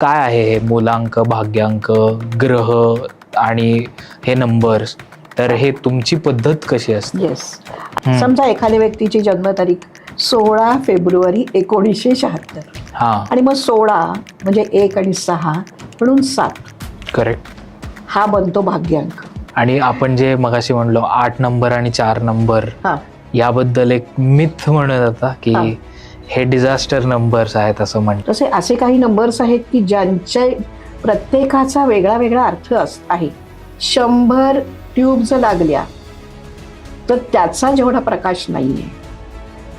काय आहे हे मूलांक, भाग्यांक, ग्रह आणि हे नंबर्स, तर हे तुमची पद्धत कशी असते? येस. समजा एखाद्या व्यक्तीची जन्मतारीख 16 फेब्रुवारी 1976 हा, आणि मग 16 म्हणजे 1 आणि 6 म्हणून 7 करेक्ट. हा बनतो भाग्यांक. आणि आपण जे मगाशी म्हणलो 8 नंबर आणि 4 नंबर, हा याबद्दल एक मिथ म्हणत होता की हा. हे डिझास्टर नंबर्स आहेत असं म्हणतात. तसे असे काही नंबर्स आहेत की ज्यांचे प्रत्येकाचा वेगळा वेगळा अर्थ आहे. 100 ट्यूब जर लागल्या तर त्याचा जेवढा प्रकाश नाहीये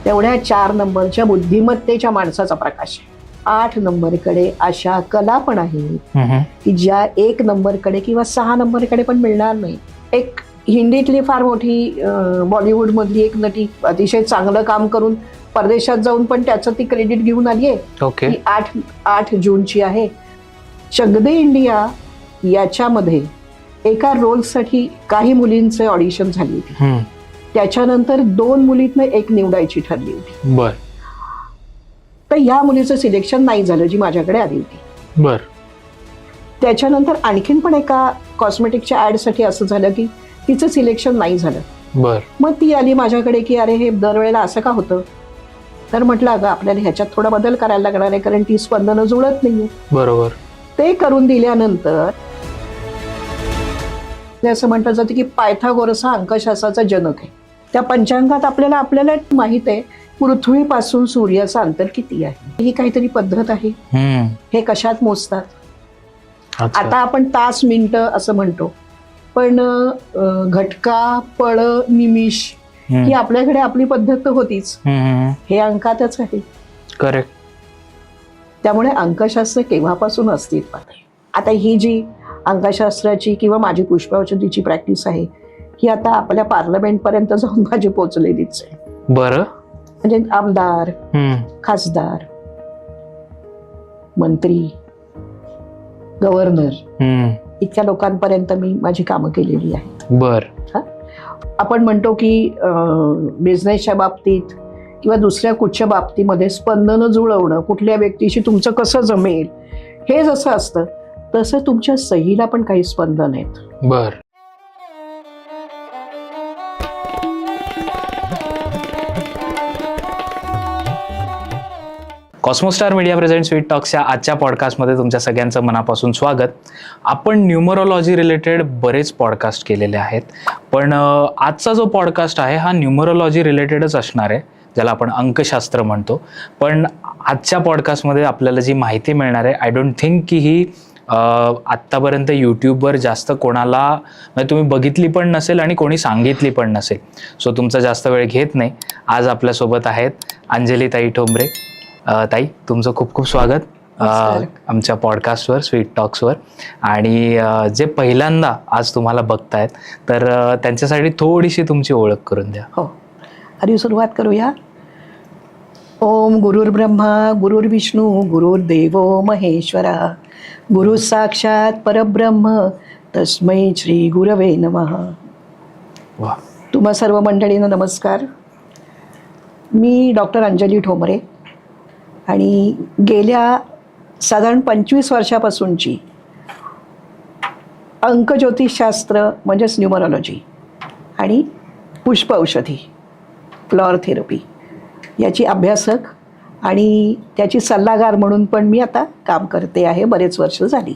तेवढ्या 4 नंबरच्या बुद्धिमत्तेच्या माणसाचा प्रकाश आहे. 8 नंबरकडे अशा कला पण आहेत की ज्या 1 नंबरकडे किंवा 6 नंबरकडे पण मिळणार नाही. एक हिंदीतली फार मोठी बॉलिवूड मधली एक नटी अतिशय चांगलं काम करून परदेशात जाऊन पण त्याचं ती क्रेडिट घेऊन आली आहे. ओके. ती 8 जूनची आहे. चक दे इंडिया याच्यामध्ये एका रोलसाठी काही मुलींचे ऑडिशन झाली होती. त्याच्यानंतर 2 मुलीतनं एक निवडायची ठरली होती. बर तर या मुलीचं सिलेक्शन नाही झालं जी माझ्याकडे आली होती. बर. त्याच्यानंतर आणखीन पण एका कॉस्मेटिकच्या ऍडसाठी असं झालं की तिचं सिलेक्शन नाही झालं. बर. मग ती आली माझ्याकडे की अरे हे दरवेळेला असं का होतं. तर म्हटलं अगं आपल्याला ह्याच्यात थोडा बदल करायला लागणार आहे कारण ती स्पंदनं जुळत नाहीये. बरोबर. ते करून दिल्यानंतर असं म्हटलं जातं की पायथागोरस हा अंकशास्त्राचा जनक आहे. त्या पंचांगात आपल्याला माहित आहे पृथ्वीपासून सूर्याचं अंतर किती आहे. ही काहीतरी पद्धत आहे. हे कशात मोजतात. अच्छा. आता आपण तास मिनिटं असं म्हणतो पण घटका पळ निमिष ही आपल्याकडे आपली पद्धत होतीच. हे अंकातच आहे. करेक्ट. त्यामुळे अंकशास्त्र केव्हापासून अस्तित्वात आहे. आता ही जी अंकशास्त्राची किंवा माझी पुष्पावचंदीची प्रॅक्टिस आहे ही आता आपल्या पार्लमेंट पर्यंत जाऊन माझी पोहोचलेलीच आहे. बरं. म्हणजे आमदार, खासदार, मंत्री, गव्हर्नर इतक्या लोकांपर्यंत मी माझी कामं केलेली आहे. बर. आपण म्हणतो की बिझनेसच्या बाबतीत किंवा दुसऱ्या कुठच्या बाबतीमध्ये स्पंदनं जुळवणं, कुठल्या व्यक्तीशी तुमचं कसं जमेल हे जसं असतं तसं तुमच्या सहीला पण काही स्पंदन आहेत. बर. कॉस्मोस्टार मीडिया प्रेझेंट स्वीट टॉक्सच्या आजच्या पॉडकास्टमध्ये तुमच्या सगळ्यांचं मनापासून स्वागत. आपण न्यूमरोलॉजी रिलेटेड बरेच पॉडकास्ट केलेले आहेत, पण आजचा जो पॉडकास्ट आहे हा न्यूमरोलॉजी रिलेटेडच असणार आहे, ज्याला आपण अंकशास्त्र म्हणतो. पण आजच्या पॉडकास्टमध्ये आपल्याला जी माहिती मिळणार आहे आय डोंट थिंक की ही आत्तापर्यंत यूट्यूबवर जास्त कोणाला म्हणजे तुम्ही बघितली पण नसेल आणि कोणी सांगितली पण नसेल. सो तुमचा जास्त वेळ घेत नाही. आज आपल्यासोबत आहेत अंजलीताई ठोंबरे. ताई, तुमचं खूप खूप स्वागत आमच्या पॉडकास्टवर, स्वीट टॉक्सवर. आणि जे पहिल्यांदा आज तुम्हाला बघतायत तर त्यांच्यासाठी थोडीशी तुमची ओळख करून द्या. हो, आधी सुरुवात करूया. ओम गुरुर्ब्रह्मा गुरुर्विष्णू गुरुर्देवो महेश्वरा गुरु साक्षात परब्रह्म तस्मै श्री गुरवे नमः. वा. तुम्हा सर्व मंडळींना नमस्कार. मी डॉक्टर अंजली ठोंबरे आणि गेल्या साधारण 25 वर्षापासूनची अंकज्योतिषशास्त्र म्हणजेच न्यूमरोलॉजी आणि पुष्प औषधी फ्लॉवर थेरपी याची अभ्यासक आणि त्याची सल्लागार म्हणून पण मी आता काम करते आहे. बरेच वर्ष झाली.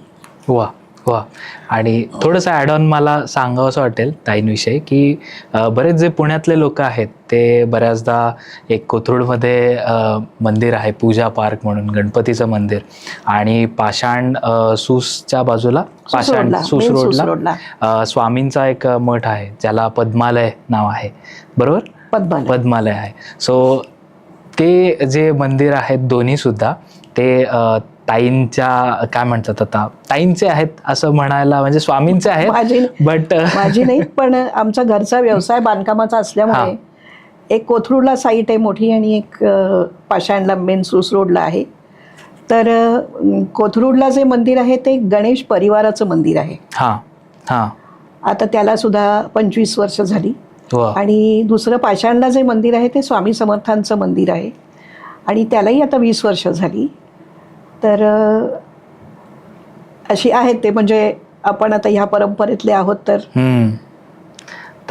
वा वा. आणि थोडंसं ॲड ऑन मला सांगावं असं वाटेल ताईंविषयी की बरेच जे पुण्यातले लोक आहेत ते बऱ्याचदा एक कोथरूडमध्ये मंदिर आहे पूजा पार्क म्हणून, गणपतीचं मंदिर, आणि पाषाण सूसच्या बाजूला पाषाण सूस रोडला स्वामींचा एक मठ आहे ज्याला पद्मालय नाव आहे. बरोबर, पद्मालय आहे. सो ते जे मंदिर आहेत दोन्ही सुद्धा ते ताईंच्या काय म्हणतात आता ताईंचे आहेत असं म्हणायला, म्हणजे स्वामींचे आहेत बट माझी नाही, पण आमचा घरचा व्यवसाय बांधकामाचा असल्यामुळे एक कोथरूडला साईट आहे मोठी आणि एक पाषाणला मेन सूस रोडला आहे. तर कोथरूडला जे मंदिर आहे ते गणेश परिवाराचं मंदिर आहे. आता त्याला सुद्धा 25 वर्ष झाली. आणि दुसरं पाषाणला जे मंदिर आहे ते स्वामी समर्थांचं मंदिर आहे आणि त्यालाही आता 20 वर्ष झाली. तर अशी आहेत ते, म्हणजे आपण आता ह्या परंपरेतले आहोत तर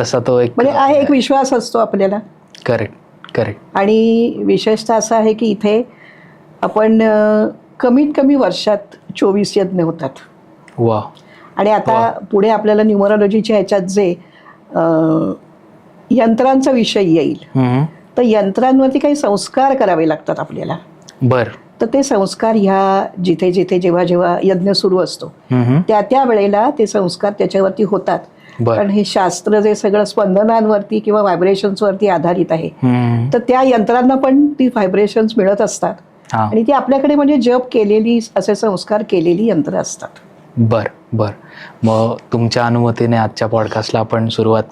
तसा तो एक म्हणजे आहे, एक विश्वास असतो आपल्याला. करेक्ट. आणि विशेषतः असं आहे की इथे आपण कमीत कमी वर्षात 24 यज्ञ होतात. वा. आणि आता पुढे आपल्याला न्यूमरोलॉजीच्या ह्याच्यात जे यंत्रांचा विषय येईल, तर यंत्रांवरती काही संस्कार करावे लागतात आपल्याला. बर. तर ते संस्कार ह्या जिथे जिथे जेव्हा जेव्हा यज्ञ सुरू असतो त्या वेळेला ते संस्कार त्याच्यावरती होतात. कारण हे शास्त्र जे सगळं स्पंदनांवरती किंवा व्हायब्रेशन्सवरती आधारित आहे, तर त्या यंत्रांना पण ती व्हायब्रेशन्स मिळत असतात. आणि ती आपल्याकडे म्हणजे जप केलेली, असे संस्कार केलेली यंत्र असतात. बर. मग तुमच्या अनुमतीने आजच्या पॉडकास्टला आपण सुरुवात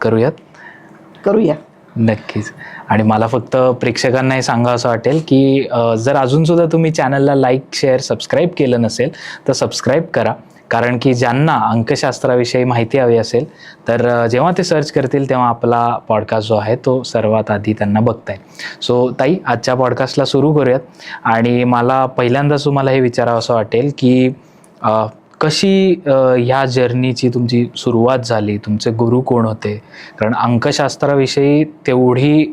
करूया. नक्कीच. आणि मला फक्त प्रेक्षकांनाही सांगा असं वाटेल की जर अजून सुद्धा तुम्ही चॅनलला लाईक, शेअर, सबस्क्राईब केलं नसेल तर सबस्क्राईब करा. कारण की ज्यांना अंकशास्त्राविषयी माहिती हवी असेल तर जेव्हा ते सर्च करतील तेव्हा आपला पॉडकास्ट जो आहे तो सर्वात आधी त्यांना बघता येईल. सो ताई, आजच्या पॉडकास्टला सुरू करूयात. आणि मला पहिल्यांदाच तुम्हाला हे विचारावं असं वाटेल की कशी ह्या जर्नीची तुमची सुरुवात झाली, तुमचे गुरु कोण होते? कारण अंकशास्त्राविषयी तेवढी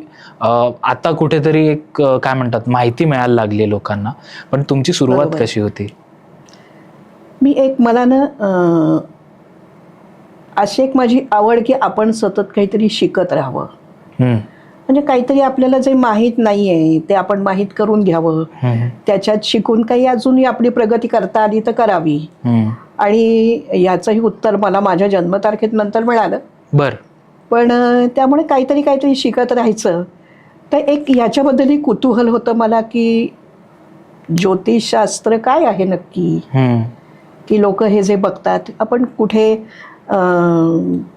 आता कुठेतरी एक काय म्हणतात माहिती मिळायला लागली लोकांना, पण तुमची सुरुवात कशी होती? मी मला ना अशी एक माझी आवड की आपण सतत काहीतरी शिकत राहावं. म्हणजे काहीतरी आपल्याला जे माहीत नाहीये ते आपण माहीत करून घ्यावं. त्याच्यात शिकून काही अजूनही आपली प्रगती करता आली तर करावी. आणि याचंही उत्तर मला माझ्या जन्मतारखेत नंतर मिळालं. बर. पण त्यामुळे काहीतरी शिकत राहायचं. तर एक ह्याच्याबद्दलही कुतूहल होतं मला की ज्योतिषशास्त्र काय आहे नक्की, की लोक हे जे बघतात, आपण कुठे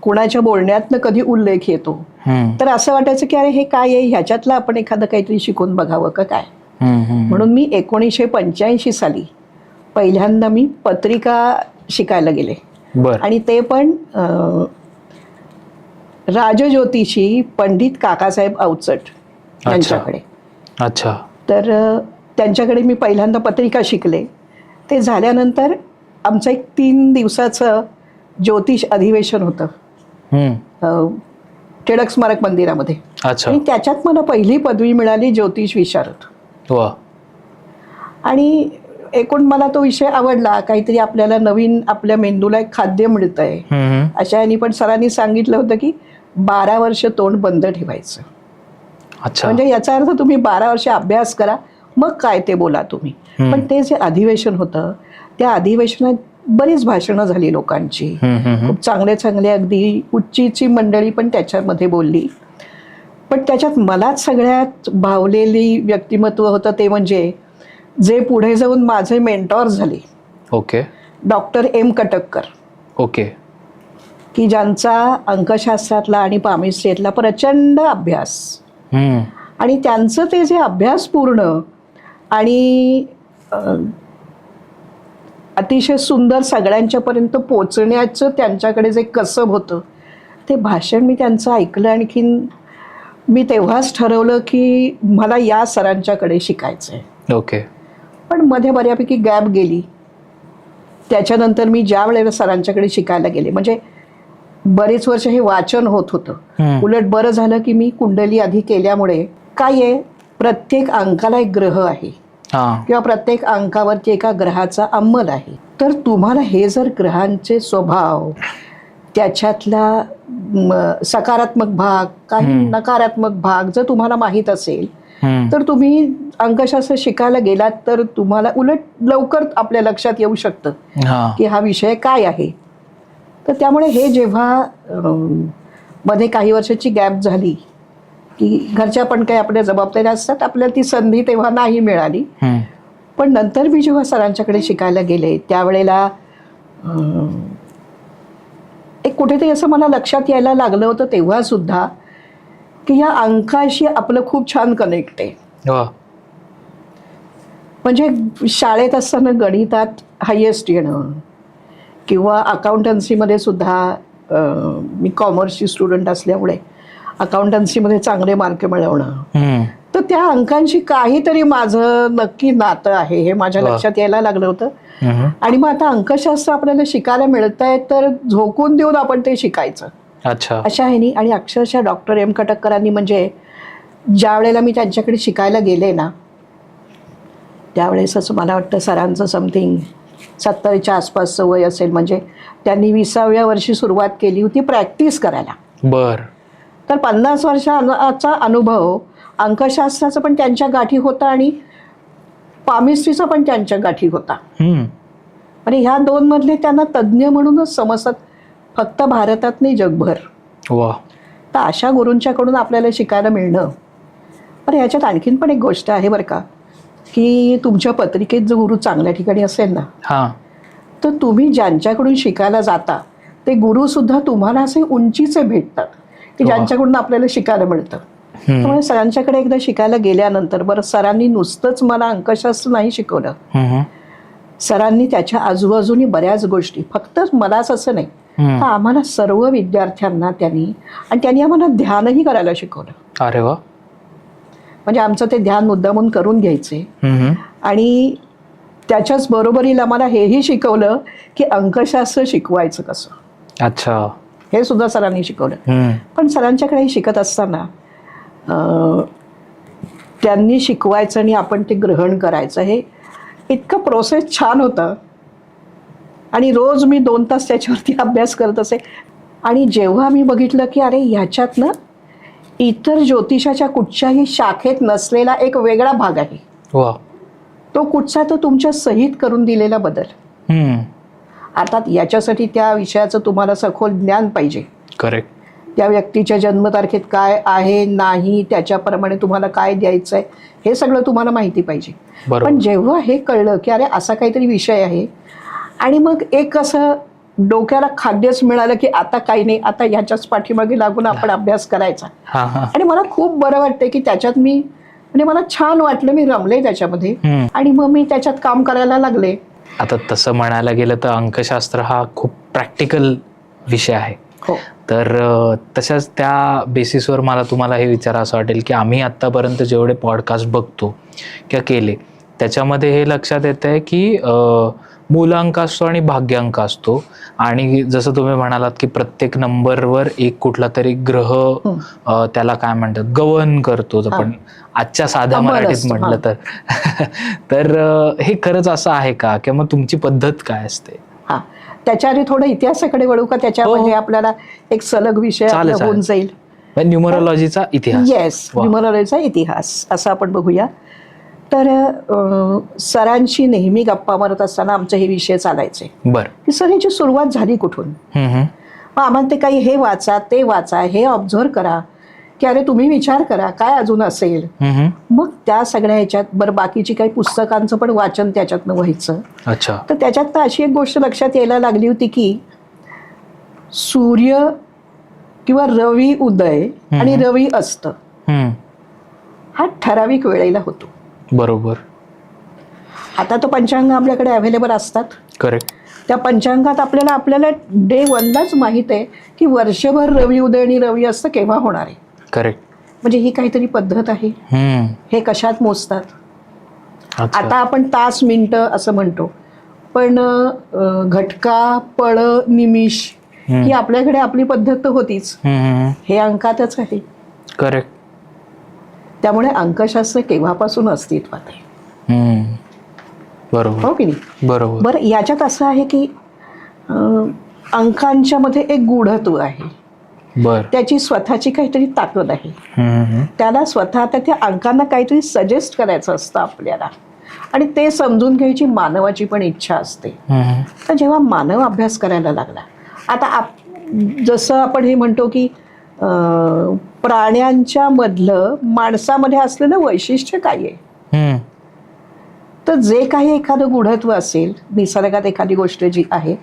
कुणाच्या बोलण्यातनं कधी उल्लेख येतो, तर असं वाटायचं की अरे हे काय आहे, ह्याच्यातलं आपण एखादं काहीतरी शिकून बघावं का काय. म्हणून मी 1985 साली पहिल्यांदा मी पत्रिका शिकायला गेले. आणि ते पण राजज्योतिषी पंडित काकासाहेब अवचट यांच्याकडे. अच्छा. तर त्यांच्याकडे मी पहिल्यांदा पत्रिका शिकले. ते झाल्यानंतर आमचं एक 3 दिवसाचं ज्योतिष अधिवेशन होतं टिळक स्मारक मंदिरामध्ये. आणि त्याच्यात मला पहिली पदवी मिळाली ज्योतिष विशारद. आणि एकूण मला तो विषय आवडला. काहीतरी आपल्याला नवीन आपल्या मेंदूला एक खाद्य मिळतंय अशा ह्यानी. पण सरांनी सांगितलं होतं की 12 वर्ष तोंड बंद ठेवायचं. म्हणजे याचा अर्थ तुम्ही 12 वर्ष अभ्यास करा, मग काय ते बोला तुम्ही. पण ते जे अधिवेशन होतं त्या अधिवेशनात बरीच भाषणं झाली लोकांची. खूप चांगले अगदी उच्चीची मंडळी पण त्याच्यामध्ये बोलली. पण त्याच्यात मलाच सगळ्यात भावलेली व्यक्तिमत्व होतं ते म्हणजे जे पुढे जाऊन माझे मेंटॉर झाले. Doctor M Katakkar. की ज्यांचा अंकशास्त्रातला आणि पामिस्ट्रीतला प्रचंड अभ्यास. आणि त्यांचं ते जे अभ्यासपूर्ण आणि अतिशय सुंदर सगळ्यांच्यापर्यंत पोचण्याचं त्यांच्याकडे जे कसब होतं ते भाषण मी त्यांचं ऐकलं. आणखीन मी तेव्हाच ठरवलं की मला या सरांच्याकडे शिकायचं आहे. पण मध्ये बऱ्यापैकी गॅप गेली. त्याच्यानंतर मी ज्या वेळेला सरांच्याकडे शिकायला गेले, म्हणजे बरेच वर्ष हे वाचन होत होतं. उलट बरं झालं की मी कुंडली आधी केल्यामुळे काय आहे, प्रत्येक अंकाला एक ग्रह आहे किंवा प्रत्येक अंकावरती एका ग्रहाचा अंमल आहे. तर तुम्हाला हे जर ग्रहांचे स्वभाव, त्याच्यातला सकारात्मक भाग, काही नकारात्मक भाग जर तुम्हाला माहीत असेल तर तुम्ही अंकशास्त्र शिकायला गेलात तर तुम्हाला उलट लवकर आपल्या लक्षात येऊ शकतं की हा विषय काय आहे. तर त्यामुळे हे जेव्हा मध्ये काही वर्षाची गॅप झाली की घरच्या पण काही आपल्या जबाबदाऱ्या असतात, आपल्याला ती संधी तेव्हा नाही मिळाली. पण नंतर मी जेव्हा सरांच्याकडे शिकायला गेले त्यावेळेला एक कुठेतरी असं मला लक्षात यायला लागलं होतं तेव्हा सुद्धा की या अंकाशी आपलं खूप छान कनेक्ट आहे. म्हणजे शाळेत असताना गणितात हायेस्ट येणं किंवा अकाउंटन्सीमध्ये सुद्धा, मी कॉमर्सची स्टुडंट असल्यामुळे अकाउंटन्सीमध्ये चांगले मार्क मिळवणं, तर तर त्या अंकांशी काहीतरी माझं नक्की नातं आहे हे माझ्या वा. लक्षात यायला लागलं होतं. हम्म. आणि मग आता अंकशास्त्र आपल्याला शिकायला मिळत आहे तर झोकून देऊन आपण ते शिकायचं अच्छा. अशा आहे नी. आणि अक्षरशः डॉक्टर एम खटककरांनी म्हणजे ज्या वेळेला मी त्यांच्याकडे शिकायला गेले ना त्यावेळेसच मला वाटतं सरांचं समथिंग 70च्या आसपासचं वय असेल. म्हणजे त्यांनी 20व्या वर्षी सुरुवात केली होती प्रॅक्टिस करायला. बर. तर 50 वर्षाचा अनुभव अंकशास्त्राचा पण त्यांच्या गाठी होता आणि पामिस्ट्रीचा पण त्यांच्या गाठी होता. हम्म. आणि ह्या दोन मधले त्यांना तज्ज्ञ म्हणूनच समजतात फक्त भारतात नाही जगभर. वा. तर अशा गुरूंच्याकडून आपल्याला शिकायला मिळणं. पण ह्याच्यात आणखीन पण एक गोष्ट आहे बरं का की तुमच्या पत्रिकेत जो गुरु चांगल्या ठिकाणी असेल ना हा. तर तुम्ही ज्यांच्याकडून शिकायला जाता ते गुरुसुद्धा तुम्हाला असे उंचीचे भेटतात की वा. ज्यांच्याकडून आपल्याला शिकायला मिळतं. हम्म. त्यामुळे सरांच्याकडे एकदा शिकायला गेल्यानंतर बरं सरांनी नुसतंच मला अंकशास्त्र नाही शिकवलं. हम्म. सरांनी त्याच्या आजूबाजूनी बऱ्याच गोष्टी फक्त मलाच असं नाही हम्म. तर आम्हाला सर्व विद्यार्थ्यांना त्यांनी आम्हाला ध्यानही करायला शिकवलं. अरे वा. म्हणजे आमचं ते ध्यान मुद्दामून करून घ्यायचे. हम्म. आणि त्याच्याच बरोबरीला मला हेही शिकवलं की अंकशास्त्र शिकवायचं कसं अच्छा. हे सुद्धा सरांनी शिकवलं. हम्म. पण सरांच्याकडे शिकत असताना त्यांनी शिकवायचं आणि आपण ते ग्रहण करायचं हे इतकं प्रोसेस छान होतं. आणि रोज मी 2 तास त्याच्यावरती अभ्यास करत असे. आणि जेव्हा मी बघितलं की अरे ह्याच्यातनं इतर ज्योतिषाच्या कुठच्याही शाखेत नसलेला एक वेगळा भाग आहे. वा. तो कुठचा तो तुमच्या सहित करून दिलेला बदल. हम्म. अर्थात याच्यासाठी त्या विषयाचं तुम्हाला सखोल ज्ञान पाहिजे. करेक्ट. त्या व्यक्तीच्या जन्मतारखेत काय आहे नाही त्याच्याप्रमाणे तुम्हाला काय द्यायचं आहे हे सगळं तुम्हाला माहिती पाहिजे. बरोबर. पण जेव्हा हे कळलं की अरे असा काहीतरी विषय आहे आणि मग एक असं डोक्याला खाद्यच मिळालं की आता काही नाही आता ह्याच्याच पाठीमागे लागून आपण अभ्यास करायचा. हा हा. आणि मला खूप बरं वाटतंय की त्याच्यात मी म्हणजे मला छान वाटलं मी रमले त्याच्यामध्ये. हम्म. आणि मग मी त्याच्यात काम करायला लागले. आता तसं म्हणायला गेलं तर अंकशास्त्र हा खूप प्रॅक्टिकल विषय आहे. हो. तर तशाच त्या बेसिसवर मला तुम्हाला हे विचारा असं वाटेल की आम्ही आत्तापर्यंत जेवढे पॉडकास्ट बघतो किंवा केले त्याच्यामध्ये हे लक्षात येतं आहे की मूलांक असतो आणि भाग्यांक असतो. आणि जसं तुम्ही म्हणालात की प्रत्येक नंबरवर एक कुठला तरी ग्रह त्याला काय म्हणतात गवन करतो आपण आजच्या साध्या अमर मराठीत असतो, म्हटलं तर. तर हे खरंच असं आहे का किंवा मग तुमची पद्धत काय असते? हा त्याच्या आधी थोडं इतिहासाकडे वळू का त्याच्यामध्ये आपल्याला एक सलग विषय चालेल, आपला होऊन जाईल. न्यूमरोलॉजीचा इतिहास. येस वा. न्यूमरोलॉजीचा इतिहास असं आपण बघूया. तर सरांशी नेहमी गप्पा मारत असताना आमचे हे विषय चालायचे बर. की सर ह्याची सुरुवात झाली कुठून. हम्म. मग आम्हाला ते काही हे वाचा ते वाचा हे ऑब्झर्व करा की अरे तुम्ही विचार करा काय अजून असेल. हम्म. मग त्या सगळ्या ह्याच्यात बरं बाकीची काही पुस्तकांचं पण वाचन त्याच्यातनं व्हायचं. अच्छा. तर त्याच्यात तर अशी एक गोष्ट लक्षात यायला लागली होती की सूर्य किंवा रवी उदय आणि रवी अस्त हम्म. हा ठराविक वेळेला होतो. बरोबर. आता तो पंचांग आपल्याकडे अवेलेबल असतात. करेक्ट. त्या पंचांगात आपल्याला डे 1लाच माहित आहे की वर्षभर रवी उदय आणि रवी अस्त केव्हा होणार आहे. करेक्ट. म्हणजे ही काहीतरी पद्धत आहे. हम्म. हे कशात मोजतात. अच्छा. आता आपण तास मिनिटं असं म्हणतो पण घटका पळ निमिष ही आपल्याकडे आपली पद्धत तर होतीच. हे अंकातच आहे. करेक्ट. त्यामुळे अंकशास्त्र केव्हापासून अस्तित्वात आहे. बरोबर. हो की नाही. बरोबर. बरं याच्यात असं आहे की अंकांच्या मध्ये एक गूढत्व आहे. बर. त्याची स्वतःची काहीतरी ताकद आहे. त्याला स्वतः त्या अंकांना काहीतरी सजेस्ट करायचं असतं आपल्याला आणि ते समजून घ्यायची मानवाची पण इच्छा असते. तर जेव्हा मानव अभ्यास करायला लागला आता जसं आपण हे म्हणतो की प्राण्यांच्या मधलं माणसामध्ये असलेलं वैशिष्ट्य काय आहे. तर जे काही एखादं गूढत्व असेल निसर्गात एखादी गोष्ट जी आहे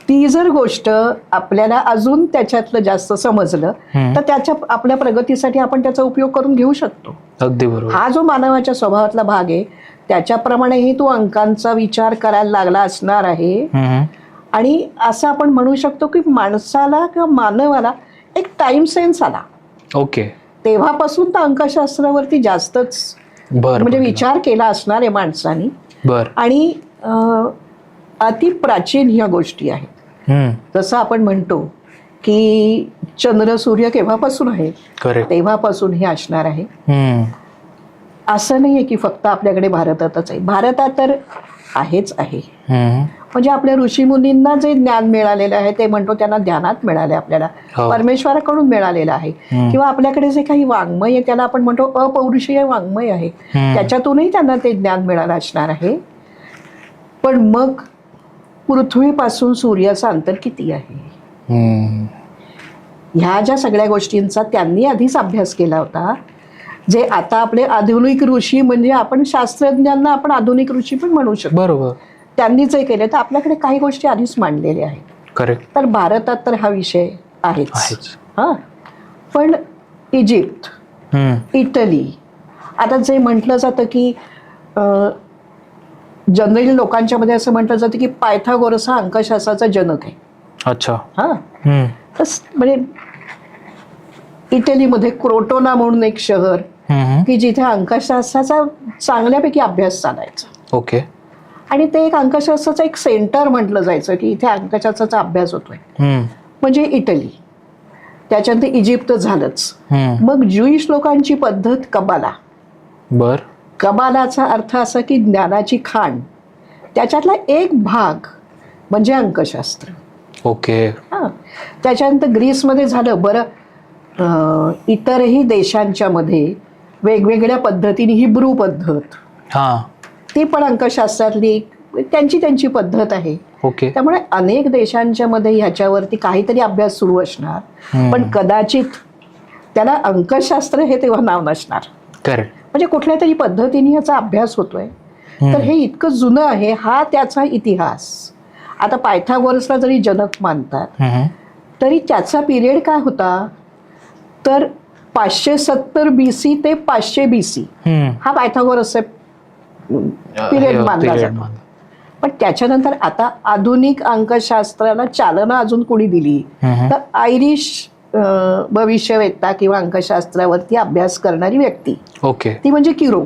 ती जर गोष्ट आपल्याला अजून त्याच्यातलं जास्त समजलं तर त्याच्या आपल्या प्रगतीसाठी आपण त्याचा उपयोग करून घेऊ शकतो. अगदी बरोबर. हा जो मानवाच्या स्वभावातला भाग आहे त्याच्याप्रमाणेही तो अंकांचा विचार करायला लागला असणार आहे. आणि असं आपण म्हणू शकतो की माणसाला किंवा मानवाला एक टाइम सेन्स आला. ओके. तेव्हापासून तर अंकशास्त्रावरती जास्तच बर म्हणजे विचार केला असणार आहे माणसानी. बर. आणि अति प्राचीन ह्या गोष्टी आहेत. जसं आपण म्हणतो की चंद्र सूर्य केव्हापासून आहे, करेक्ट. तेव्हापासून हे असणार आहे. असं नाहीये की फक्त आपल्याकडे भारतातच आहे. भारतात तर आहेच आहे. म्हणजे आपल्या ऋषीमुनींना जे ज्ञान मिळालेलं आहे ते म्हणतो त्यांना ध्यानात मिळाले, आपल्याला परमेश्वराकडून मिळालेलं आहे. किंवा आपल्याकडे जे काही वाङ्मय आहे त्याला आपण म्हणतो अपौरुषीय वाङ्मय आहे, त्याच्यातूनही त्यांना ते ज्ञान मिळालं असणार आहे. पण मग पृथ्वीपासून सूर्याचं अंतर किती आहे, ह्या ज्या सगळ्या गोष्टींचा त्यांनी आधीच अभ्यास केला होता. जे आता आपले आधुनिक ऋषी म्हणजे आपण शास्त्रज्ञांना आपण आधुनिक ऋषी पण म्हणू शकतो. बरोबर. त्यांनीच हे केलं. तर आपल्याकडे काही गोष्टी आधीच मांडलेल्या आहेत. करेक्ट. तर भारतात तर हा विषय आहेच. हा, पण इजिप्त, इटली, आता जे म्हटलं जातं की जनरली लोकांच्या मध्ये असं म्हटलं जातं की पायथागोरस हा अंकशास्त्राचा जनक आहे. अच्छा. हा, म्हणजे इटलीमध्ये क्रोटोना म्हणून एक शहर की जिथे अंकशास्त्राचा चांगल्यापैकी अभ्यास चालायचा. ओके. आणि ते एक अंकशास्त्राचं एक सेंटर म्हटलं जायचं की इथे अंकशास्त्राचा अभ्यास होतोय, म्हणजे इटली. त्याच्यानंतर इजिप्त झालंच. मग ज्युईश लोकांची पद्धत कबाला. बर. कबालाचा अर्थ असा की ज्ञानाची खाण, त्याच्यातला एक भाग म्हणजे अंकशास्त्र. ओके. हा, त्याच्यानंतर ग्रीसमध्ये झालं. बरं, इतरही देशांच्या मध्ये वेगवेगळ्या पद्धतीने हिब्रू पद्धत, ती पण अंकशास्त्रातली त्यांची पद्धत आहे. ओके. त्यामुळे अनेक देशांच्या मध्ये ह्याच्यावरती काहीतरी अभ्यास सुरू असणार, पण कदाचित त्याला अंकशास्त्र हे तेव्हा नाव नसणार. करेक्ट. म्हणजे कुठल्या तरी पद्धतीने याचा अभ्यास होतोय. तर हे इतकं जुनं आहे, हा त्याचा इतिहास. आता पायथागोरसला जरी जनक मानतात तरी त्याचा पिरियड काय होता, तर 570 BC ते 500 BC हा पायथागोरसचा पिरियड मानला जातो. पण त्याच्यानंतर आता आधुनिक अंकशास्त्राला चालना अजून कोणी दिली तर आयरिश भविष्यवेत्ता किंवा अंकशास्त्रावरती अभ्यास करणारी व्यक्ती. ओके. ती म्हणजे किरो.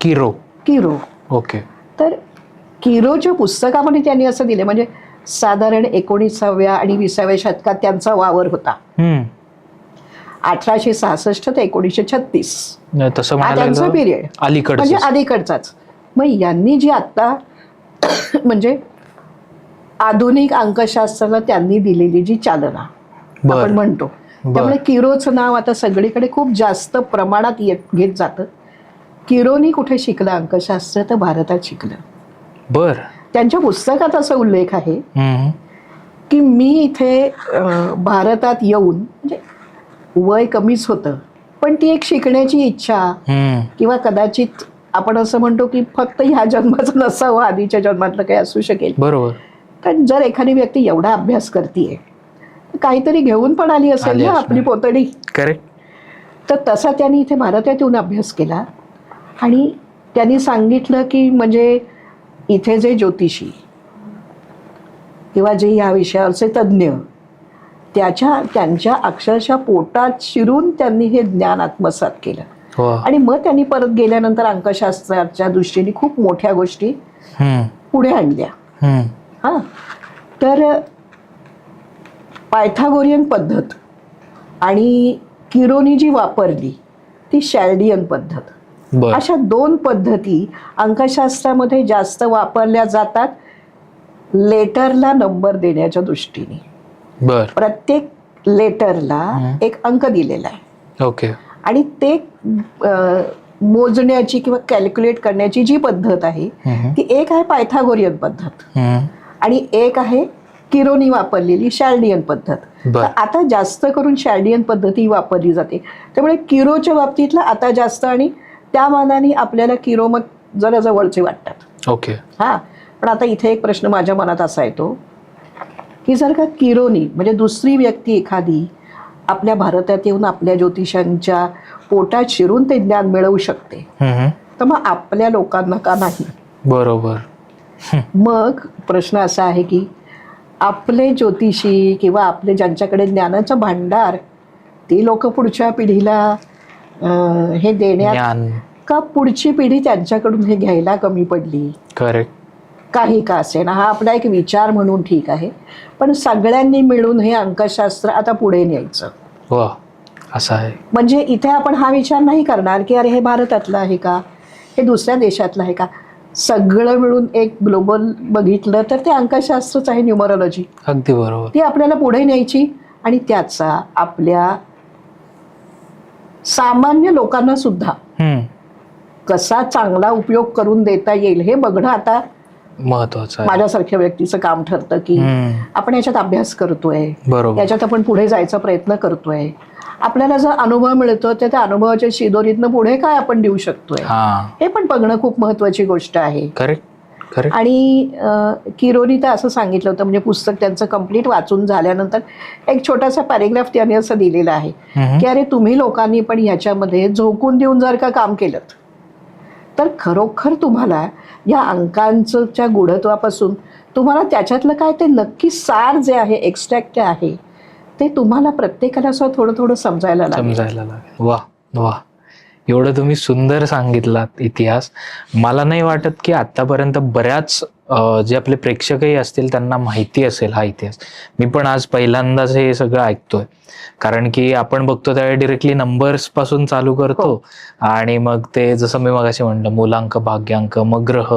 किरो. किरो. ओके. तर किरोच्या पुस्तकामध्ये त्यांनी असं दिले, म्हणजे साधारण 19व्या आणि 20व्या शतकात त्यांचा वावर होता. 1866 ते 1936 हा त्यांचा पिरियड, म्हणजे अलीकडचाच. मग यांनी जी आता म्हणजे आधुनिक अंकशास्त्राला त्यांनी दिलेली जी चालना आपण म्हणतो, त्यामुळे किरोचं नाव आता सगळीकडे खूप जास्त प्रमाणात घेत जातं. किरोनी कुठे शिकलं अंकशास्त्र, तर भारतात शिकलं. बर. त्यांच्या पुस्तकात असा उल्लेख आहे की मी इथे भारतात येऊन, म्हणजे वय कमीच होतं, पण ती एक शिकण्याची इच्छा, किंवा कदाचित आपण असं म्हणतो की फक्त ह्या जन्माचं नसावं, आधीच्या जन्मातलं काही असू शकेल. बरोबर. कारण जर एखादी व्यक्ती एवढा अभ्यास करतीये काहीतरी घेऊन पण आली असेल ना आपली पोतडी. करेक्ट. तर तसा त्यांनी इथे भारतात येऊन अभ्यास केला. आणि त्यांनी सांगितलं की म्हणजे इथे जे ज्योतिषी किंवा जे या विषयावरचे तज्ज्ञ, त्यांच्या अक्षरशः पोटात शिरून त्यांनी हे ज्ञान आत्मसात केलं. आणि मग त्यांनी परत गेल्यानंतर अंकशास्त्राच्या दृष्टीने खूप मोठ्या गोष्टी पुढे आणल्या. हा, तर पायथागोरियन पद्धत आणि किरोनी जी वापरली ती शॅल्डियन पद्धत, अशा दोन पद्धती अंकशास्त्रामध्ये जास्त वापरल्या जातात लेटरला नंबर देण्याच्या दृष्टीने. प्रत्येक लेटरला एक अंक दिलेला आहे. ओके. आणि ते मोजण्याची किंवा कॅल्क्युलेट करण्याची जी पद्धत आहे ती एक आहे पायथागोरियन पद्धत आणि एक आहे किरोनी वापरलेली शॅल्डियन पद्धत. तर आता जास्त करून शॅल्डियन पद्धती वापरली जाते. त्यामुळे किरोच्या बाबतीतला आता जास्त, आणि त्या मानाने आपल्याला किरो मग जरा जवळचे वाटतात. ओके. हा, पण आता इथे एक प्रश्न माझ्या मनात असा येतो की जर का किरोनी म्हणजे दुसरी व्यक्ती एखादी आपल्या भारतात येऊन आपल्या ज्योतिषांच्या पोटात शिरून ते ज्ञान मिळवू शकते, तर मग आपल्या लोकांना का नाही? बरोबर. मग प्रश्न असा आहे की आपले ज्योतिषी किंवा आपले ज्यांच्याकडे ज्ञानाचं भांडार ती लोक पुढच्या पिढीला हे देण्यात ज्ञान. का पुढची पिढी त्यांच्याकडून हे घ्यायला कमी पडली, करेक्ट. काही का असे ना, हा आपला एक विचार म्हणून ठीक आहे. पण सगळ्यांनी मिळून हे अंकशास्त्र आता पुढे न्यायचं. वा, असं आहे. म्हणजे इथे आपण हा विचार नाही करणार की अरे हे भारतातलं आहे का, हे दुसऱ्या देशातलं आहे का. सगळं मिळून एक ग्लोबल बघितलं तर ते अंकशास्त्रच आहे, न्यूमरोलॉजी. अगदी बरोबर. ती आपल्याला पुढे न्यायची आणि त्याचा आपल्या सामान्य लोकांना सुद्धा कसा चांगला उपयोग करून देता येईल हे बघणं आता महत्वाचं आहे. माझ्यासारख्या व्यक्तीचं काम ठरतं की आपण याच्यात अभ्यास करतोय, बरोबर. याच्यात आपण पुढे जायचा प्रयत्न करतोय. आपल्याला जर अनुभव मिळतो तर त्या अनुभवाच्या शिदोरीतनं पुढे काय आपण देऊ शकतोय हे पण बघणं खूप महत्वाची गोष्ट आहे. Correct, correct. आणि किरोनी तर असं सांगितलं होतं, म्हणजे पुस्तक त्यांचं कम्प्लीट वाचून झाल्यानंतर एक छोटासा पॅरेग्राफ त्यांनी असं दिलेला आहे की अरे तुम्ही लोकांनी पण ह्याच्यामध्ये झोकून देऊन जर का काम केलं तर खरोखर तुम्हाला या अंकांच्या गूढत्वापासून तुम्हाला त्याच्यातलं काय ते नक्की सार जे आहे, एक्स्ट्रॅक्ट आहे, ते तुम्हाला प्रत्येकाला असं थोडं थोडं समजायला लागेल. वा वा, एवढं तुम्ही सुंदर सांगितलात इतिहास. मला नाही वाटत की आतापर्यंत बऱ्याच जे आपले प्रेक्षकही असतील त्यांना माहिती असेल हा इतिहास. मी पण आज पहिल्यांदाच हे सगळं ऐकतोय, कारण की आपण बघतो त्यावेळी डिरेक्टली नंबर्स पासून चालू करतो आणि मग ते जसं मी मगाशी म्हणलं मूलांक, भाग्यांक, मग ग्रह,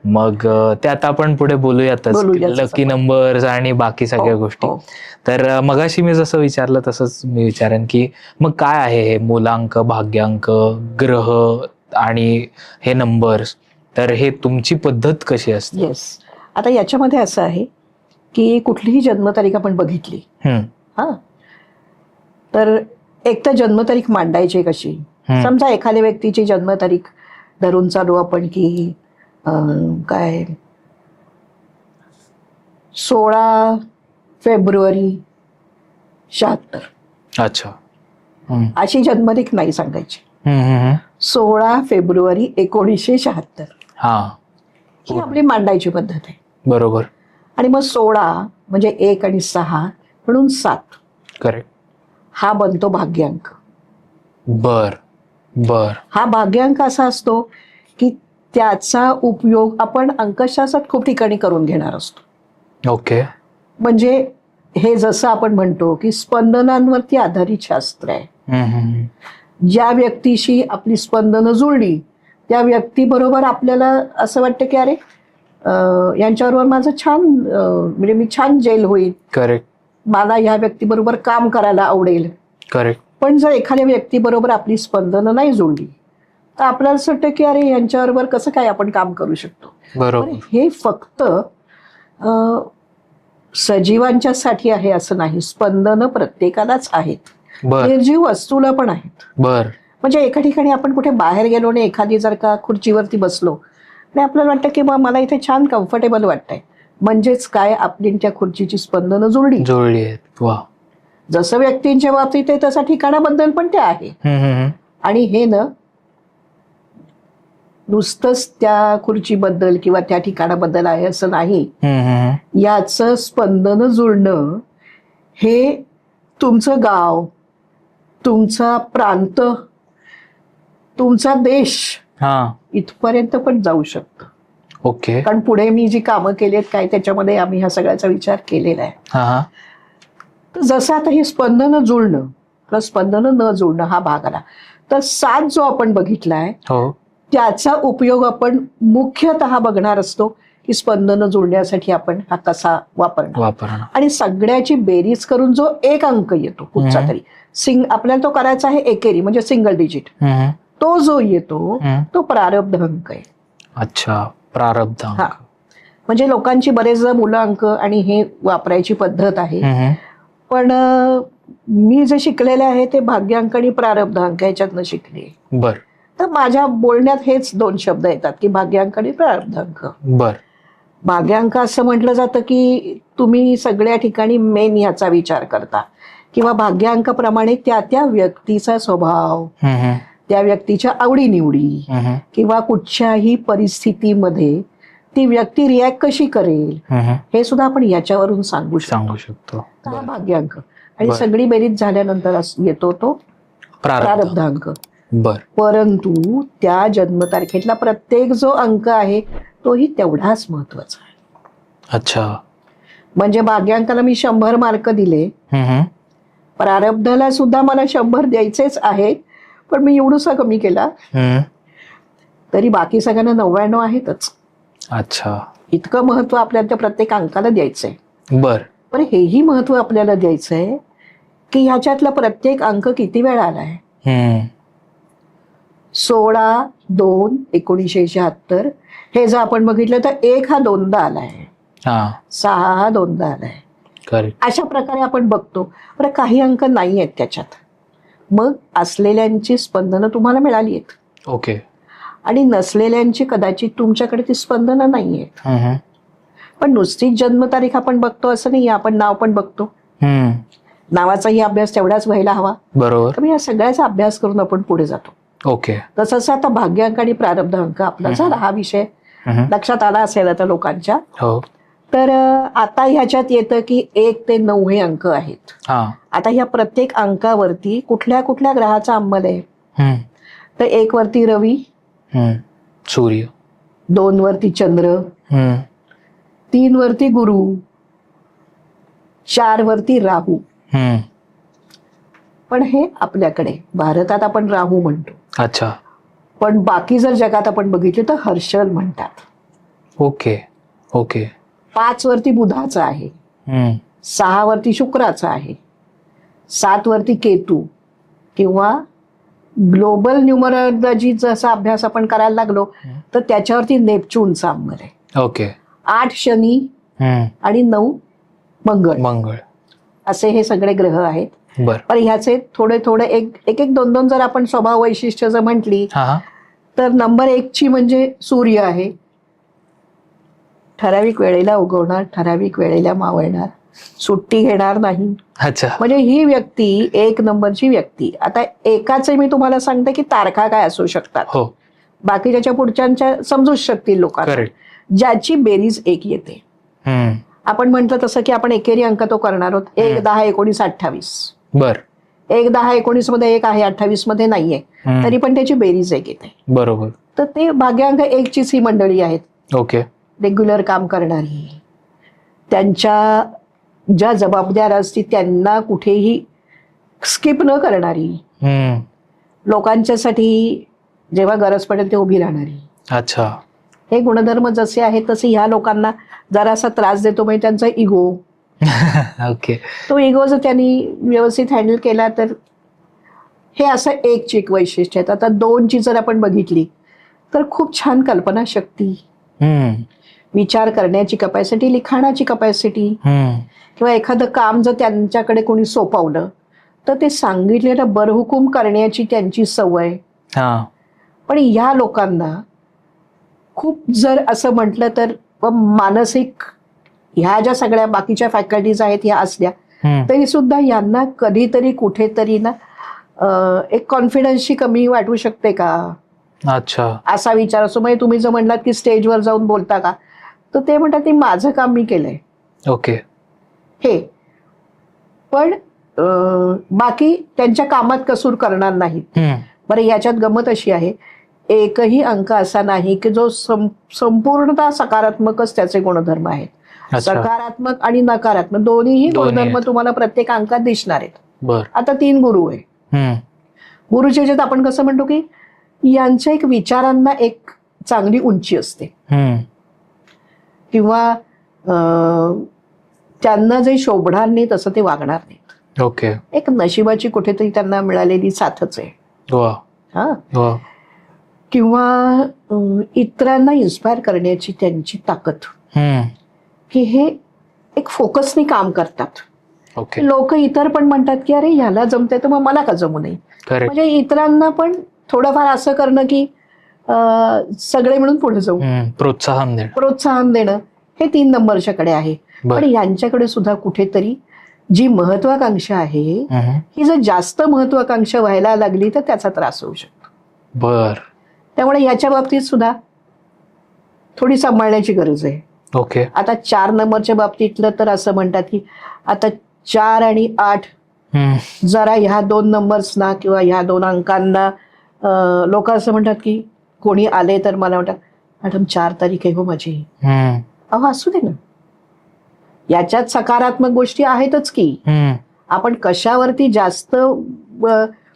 मग ते आता आपण पुढे बोलूयातच, लकी नंबर्स आणि बाकी सगळ्या गोष्टी. तर मगाशी मी जसं विचारलं तसंच मी विचारेन की मग काय आहे हे मूलांक, भाग्यांक, ग्रह आणि हे नंबर्स, तर हे तुमची पद्धत कशी असते? येस, आता याच्यामध्ये असं आहे की कुठलीही जन्मतारीख आपण बघितली तर एक तर जन्मतारीख मांडायची कशी. समजा एखाद्या व्यक्तीची जन्मतारीख धरून चालू आपण की काय 16 फेब्रुवारी 76. अच्छा. अशी जन्मतारीख नाही सांगायची. 16 फेब्रुवारी 1976 ही आपली मांडायची पद्धत आहे. बरोबर. आणि मग 16 म्हणजे 1 आणि 6 म्हणून 7. करेक्ट. हा बनतो भाग्यांक. बर बर. हा भाग्यांक असा असतो की त्याचा उपयोग आपण अंकशास्त्रात खूप ठिकाणी करून घेणार असतो. ओके. म्हणजे हे जसं आपण म्हणतो की स्पंदनांवरती आधारित शास्त्र आहे. ज्या व्यक्तीशी आपली स्पंदनं जुळली त्या व्यक्तीबरोबर आपल्याला असं वाटतं की अरे यांच्याबरोबर माझं छान, म्हणजे मी छान जेल होईल. करेक्ट. मला या व्यक्तीबरोबर काम करायला आवडेल. करेक्ट. पण जर एखाद्या व्यक्तीबरोबर आपली स्पंदनं नाही जुळली तर आपल्याला असं वाटतं की अरे यांच्याबरोबर कसं काय आपण काम करू शकतो. बरोबर. हे फक्त सजीवांच्यासाठी आहे असं नाही, स्पंदनं प्रत्येकालाच आहेत, निर्जीव वस्तूला पण आहेत. बर. म्हणजे एका ठिकाणी आपण कुठे बाहेर गेलो आणि एखादी जर का खुर्चीवरती बसलो आणि आपल्याला वाटतं की मला इथे छान कम्फर्टेबल वाटतंय, म्हणजेच काय आपली त्या खुर्चीची स्पंदनं जुळली आहेत. वा. जसं व्यक्तींच्या बाबतीत आहे तसा ठिकाणाबद्दल पण ते आहे. आणि हे ना नुसतंच त्या खुर्चीबद्दल किंवा त्या ठिकाणाबद्दल आहे असं नाही. याचं स्पंदन जुळणं हे तुमचं गाव, तुमचा प्रांत, तुमचा देश इथपर्यंत पण जाऊ शकतं. ओके. कारण पुढे मी जी कामं केली आहेत काय त्याच्यामध्ये आम्ही ह्या सगळ्याचा विचार केलेला आहे. तर जसं आता हे स्पंदन जुळणं प्लस स्पंदन न जुळणं हा भाग आला, तर 7 जो आपण बघितलाय त्याचा उपयोग आपण मुख्यतः बघणार असतो की स्पंदन जुळण्यासाठी आपण हा कसा वापरणार. आणि सगळ्याची बेरीज करून जो एक अंक येतो कुठचा तरी आपल्याला तो करायचा आहे एकेरी, म्हणजे सिंगल डिजिट. तो जो येतो तो प्रारब्ध अंक आहे. अच्छा, प्रारब्ध. म्हणजे लोकांची बरेच मुलं अंक आणि हे वापरायची पद्धत आहे. पण मी जे शिकलेले आहे ते भाग्यांक आणि प्रारब्ध अंक ह्याच्यातनं शिकले. बर. तर माझ्या बोलण्यात हेच 2 शब्द येतात की भाग्यांक आणि प्रारब्ध अंक. बर. भाग्यांक असं म्हटलं जातं की तुम्ही सगळ्या ठिकाणी मेन ह्याचा विचार करता, किंवा भाग्यांकाप्रमाणे त्या त्या व्यक्तीचा स्वभाव, त्या व्यक्तीच्या आवडीनिवडी किंवा कुठच्याही परिस्थितीमध्ये ती व्यक्ती रिॲक्ट कशी करेल हे सुद्धा आपण याच्यावरून सांगू शकतो. हा भाग्यांक. आणि बर. सगळी बेरीज झाल्यानंतर येतो तो प्रारब्ध अंक. बर. परंतु त्या जन्मतारखेतला प्रत्येक जो अंक आहे तोही तेवढाच महत्वाचा आहे. अच्छा. म्हणजे भाग्यांकाला मी 100 मार्क दिले, हम्म. प्रारब्धाला सुद्धा मला 100 द्यायचेच आहेत, पण मी एवढूसा कमी केला हम्म. तरी बाकी सगळ्यांना 99 आहेतच. अच्छा. इतकं महत्व आपल्याला त्या प्रत्येक अंकाला द्यायचंय. बर. पण हेही महत्व आपल्याला द्यायचंय की ह्याच्यातला प्रत्येक अंक किती वेळा आलाय. 16/2/1976 हे जर आपण बघितलं तर 1 हा 2दा आलाय, हा. 6 हा 2दा आलाय. करेक्ट. अशा प्रकारे आपण बघतो. पण काही अंक नाही आहेत त्याच्यात, मग असलेल्यांची स्पंदनं तुम्हाला मिळाली आहेत ओके. आणि नसलेल्यांची कदाचित तुमच्याकडे ती स्पंदनं नाही आहेत. पण नुसतीच जन्मतारीख आपण बघतो असं नाही, आपण नाव पण बघतो. नावाचाही अभ्यास तेवढाच व्हायला हवा. बरोबर. तर या सगळ्याचा अभ्यास करून आपण पुढे जातो. ओके. तसंच आता भाग्यांक आणि प्रारब्ध अंक आपला झाला. हा विषय लक्षात आला असेल आता लोकांच्या. हो. तर आता ह्याच्यात येतं की 1 ते 9 हे अंक आहेत. आता ह्या प्रत्येक अंकावरती कुठल्या कुठल्या ग्रहाचा अंमल आहे. तर 1 वरती रवी, सूर्य, 2 वरती चंद्र, 3 वरती गुरु, 4 वरती राहू. पण हे आपल्याकडे भारतात आपण राहू म्हणतो. अच्छा. पण बाकी जर जगात आपण बघितले तर हर्षल म्हणतात. ओके. ओके. 5 वरती बुधाचा आहे, 6 वरती शुक्राचा आहे, 7 वरती केतू किंवा ग्लोबल न्यूमरोलॉजी जसा अभ्यास आपण करायला लागलो तर त्याच्यावरती नेपच्यूनचा अंमल आहे. ओके. 8 शनी आणि 9 मंगळ. मंगळ. असे हे सगळे ग्रह आहेत. बर. पण ह्याचे थोडे थोडे एक 2 जर आपण स्वभाव वैशिष्ट्य जर म्हटली तर नंबर 1 ची म्हणजे सूर्य आहे. ठराविक वेळेला उगवणार, ठराविक वेळेला मावळणार, सुट्टी घेणार नाही. अच्छा. म्हणजे ही व्यक्ती 1 नंबरची व्यक्ती. आता एकाचे मी तुम्हाला सांगते की तारखा काय असू शकतात. हो. बाकी त्याच्या पुढच्या समजूच शकतील लोकांना. करेक्ट. ज्याची बेरीज 1 येते. आपण म्हटलं तसं की आपण एकेरी अंक तो करणार आहोत. 1, 10, 19, 28. बर. 1, 10, 19 मध्ये 1 आहे, 28 मध्ये नाहीये, तरी पण त्याची बेरीज 1 येते. बरोबर. तर ते भाग्यांक 1 चीच ही मंडळी आहेत. ओके. रेग्युलर काम करणारी, त्यांच्या ज्या जबाबदाऱ्या असतील त्यांना कुठेही स्किप न करणारी, लोकांच्यासाठी जेव्हा गरज पडेल ते उभी राहणारी. अच्छा. हे गुणधर्म जसे आहेत तसे ह्या लोकांना जरासा त्रास देतो म्हणजे त्यांचा इगो. ओके. तो इगो जर त्यांनी व्यवस्थित हँडल केला तर हे असं 1 ची एक वैशिष्ट्य आहेत. आता 2 ची जर आपण बघितली तर खूप छान कल्पनाशक्ती, विचार करण्याची कपॅसिटी, लिखाणाची कपॅसिटी, किंवा एखादं काम जर त्यांच्याकडे कोणी सोपवलं तर ते सांगितलेलं बरहुकूम करण्याची त्यांची सवय. पण ह्या लोकांना खूप जर असं म्हटलं तर मानसिक ह्या ज्या सगळ्या बाकीच्या फॅकल्टीज आहेत ह्या असल्या तरी सुद्धा यांना कधीतरी कुठेतरी ना एक कॉन्फिडन्सची कमी वाटू शकते का. अच्छा. असा विचार असतो. म्हणजे तुम्ही जर म्हणलात की स्टेजवर जाऊन बोलता का, तर ते म्हणतात ते माझं काम मी केलंय. ओके. हे पण बाकी त्यांच्या कामात कसूर करणार नाहीत. बरं, याच्यात गंमत अशी आहे, एकही अंक असा नाही की जो संपूर्णतः सकारात्मकच त्याचे गुणधर्म आहेत. सकारात्मक आणि नकारात्मक दोन्हीही गुणधर्म तुम्हाला प्रत्येक अंकात दिसणार आहेत. बर. आता 3 गुरु आहे. गुरुच्या ह्याच्यात आपण कसं म्हणतो की यांच्या एक विचारांना एक चांगली उंची असते किंवा त्यांना जे शोभणार नाही तसं ते वागणार नाहीत. ओके. एक नशिबाची कुठेतरी त्यांना मिळालेली साथच आहे. हा. किंवा इतरांना इन्स्पायर करण्याची त्यांची ताकद, की हे एक फोकसनी काम करतात. ओके. लोक इतर पण म्हणतात की अरे ह्याला जमतंय तर मग मला का जमू नये. म्हणजे इतरांना पण थोडंफार असं करणं की सगळे मिळून पुढे जाऊ, प्रोत्साहन देणं हे 3 नंबरच्याकडे आहे. पण यांच्याकडे सुद्धा कुठेतरी जी महत्वाकांक्षा आहे ही जर जास्त महत्वाकांक्षा व्हायला लागली तर त्याचा त्रास होऊ शकतो. बर. त्यामुळे याच्या बाबतीत सुद्धा थोडी सांभाळण्याची गरज आहे. ओके. आता 4 नंबरच्या बाबतीतलं तर असं म्हणतात की आता 4 आणि 8 जरा ह्या 2 नंबर्सना किंवा ह्या 2 अंकांना लोक असं म्हणतात की कोणी आले तर मला म्हणतात मॅडम 4 तारीख आहे हो माझी. अहो असू दे ना, याच्यात सकारात्मक गोष्टी आहेतच की. आपण कशावरती जास्त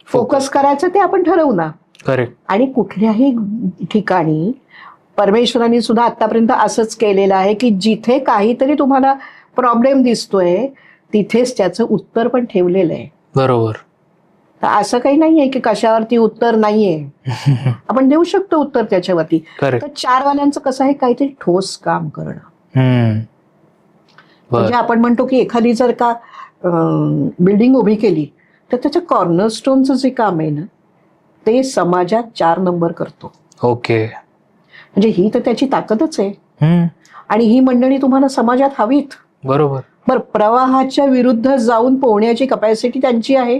फोकस करायचं ते आपण ठरवू ना. करेक्ट. आणि कुठल्याही ठिकाणी परमेश्वरांनी सुद्धा आतापर्यंत असंच केलेलं आहे की जिथे काहीतरी तुम्हाला प्रॉब्लेम दिसतोय तिथेच त्याचं उत्तर पण ठेवलेलं आहे. बरोबर. तर असं काही नाहीये की कशावरती उत्तर नाहीये, आपण देऊ शकतो उत्तर त्याच्यावरती. तर 4 वाल्यांचं कसं आहे, काहीतरी ठोस काम करणं. म्हणजे आपण म्हणतो की एखादी जर का बिल्डिंग उभी केली तर त्याच्या कॉर्नरस्टोनचं जे काम आहे ना ते समाजात 4 नंबर करतो. ओके. म्हणजे ही तर त्याची ताकदच आहे. आणि ही मंडळी तुम्हाला समाजात हवीत. बरोबर. बरं, प्रवाहाच्या विरुद्ध जाऊन पोहण्याची कपॅसिटी त्यांची आहे.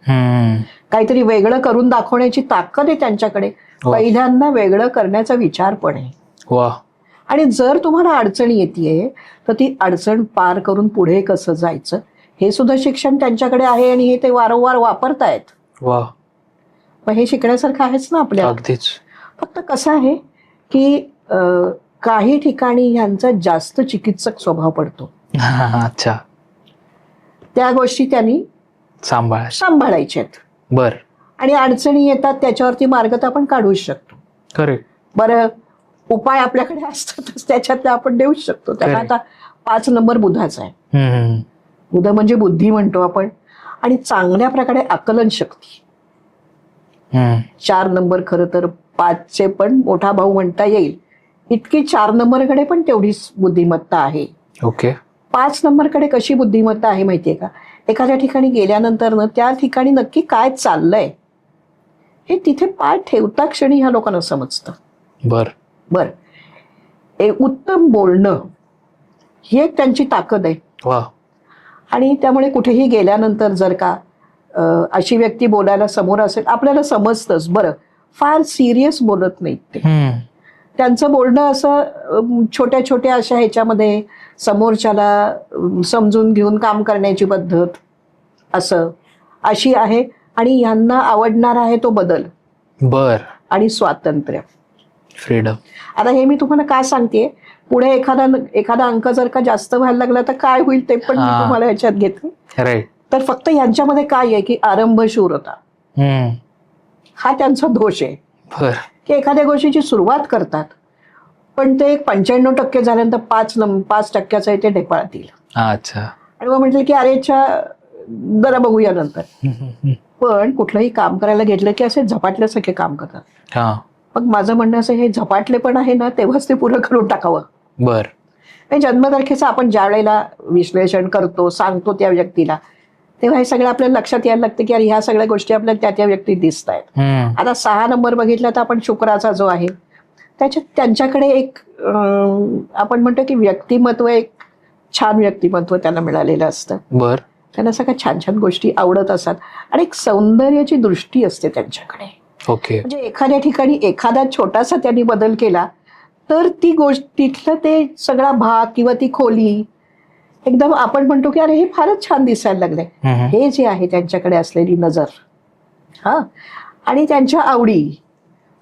काहीतरी वेगळं करून दाखवण्याची ताकद आहे त्यांच्याकडे. पहिल्यांदा वेगळं करण्याचा विचार पण आहे. वा. आणि जर तुम्हाला अडचण येते तर ती अडचण पार करून पुढे कसं जायचं हे सुद्धा शिक्षण त्यांच्याकडे आहे आणि हे ते वारंवार वापरतायत. वा. मग हे शिकण्यासारखं आहेच ना आपल्याला. अगदीच. फक्त कसं आहे की काही ठिकाणी ह्यांचा जास्त चिकित्सक स्वभाव पडतो. अच्छा. त्या गोष्टी त्यांनी सांभाळायच्यात. बर. आणि अडचणी येतात त्याच्यावरती मार्ग तर आपण काढूच शकतो. करेक्ट. बरं, उपाय आपल्याकडे असतातच त्याच्यात आपण देऊच शकतो. त्याला आता 5 नंबर बुधाचा आहे. बुध म्हणजे बुद्धी म्हणतो आपण, आणि चांगल्या प्रकारे आकलन शक्ती. 4 नंबर खरं तर 5चे पण मोठा भाऊ म्हणता येईल, इतकी 4 नंबरकडे पण तेवढीच बुद्धिमत्ता आहे. ओके. 5 नंबरकडे कशी बुद्धिमत्ता आहे माहितीये का, एखाद्या ठिकाणी गेल्यानंतर ना त्या ठिकाणी नक्की काय चाललंय हे तिथे पाय ठेवता क्षणी ह्या लोकांना समजतं. बर. उत्तम बोलणं ही एक त्यांची ताकद आहे. वा. आणि त्यामुळे कुठेही गेल्यानंतर जर का अशी व्यक्ती बोलायला समोर असेल आपल्याला समजतंच. बरं, फार सिरियस बोलत नाहीत ते. त्यांचं बोलणं असं छोट्या छोट्या अशा ह्याच्यामध्ये समोरच्याला समजून घेऊन काम करण्याची पद्धत अशी आहे. आणि ह्यांना आवडणार आहे तो बदल. बर. आणि स्वातंत्र्य, फ्रीडम. आता हे मी तुम्हाला काय सांगते, पुढे एखादा अंक जर का जास्त व्हायला लागला तर काय होईल ते पण मी तुम्हाला ह्याच्यात घेते. राईट. तर फक्त यांच्यामध्ये काय आहे की आरंभशूरता हा त्यांचा दोष आहे. की एखाद्या गोष्टीची सुरुवात करतात पण ते 95% झाल्यानंतर 5% आहे ते ढेपाळतील. अच्छा. आणि मग म्हटलं की अरे जरा बघूया नंतर. पण कुठलंही काम करायला घेतलं की असे झपाटल्यासारखे काम करतात. मग माझं म्हणणं असं, हे झपाटले पण आहे ना तेव्हाच ते पुरं करून टाकावं. बर. जन्मतारखेचं आपण ज्या वेळेला विश्लेषण करतो सांगतो त्या व्यक्तीला, तेव्हा हे सगळं आपल्याला लक्षात यायला लागतं की अरे ह्या सगळ्या गोष्टी आपल्याला त्या व्यक्तीत दिसत आहेत. आता 6 नंबर बघितला तर आपण शुक्राचा जो आहे त्याच्यात त्यांच्याकडे एक आपण म्हणतो की व्यक्तिमत्व, एक छान व्यक्तिमत्व त्यांना मिळालेलं असतं. बर. त्यांना सगळ्या छान छान गोष्टी आवडत असतात आणि एक सौंदर्याची दृष्टी असते त्यांच्याकडे. ओके. म्हणजे एखाद्या ठिकाणी एखादा छोटासा त्यांनी बदल केला तर ती गोष्ट, तिथलं ते सगळा भाग किंवा ती खोली एकदम आपण म्हणतो की अरे हे फारच छान दिसायला लागलंय. हे जे आहे त्यांच्याकडे असलेली नजर आणि त्यांच्या आवडी.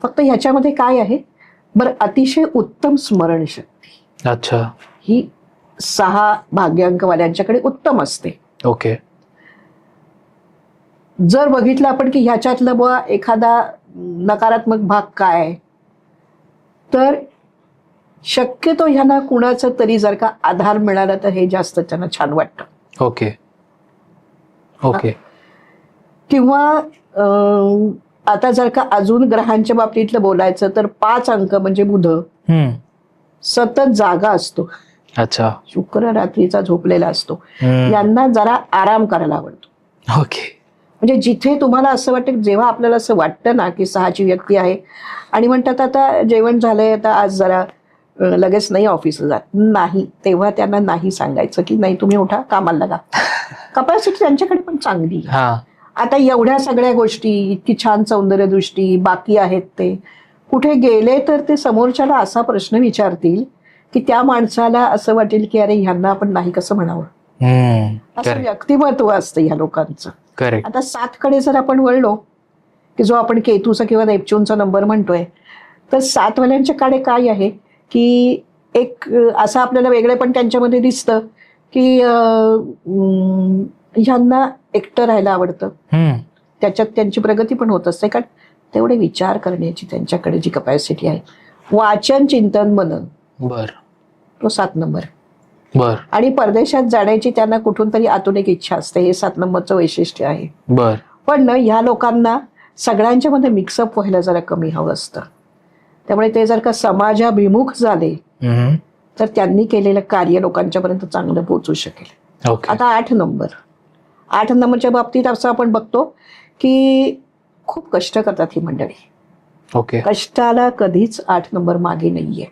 फक्त ह्याच्यामध्ये काय आहे बरं, अतिशय उत्तम स्मरणशक्ती. अच्छा. ही 6 भाग्यांकवाल्यांच्याकडे उत्तम असते. ओके. जर बघितलं आपण की ह्याच्यातलं बुवा एखादा नकारात्मक भाग काय, तर शक्यतो ह्यांना कुणाचा तरी जर का आधार मिळाला तर हे जास्त त्यांना छान वाटतं. ओके. ओके. किंवा आता जर का अजून ग्रहांच्या बाबतीतलं बोलायचं तर 5 अंक म्हणजे बुध सतत जागा असतो. अच्छा. शुक्र रात्रीचा झोपलेला असतो. यांना जरा आराम करायला आवडतो. ओके. म्हणजे जिथे तुम्हाला असं वाटतं, जेव्हा आपल्याला असं वाटतं ना की 6ची व्यक्ती आहे आणि म्हणतात आता जेवण झालंय आता आज जरा लगेच नाही ऑफिसला जात नाही, तेव्हा त्यांना नाही सांगायचं की नाही तुम्ही उठा कामाला लागा. कपॅसिटी त्यांच्याकडे पण चांगली. आता एवढ्या सगळ्या गोष्टी, इतकी छान सौंदर्यदृष्टी बाकी आहेत, ते कुठे गेले तर ते समोरच्याला असा प्रश्न विचारतील की त्या माणसाला असं वाटेल की अरे ह्यांना आपण नाही कसं म्हणावं. असं करेक्ट व्यक्तिमत्व असतं ह्या लोकांचं. करेक्ट. आता 7 कडे जर आपण वळलो, की जो आपण केतूचा किंवा नेपच्यूनचा नंबर म्हणतोय, तर 7 वाल्यांच्या कडे काय आहे की एक असं आपल्याला वेगळे पण त्यांच्यामध्ये दिसतं की ह्यांना एकटं राहायला आवडतं. त्याच्यात त्यांची प्रगती पण होत असते, कारण तेवढे विचार करण्याची त्यांच्याकडे जी कपॅसिटी आहे. वाचन, चिंतन, मनन, बर तो 7 नंबर. बर आणि परदेशात जाण्याची त्यांना कुठून तरी आतून एक इच्छा असते. हे 7 नंबरचं वैशिष्ट्य आहे. बर. पण ना ह्या लोकांना सगळ्यांच्या मध्ये मिक्सअप व्हायला जरा कमी हवं असतं. त्यामुळे ते जर का समाजाभिमुख झाले तर त्यांनी केलेलं कार्य लोकांच्या पर्यंत चांगलं पोहोचू शकेल. ओके. आता 8 नंबरच्या बाबतीत असं आपण बघतो की खूप कष्ट करतात ही मंडळी. ओके. कष्टाला कधीच 8 नंबर मागे नाहीये.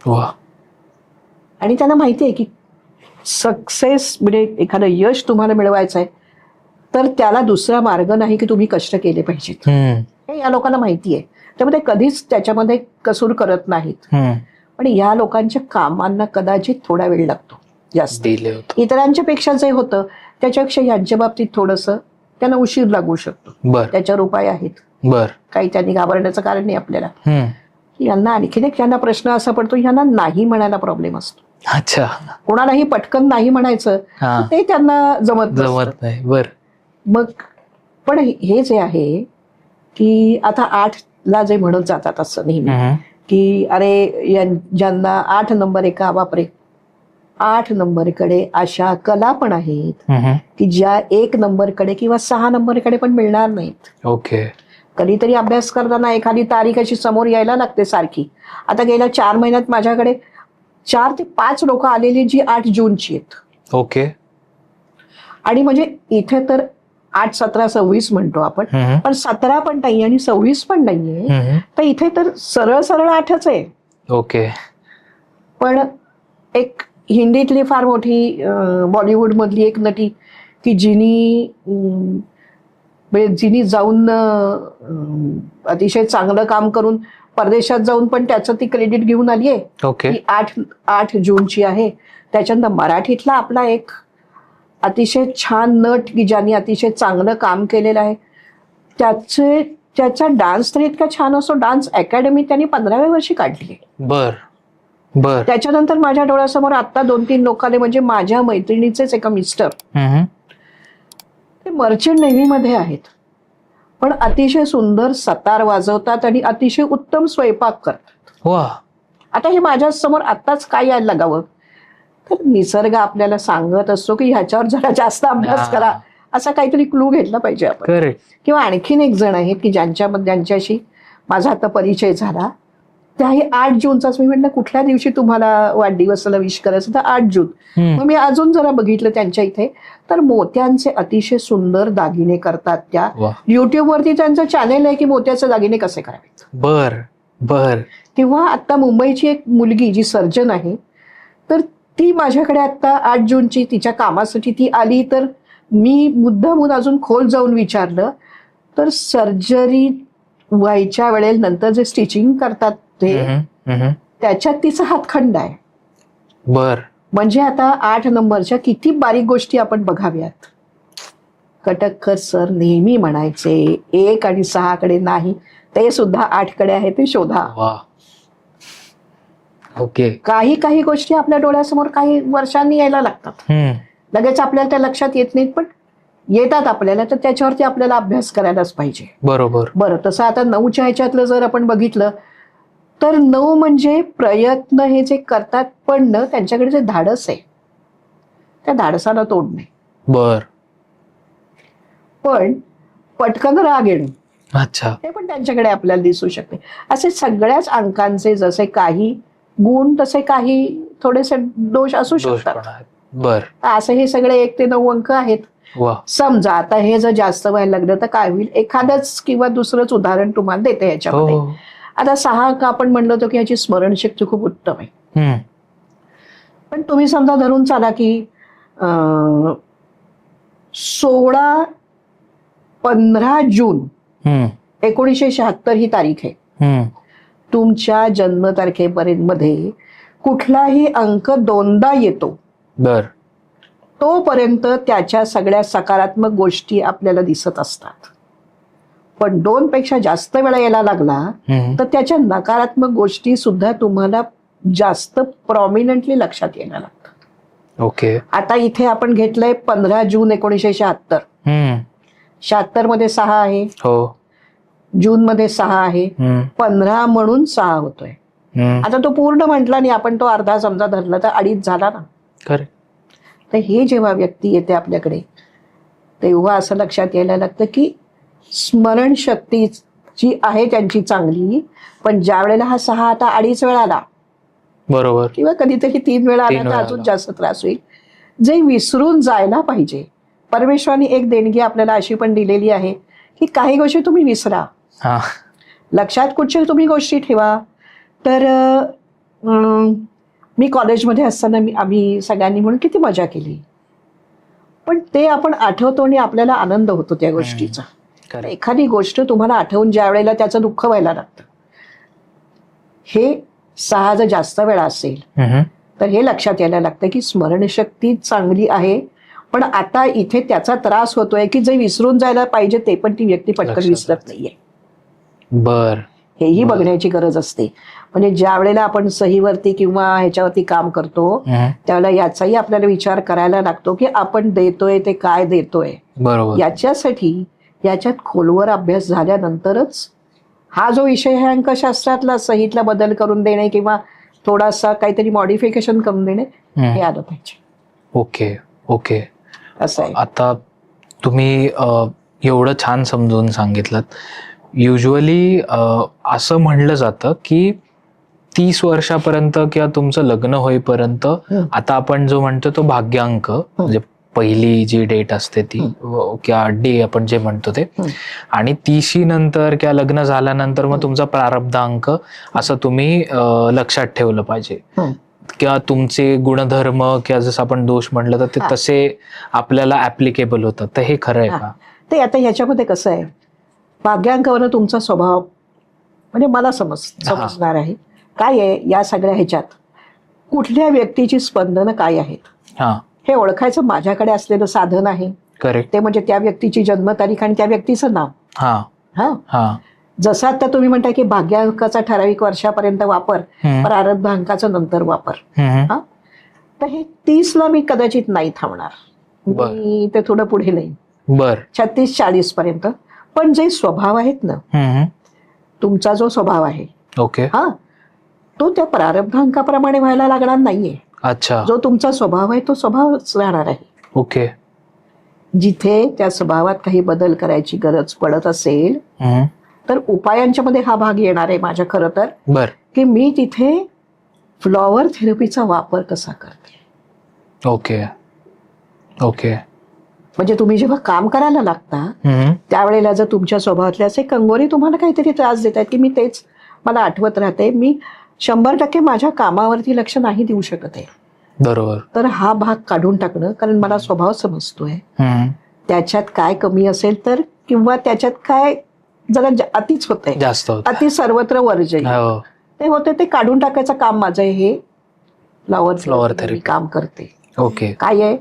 वा. आणि त्यांना माहिती आहे की सक्सेस म्हणजे एखादं यश तुम्हाला मिळवायचं आहे तर त्याला दुसरा मार्ग नाही की तुम्ही कष्ट केले पाहिजेत. हे या लोकांना माहिती आहे. त्यामुळे ते कधीच त्याच्यामध्ये कसूर करत नाहीत. पण या लोकांच्या कामांना कदाचित थोडा वेळ लागतो जास्त. दिले होते. इतरांच्या पेक्षा जे होतं त्याच्यापेक्षा यांच्या बाबतीत थोडंसं त्यांना उशीर लागू शकतो. बर त्याच्यावर उपाय आहेत. बर. काही त्यांनी घाबरण्याचं कारण नाही आपल्याला. यांना आणखीन एक यांना प्रश्न असा पडतो, यांना नाही म्हणायला प्रॉब्लेम असतो. अच्छा. कोणालाही पटकन नाही म्हणायचं ते त्यांना जमत नाही. बर. मग पण हे जे आहे की आता 8ला जे म्हणत जातात असं नेहमी की अरे ज्यांना 8 नंबर आहे का, बापरे 8 नंबरकडे अशा कला पण आहेत की ज्या 1 नंबरकडे किंवा 6 नंबरकडे पण मिळणार नाहीत. ओके. कधीतरी अभ्यास करताना एखादी तारीख अशी समोर यायला लागते सारखी. आता गेल्या 4 महिन्यात माझ्याकडे 4 ते 5 लोक आलेली जी 8 जूनची आहेत. ओके. आणि म्हणजे इथे तर 8, 17, 26 म्हणतो आपण, पण 17 पण नाही आणि 26 पण नाहीये. तर इथे तर सरळ सरळ 8च आहे. ओके. पण एक हिंदीतली फार मोठी बॉलिवूड मधली एक नटी की जिनी जाऊन अतिशय चांगलं काम करून परदेशात जाऊन पण त्याचं ती क्रेडिट घेऊन आली आहे. ओके. ती 8 जूनची आहे. त्याच्यानंतर मराठीतला आपला एक अतिशय छान नट की ज्यांनी अतिशय चांगलं काम केलेलं आहे, त्याचा डान्स तर इतका छान असतो. डान्स अकॅडमी त्यांनी 15व्या वर्षी काढली आहे. बर बर. त्याच्यानंतर माझ्या डोळ्यासमोर आता 2-3 लोक आले. म्हणजे माझ्या मैत्रिणीचेच एका मिस्टर ते मर्चंट नेव्हीमध्ये आहेत, पण अतिशय सुंदर सतार वाजवतात आणि अतिशय उत्तम स्वयंपाक करतात. वा. आता हे माझ्या समोर आत्ताच काय यायला लागावं, तर निसर्ग आपल्याला सांगत असतो की ह्याच्यावर जरा जास्त अभ्यास करा, असा काहीतरी क्लू घेतला पाहिजे आपण. करेक्ट. किंवा आणखीन एक जण आहेत की ज्यांच्याशी माझा आता परिचय झाला, त्याही 8 जूनचाच. मी म्हटलं कुठल्या दिवशी तुम्हाला वाढदिवसाला विश करायचं, तर 8 जून. मग मी अजून जरा बघितलं त्यांच्या इथे, तर मोत्यांचे अतिशय सुंदर दागिने करतात त्या. युट्यूबवरती त्यांचं चॅनेल आहे की मोत्याचे दागिने कसे करावेत. बर बर. किंवा आता मुंबईची एक मुलगी जी सर्जन आहे, तर ती माझ्याकडे आता 8 जूनची तिच्या कामासाठी ती आली. तर मी मुद्दामून अजून खोल जाऊन विचारलं, तर सर्जरी व्हायच्या वेळेनंतर जे स्टिचिंग करतात ते त्याच्यात तिचा हातखंड आहे. बर. म्हणजे आता 8 नंबरच्या किती बारीक गोष्टी आपण बघाव्यात. कटककर सर नेहमी म्हणायचे 1 आणि 6 कडे नाही, ते सुद्धा 8 कडे आहे, ते शोधा. वा. ओके. काही गोष्टी आपल्या डोळ्यासमोर काही वर्षांनी यायला लागतात. लगेच आपल्याला त्या लक्षात येत नाहीत, पण येतात आपल्याला, तर त्याच्यावरती आपल्याला अभ्यास करायलाच पाहिजे. बरोबर. बरं, तसं आता 9च्या ह्याच्यातलं जर आपण बघितलं तर 9 म्हणजे प्रयत्न हे जे करतात, पण न त्यांच्याकडे जे धाडस आहे त्या धाडसाला तोड नाही. बर. पण पटकन राग येणं, अच्छा, ते पण त्यांच्याकडे आपल्याला दिसू शकते. असे सगळ्याच अंकांचे जसे काही गुण तसे काही थोडेसे दोष असू शकतात. बर. असे हे सगळे 1 ते 9 अंक आहेत. वा. समजा आता हे जर जास्त व्हायला लागलं तर काय होईल, एखादंच किंवा दुसरंच उदाहरण तुम्हाला देते याच्यामध्ये. आता 6 अंक आपण म्हणलो होतो की याची स्मरणशक्ती खूप उत्तम आहे. पण तुम्ही समजा धरून चाला की 15 जून 1976 ही तारीख आहे. तुमच्या जन्मतारखेपर्यंत मध्ये कुठलाही अंक 2दा येतो. बर. तोपर्यंत त्याच्या सगळ्या सकारात्मक गोष्टी आपल्याला दिसत असतात. पण 2 पेक्षा जास्त वेळा यायला लागला तर त्याच्या नकारात्मक गोष्टी सुद्धा तुम्हाला जास्त प्रॉमिनंटली लक्षात यायला लागतात. ओके. आता इथे आपण घेतलंय 15 जून 1976. 76 मध्ये 6 आहे, हो. जून मध्ये 6 आहे, 15 म्हणून 6 होतोय. आता तो पूर्ण म्हटला नाही, आपण तो अर्धा समजा धरला तर 2.5 झाला ना. खरं. तर हे जेव्हा व्यक्ती येते आपल्याकडे तेव्हा असं लक्षात यायला लागतं की स्मरणशक्ती जी आहे त्यांची चांगली, पण ज्या वेळेला हा 6 आता 2.5 वेळा आला, बरोबर, किंवा कधीतरी 3 वेळा आला 3 तर वेळा अजून आला. जास्त त्रास होईल. जे विसरून जायला पाहिजे. परमेश्वराने एक देणगी आपल्याला अशी पण दिलेली आहे की काही गोष्टी तुम्ही विसरा, हा. लक्षात कुठच्या तुम्ही गोष्टी ठेवा. तर मी कॉलेजमध्ये असताना आम्ही सगळ्यांनी म्हणून किती मजा केली, पण ते आपण आठवतो आणि आपल्याला आनंद होतो त्या गोष्टीचा. खरं. एखादी गोष्ट तुम्हाला आठवून ज्या वेळेला त्याचं दुःख व्हायला लागतं, हे 6 जर जास्त वेळा असेल तर हे लक्षात यायला लागतं की स्मरणशक्ती चांगली आहे, पण आता इथे त्याचा त्रास होतोय की जे विसरून जायला पाहिजे ते पण ती व्यक्ती पटकन लक्षात विसरत नाहीये. बर. हेही बघण्याची गरज असते. म्हणजे ज्या वेळेला आपण सहीवरती किंवा ह्याच्यावरती काम करतो त्यावेळेला याचाही आपल्याला विचार करायला लागतो की आपण देतोय ते काय देतोय. बरोबर. याच्यात खोलवर अभ्यास झाल्यानंतरच हा जो विषय आहे अंकशास्त्रातला सहीतला बदल करून देणे किंवा थोडासा काहीतरी मॉडिफिकेशन करून देणे हे आलं पाहिजे. ओके. ओके. असं आहे. आता तुम्ही एवढं छान समजून सांगितलं. युजली असं म्हणलं जातं की 30 वर्षापर्यंत किंवा तुमचं लग्न होईपर्यंत, आता आपण जो म्हणतो तो भाग्यांक, म्हणजे पहिली जी डेट असते ती किंवा डे आपण जे म्हणतो ते, आणि 30 नंतर किंवा लग्न झाल्यानंतर मग तुमचा प्रारब्धांक असं तुम्ही लक्षात ठेवलं पाहिजे. किंवा तुमचे गुणधर्म किंवा जसं आपण दोष म्हणलं तर ते तसे आपल्याला ऍप्लिकेबल होतात. तर हे खरं आहे का? ते आता ह्याच्यामध्ये कसं आहे, भाग्यांकावर तुमचा स्वभाव म्हणजे मला समजणार आहे काय आहे. या सगळ्या ह्याच्यात कुठल्या व्यक्तीची स्पंदनं काय आहेत हे ओळखायचं माझ्याकडे असलेलं साधन आहे. करेक्ट. ते म्हणजे त्या व्यक्तीची जन्मतारीख आणि त्या व्यक्तीचं नाव. हा. जसं आता तुम्ही म्हणता की भाग्यांकाचा ठराविक वर्षापर्यंत वापर, प्रारब्ध अंकाचा नंतर वापर. तर हे 30ला मी कदाचित नाही थांबणार, मी ते थोडं पुढे नाही. बर. 36-40 पर्यंत. पण जे स्वभाव आहेत ना, तुमचा जो स्वभाव आहे, ओके, तो त्या प्रारब्धांकाप्रमाणे व्हायला लागणार नाहीये. अच्छा. जो तुमचा स्वभाव आहे तो स्वभावच राहणार आहे. ओके. जिथे त्या स्वभावात काही बदल करायची गरज पडत असेल तर उपायांच्या मध्ये हा भाग येणार आहे माझ्या. खरं तर बर. की मी तिथे फ्लॉवर थेरपीचा वापर कसा करते. ओके. ओके. म्हणजे तुम्ही जेव्हा काम करायला लागता त्यावेळेला जर तुमच्या स्वभावातले असे कंगोरी तुम्हाला काहीतरी त्रास देत आहेत की मी तेच मला आठवत राहते, मी 100% माझ्या कामावरती लक्ष नाही देऊ शकत आहे. बरोबर. तर हा भाग काढून टाकणं, कारण मला स्वभाव समजतोय त्याच्यात काय कमी असेल तर, किंवा त्याच्यात काय जरा अतिच होतंय, जास्त अति सर्वत्र वर्जय ते होते, ते काढून टाकायचं काम माझं. हे फ्लॉवर थेरपी काम करते. ओके. काय आहे,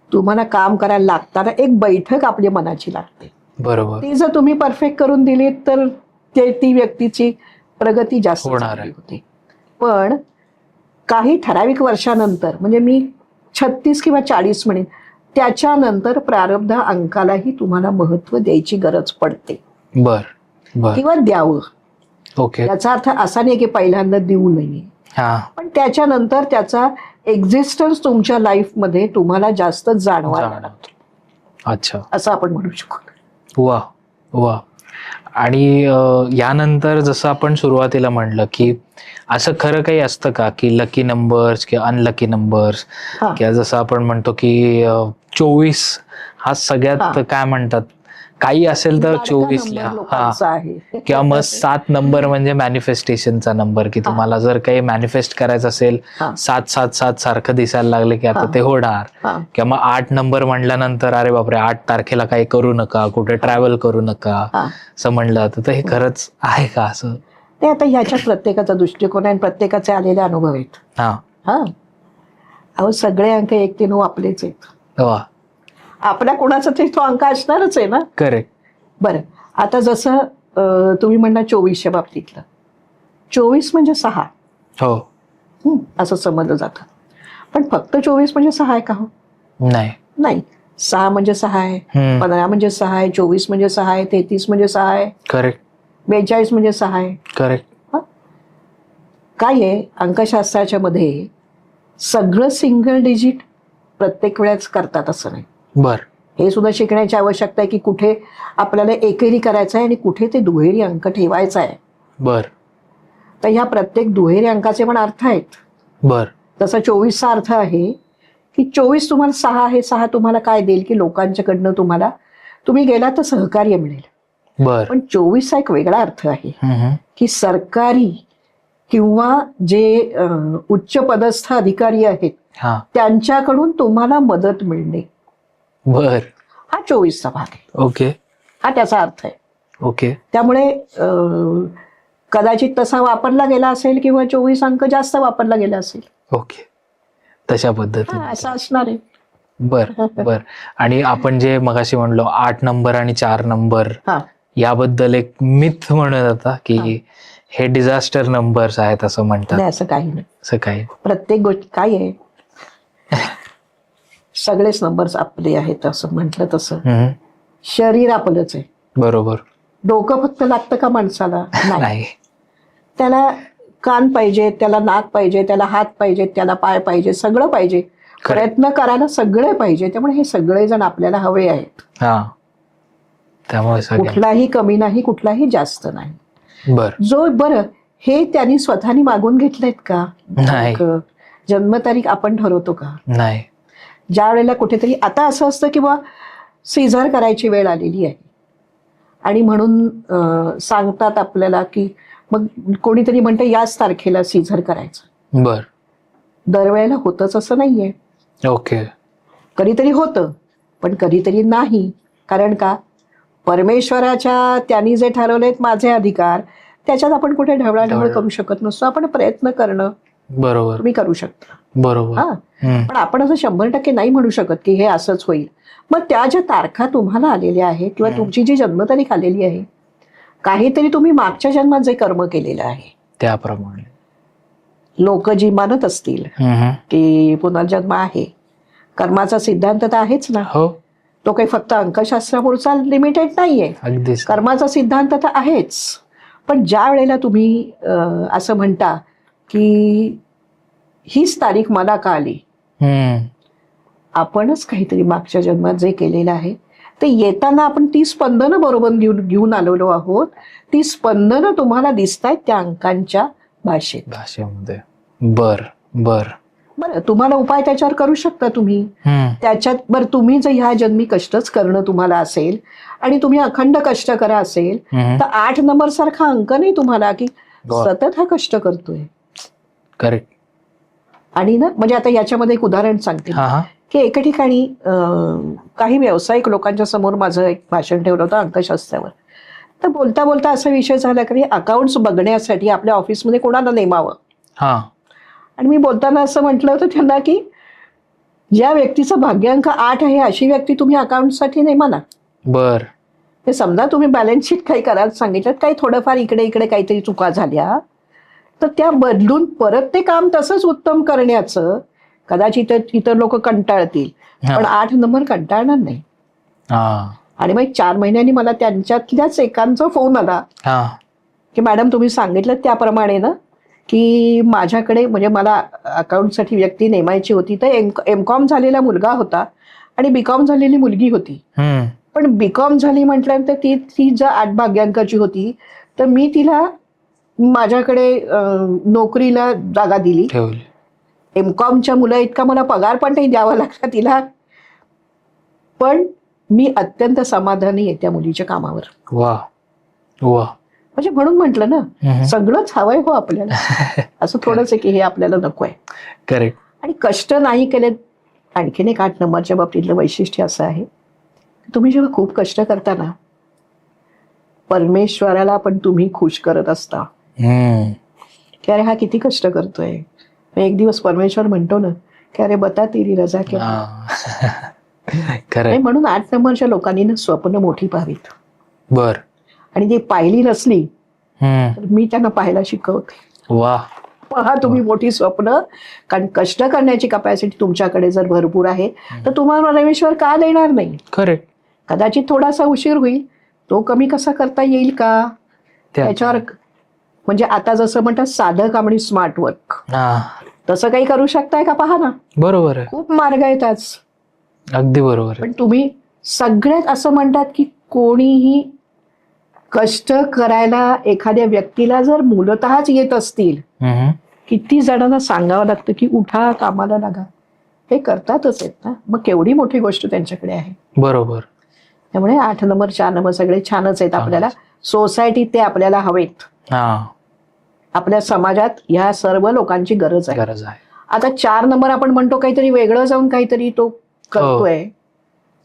तुम्हाला काम करायला लागताना एक बैठक आपल्या मनाची लागते. बरोबर. ती जर तुम्ही परफेक्ट करून दिली तर ती व्यक्तीची प्रगती जास्त होणार होते. पण काही ठराविक वर्षानंतर, म्हणजे मी 36 किंवा 40 म्हणेन, त्याच्यानंतर प्रारब्ध अंकालाही तुम्हाला महत्व द्यायची गरज पडते. बर. बर. किंवा द्यावं. ओके. याचा अर्थ असा नाही की पहिल्यांदा देऊ नये, पण त्याच्यानंतर त्याचा एक्झिस्टन्स तुमच्या लाईफ मध्ये तुम्हाला जास्त जाणवायला लागतो. अच्छा, असं आपण म्हणू शकतो. वा वा. आणि यानंतर जसं आपण सुरुवातीला म्हणलं की असं खरं काही असतं का की लकी नंबर्स किंवा अनलकी नंबर्स, किंवा जसं आपण म्हणतो की 24 हा सगळ्यात काय म्हणतात, काही असेल तर 24 लिहा, किंवा मग 7 नंबर म्हणजे मॅनिफेस्टेशनचा नंबर, की तुम्हाला जर काही मॅनिफेस्ट करायचं असेल 777 सारखं दिसायला लागले की आता ते होणार. किंवा मग 8 नंबर म्हणल्यानंतर अरे बापरे 8 तारखेला काही करू नका, कुठे ट्रॅव्हल करू नका असं म्हणलं जातं. तर हे खरंच आहे का असं? ते आता ह्याच्यात प्रत्येकाचा दृष्टिकोन आहे, प्रत्येकाचे आलेले अनुभव आहेत. अहो सगळे अंक 1 ते 9 आपलेच आहेत. वा. आपल्या कोणाचा तरी तो अंक असणारच आहे ना. करेक्ट. बरं, आता जसं तुम्ही म्हणला 24च्या बाबतीतलं, 24 म्हणजे 6 हो. असं समजलं जातं. पण फक्त 24 म्हणजे 6 आहे का हो? नाही. नाही. 6 म्हणजे 6 आहे, 15 म्हणजे 6 आहे, 24 म्हणजे 6 आहे, 33 म्हणजे 6 आहे, करेक्ट. 42 म्हणजे 6 आहे. करेक्ट. काय आहे अंकशास्त्राच्या मध्ये, सगळं सिंगल डिजिट प्रत्येक वेळेस करतात असं नाही. बर. हे सुद्धा शिकण्याची आवश्यकता आहे की कुठे आपल्याला एकेरी करायचं आहे आणि कुठे ते दुहेरी अंक ठेवायचा आहे. बर. तर ह्या प्रत्येक दुहेरी अंकाचे पण अर्थ आहेत. बर. जसा 24चा अर्थ आहे की 24 तुम्हाला 6 आहे, 6 तुम्हाला काय देईल की लोकांच्याकडनं तुम्हाला, तुम्ही गेला तर सहकार्य मिळेल. बर. पण 24चा एक वेगळा अर्थ आहे की सरकारी किंवा जे उच्च पदस्थ अधिकारी आहेत त्यांच्याकडून तुम्हाला मदत मिळणे. बर. हा 24चा भाग आहे. ओके. हा त्याचा अर्थ आहे. ओके. त्यामुळे कदाचित तसा वापरला गेला असेल किंवा 24 अंक जास्त वापरला गेला असेल. ओके. तशा पद्धतीने असं असणार आहे. बर. बर. आणि आपण जे मगाशी म्हणलो 8 नंबर आणि 4 नंबर याबद्दल एक मिथ म्हणत होता की हे डिझास्टर नंबर्स आहेत असं म्हणतात. नाही, असं काही नाही. असं काही प्रत्येक गोष्ट काय आहे, सगळेच नंबर्स आपले आहेत असं म्हटलं तसं. शरीर आपलंच आहे. बरोबर. डोकं फक्त लागतं का माणसाला? नाही. त्याला कान पाहिजे, त्याला नाक पाहिजे, त्याला हात पाहिजे, त्याला पाय पाहिजे, सगळं पाहिजे. प्रयत्न करायला सगळे पाहिजे. त्यामुळे हे सगळेजण आपल्याला हवे आहेत. त्यामुळे कुठलाही कमी नाही, कुठलाही जास्त नाही. बरं, हे त्यांनी स्वतःनी मागून घेतलेत का? नाही. जन्मतारीख आपण ठरवतो का? नाही. ज्या वेळेला कुठेतरी आता असं असतं की सीझर करायची वेळ आलेली आहे आणि म्हणून सांगतात आपल्याला की मग कोणीतरी म्हणतं याच तारखेला सीझर करायचं. बर. दरवेळेला होतच असं नाहीये. ओके. कधीतरी होतं पण कधीतरी नाही. कारण का, परमेश्वराच्या त्यांनी जे ठरवलेत माझे अधिकार, त्याच्यात आपण कुठे ढवळाढवळ करू शकत नसतो. आपण प्रयत्न करणं बरोबर तुम्ही करू शकता. बरोबर. पण आपण असं 100% नाही म्हणू शकत की हे असंच होईल. मग त्या ज्या तारखा तुम्हाला आलेल्या आहेत किंवा तुमची जी जन्मतारीख आलेली आहे, काहीतरी तुम्ही मागच्या जन्मात जे कर्म केलेलं आहे त्याप्रमाणे लोक जी मानत असतील की पुनर्जन्म आहे, कर्माचा सिद्धांत तर आहेच ना. हो. तो काही फक्त अंकशास्त्रापुरता लिमिटेड नाहीये. अगदीच. कर्माचा सिद्धांत तर आहेच. पण ज्या वेळेला तुम्ही असं म्हणता की हीच तारीख मला का आली, आपणच काहीतरी मागच्या जन्मात जे केलेलं आहे ते येताना आपण ती स्पंदनं बरोबर घेऊन आलेलो आहोत. ती स्पंदनं तुम्हाला दिसतायत त्या अंकांच्या भाषेमध्ये. बर. बर. बरं, तुम्हाला उपाय त्याच्यावर करू शकता तुम्ही. त्याच्यात बरं, तुम्ही जर ह्या जन्मी कष्टच करणं तुम्हाला असेल आणि तुम्ही अखंड कष्ट करा असेल तर 8 नंबर सारखा अंक नाही तुम्हाला की सतत हा कष्ट करतोय. करेक्ट. आणि ना, म्हणजे आता याच्यामध्ये एक उदाहरण सांगते की एके ठिकाणी काही व्यावसायिक लोकांच्या समोर माझं एक भाषण ठेवलं होतं अंकशास्त्रावर. तर बोलता बोलता असा विषय झाला की अकाउंट्स बघण्यासाठी आपल्या ऑफिसमध्ये कोणाला नेमावं. आणि मी बोलताना असं म्हटलं होतं त्यांना की ज्या व्यक्तीचा भाग्यांक 8 आहे अशी व्यक्ती तुम्ही अकाउंटसाठी नेमा ना. बर. ते समजा तुम्ही बॅलन्स शीट काही करायला सांगितलं, काही थोडंफार इकडे इकडे काहीतरी चुका झाल्या तर त्या बदलून परत ते काम तसंच उत्तम करण्याचं, कदाचित इतर लोक कंटाळतील पण 8 नंबर कंटाळणार नाही. आणि मग 4 महिन्यांनी मला त्यांच्यातल्याच एकांचा फोन आला की मॅडम तुम्ही सांगितलं त्याप्रमाणे ना की माझ्याकडे, म्हणजे मला अकाउंटसाठी व्यक्ती नेमायची होती, तर एमकॉम झालेला मुलगा होता आणि बीकॉम झालेली मुलगी होती. पण बीकॉम झाली म्हटल्यानंतर ती जर 8 भाग्यांकाची होती तर मी तिला माझ्याकडे नोकरीला जागा दिली. एमकॉमच्या मुलं इतका मला पगार पण नाही द्यावा लागला तिला, पण मी अत्यंत समाधानी आहे त्या मुलीच्या कामावर. वा वा. म्हणजे म्हणून म्हटलं ना, सगळंच हवंय हो आपल्याला. असं थोडंच आहे की हे आपल्याला नको आहे. करेक्ट. आणि कष्ट नाही केले. आणखीन एक 8 नंबरच्या बाबतीतलं वैशिष्ट्य असं आहे, तुम्ही जेव्हा खूप कष्ट करता ना, परमेश्वराला पण तुम्ही खुश करत असता की अरे हा किती कष्ट करतोय. एक दिवस परमेश्वर म्हणतो ना की अरे बता तेरी रजा क्या. खरंय. आणि म्हणून 8 नंबरच्या लोकांनी ना स्वप्न मोठी पाहावीत. बर. आणि ती पाहिली नसली हम्म. तर मी त्यांना पाहायला शिकवते. वा. पहा तुम्ही मोठी स्वप्न, कारण कष्ट करण्याची कपॅसिटी तुमच्याकडे जर भरपूर आहे तर तुम्हाला परमेश्वर का देणार नाही? खरे. कदाचित थोडासा उशीर होईल, तो कमी कसा करता येईल का त्याच्यावर, म्हणजे आता जसं म्हणतात साधं काम आणि स्मार्ट वर्क, हा. तसं काही करू शकताय का? पहा ना, बरोबर आहे. खूप मार्ग आहेत आज. अगदी बरोबर आहे. पण तुम्ही सगळ्यात असं म्हणतात की कोणीही कष्ट करायला एखाद्या व्यक्तीला जर मूलतःच येत असतील, हम्म. किती जणांना सांगावं लागतं की उठा कामाला लागा, हे करतातच आहेत ना, मग केवढी मोठी गोष्ट त्यांच्याकडे आहे. बरोबर. त्यामुळे 8 नंबर 4 नंबर सगळे छानच आहेत. आपल्याला सोसायटीत ते आपल्याला हवेत. हा. आपल्या समाजात ह्या सर्व लोकांची गरज आहे. गरज आहे. आता 4 नंबर आपण म्हणतो काहीतरी वेगळं जाऊन काहीतरी तो करतोय.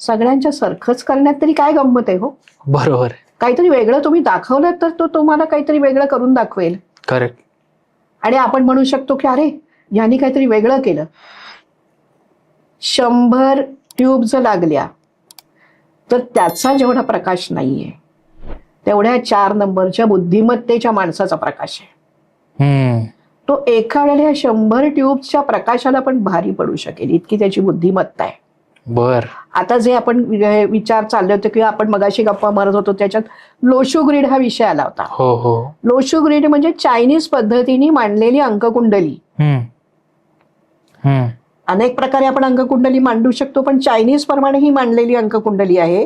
सगळ्यांच्या सारखंच करण्यात तरी काय गंमत आहे हो? बरोबर आहे. काहीतरी वेगळं तुम्ही दाखवलं तर तो तुम्हाला काहीतरी वेगळं करून दाखवेल. करेक्ट. आणि आपण म्हणू शकतो की अरे यांनी काहीतरी वेगळं केलं. 100 ट्यूब्स लागल्या तर त्याचा जेवढा प्रकाश नाहीये तेवढ्या 4 नंबरच्या बुद्धिमत्तेच्या माणसाचा प्रकाश आहे. हम्म. तो एका वेळेला 100 ट्यूब्सच्या प्रकाशाला पण भारी पडू शकेल इतकी त्याची बुद्धिमत्ता आहे. बर. आता जे आपण विचार चालले होते किंवा आपण मगाशी गप्पा मारत होतो त्याच्यात लोशू ग्रीड हा विषय आला होता. हो हो. लोशू ग्रीड म्हणजे चायनीज पद्धतीने मांडलेली अंककुंडली. हम्म. हम्म. अनेक प्रकारे आपण अंककुंडली मांडू शकतो, पण चायनीज प्रमाणे ही मांडलेली अंककुंडली आहे.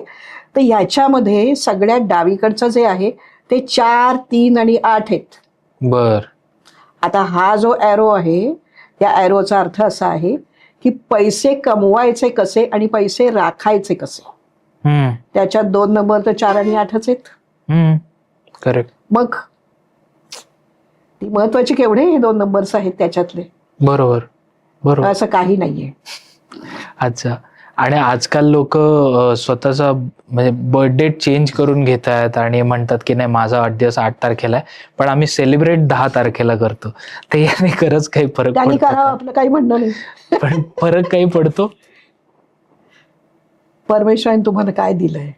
तर याच्यामध्ये सगळ्यात डावीकडचं जे आहे ते 4, 3 आणि 8 आहेत. बर. आता हा जो ॲरो आहे त्या ॲरोचा अर्थ असा आहे की पैसे कमवायचे कसे आणि पैसे राखायचे कसे. हम्म. त्याच्यात 2 नंबर तर 4 आणि 8च आहेत. हम्म. करेक्ट. मग ती महत्वाची केवढे हे 2 नंबर्स आहेत त्याच्यातले. बरोबर. बरोबर. असं काही नाहीये. अच्छा. आणि आजकाल लोक स्वतःचा म्हणजे बर्थ डेट चेंज करून घेत आहेत आणि म्हणतात की नाही माझा वाढदिवस 8 तारखेला आहे पण आम्ही सेलिब्रेट 10 तारखेला करतो. तर याने खरंच काही फरक त्यांनी पडतो करावं का? आपलं काही म्हणणं नाही. पण फरक काही पडतो? परमेश्वराने तुम्हाला काय दिलंय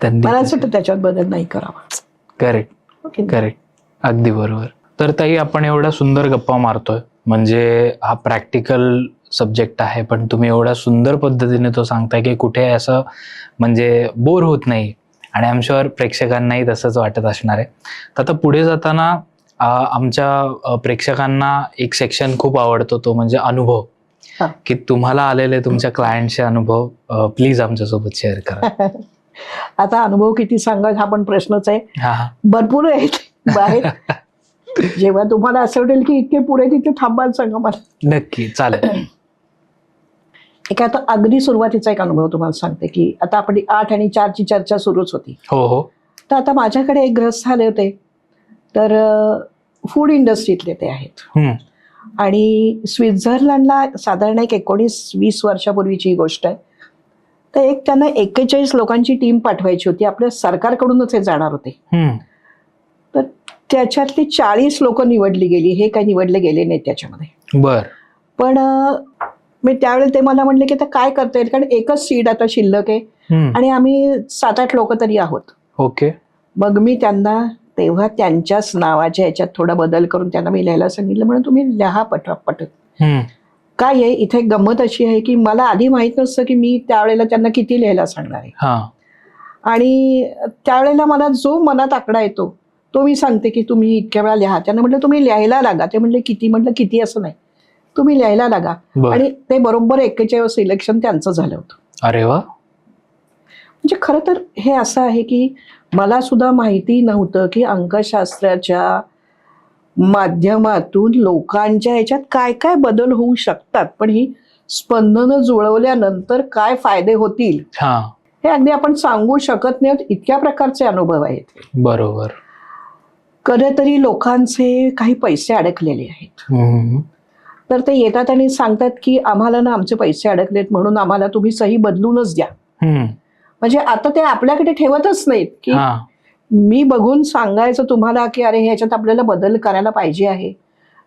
त्यांनी मला असं वाटतं त्याच्यात बदल नाही करावा. करेक्ट. ओके. करेक्ट. अगदी बरोबर. तर ताई आपण एवढ्या सुंदर गप्पा मारतोय म्हणजे हा प्रॅक्टिकल सब्जेक्ट आहे पण तुम्ही एवढ्या सुंदर पद्धतीने तो सांगताय की कुठे असं म्हणजे बोर होत नाही आणि आय एम शुअर प्रेक्षकांनाही तसंच वाटत असणार आहे. तर आता पुढे जाताना आमच्या प्रेक्षकांना एक सेक्शन खूप आवडतो तो म्हणजे अनुभव, हा. की तुम्हाला आलेले तुमच्या क्लायंटचे अनुभव प्लीज आमच्यासोबत शेअर करा. आता अनुभव किती सांगा हा पण प्रश्नच आहे. हा हा. भरपूर आहेत बाहेर. जेव्हा तुम्हाला असं वाटेल की इतके पुढे तिथे थांबायला सांगा मला. नक्की चालेल. एक आता अगदी सुरुवातीचा एक अनुभव तुम्हाला सांगते की आता आपण 8 आणि 4 ची चर्चा सुरूच होती. हो हो. तर आता माझ्याकडे एक ग्रस्त आले होते. तर फूड इंडस्ट्रीतले ते आहेत. हम्म. आणि स्वित्झर्लंडला साधारण एक 19-20 वर्षापूर्वीची ही गोष्ट आहे. तर एक त्यांना 41 लोकांची टीम पाठवायची होती. आपल्या सरकारकडूनच हे जाणार होते. हम्म. तर त्याच्यातली 40 लोक निवडली गेली. हे काही निवडले गेले नाही त्याच्यामध्ये. बर. पण मी त्यावेळेला ते मला म्हणले की आता काय करता येईल, कारण एकच सीट आता शिल्लक आहे हम्म. आणि आम्ही 7-8 लोक तरी आहोत. ओके. मग मी त्यांना तेव्हा त्यांच्याच नावाच्या याच्यात थोडा बदल करून त्यांना मी लिहायला सांगितलं. म्हणून तुम्ही लिहा पटापट. हम्म. काय आहे इथे गंमत अशी आहे की मला आधी माहित नसतं की मी त्यावेळेला त्यांना किती लिहायला सांगणार आहे. हा. आणि त्यावेळेला मला जो मनात आकडा येतो तो मी सांगते की तुम्ही इतक्या वेळा लिहा. त्यांना म्हटलं तुम्ही लिहायला लागा. ते म्हणले किती? म्हटलं किती असं नाही, तुम्ही लिहायला लागा. बर. आणि ते बरोबर 41 सिलेक्शन त्यांचं झालं होतं. अरे वा. म्हणजे खरं तर हे असं आहे की मला सुद्धा माहिती नव्हतं की अंकशास्त्राच्या माध्यमातून लोकांच्या ह्याच्यात काय काय बदल होऊ शकतात, पण ही स्पंदनं जुळवल्यानंतर काय फायदे होतील हा. हे अगदी आपण सांगू शकत नाही. इतक्या प्रकारचे अनुभव आहेत. बरोबर. कधीतरी लोकांचे काही पैसे अडकलेले आहेत. हम्म. तर ते येतात आणि सांगतात की आम्हाला ना आमचे पैसे अडकलेत म्हणून आम्हाला तुम्ही सही बदलूनच द्या. हम्म. म्हणजे आता ते आपल्याकडे ठेवतच नाहीत की हा. मी बघून सांगायचं तुम्हाला की अरे ह्याच्यात आपल्याला बदल करायला पाहिजे आहे.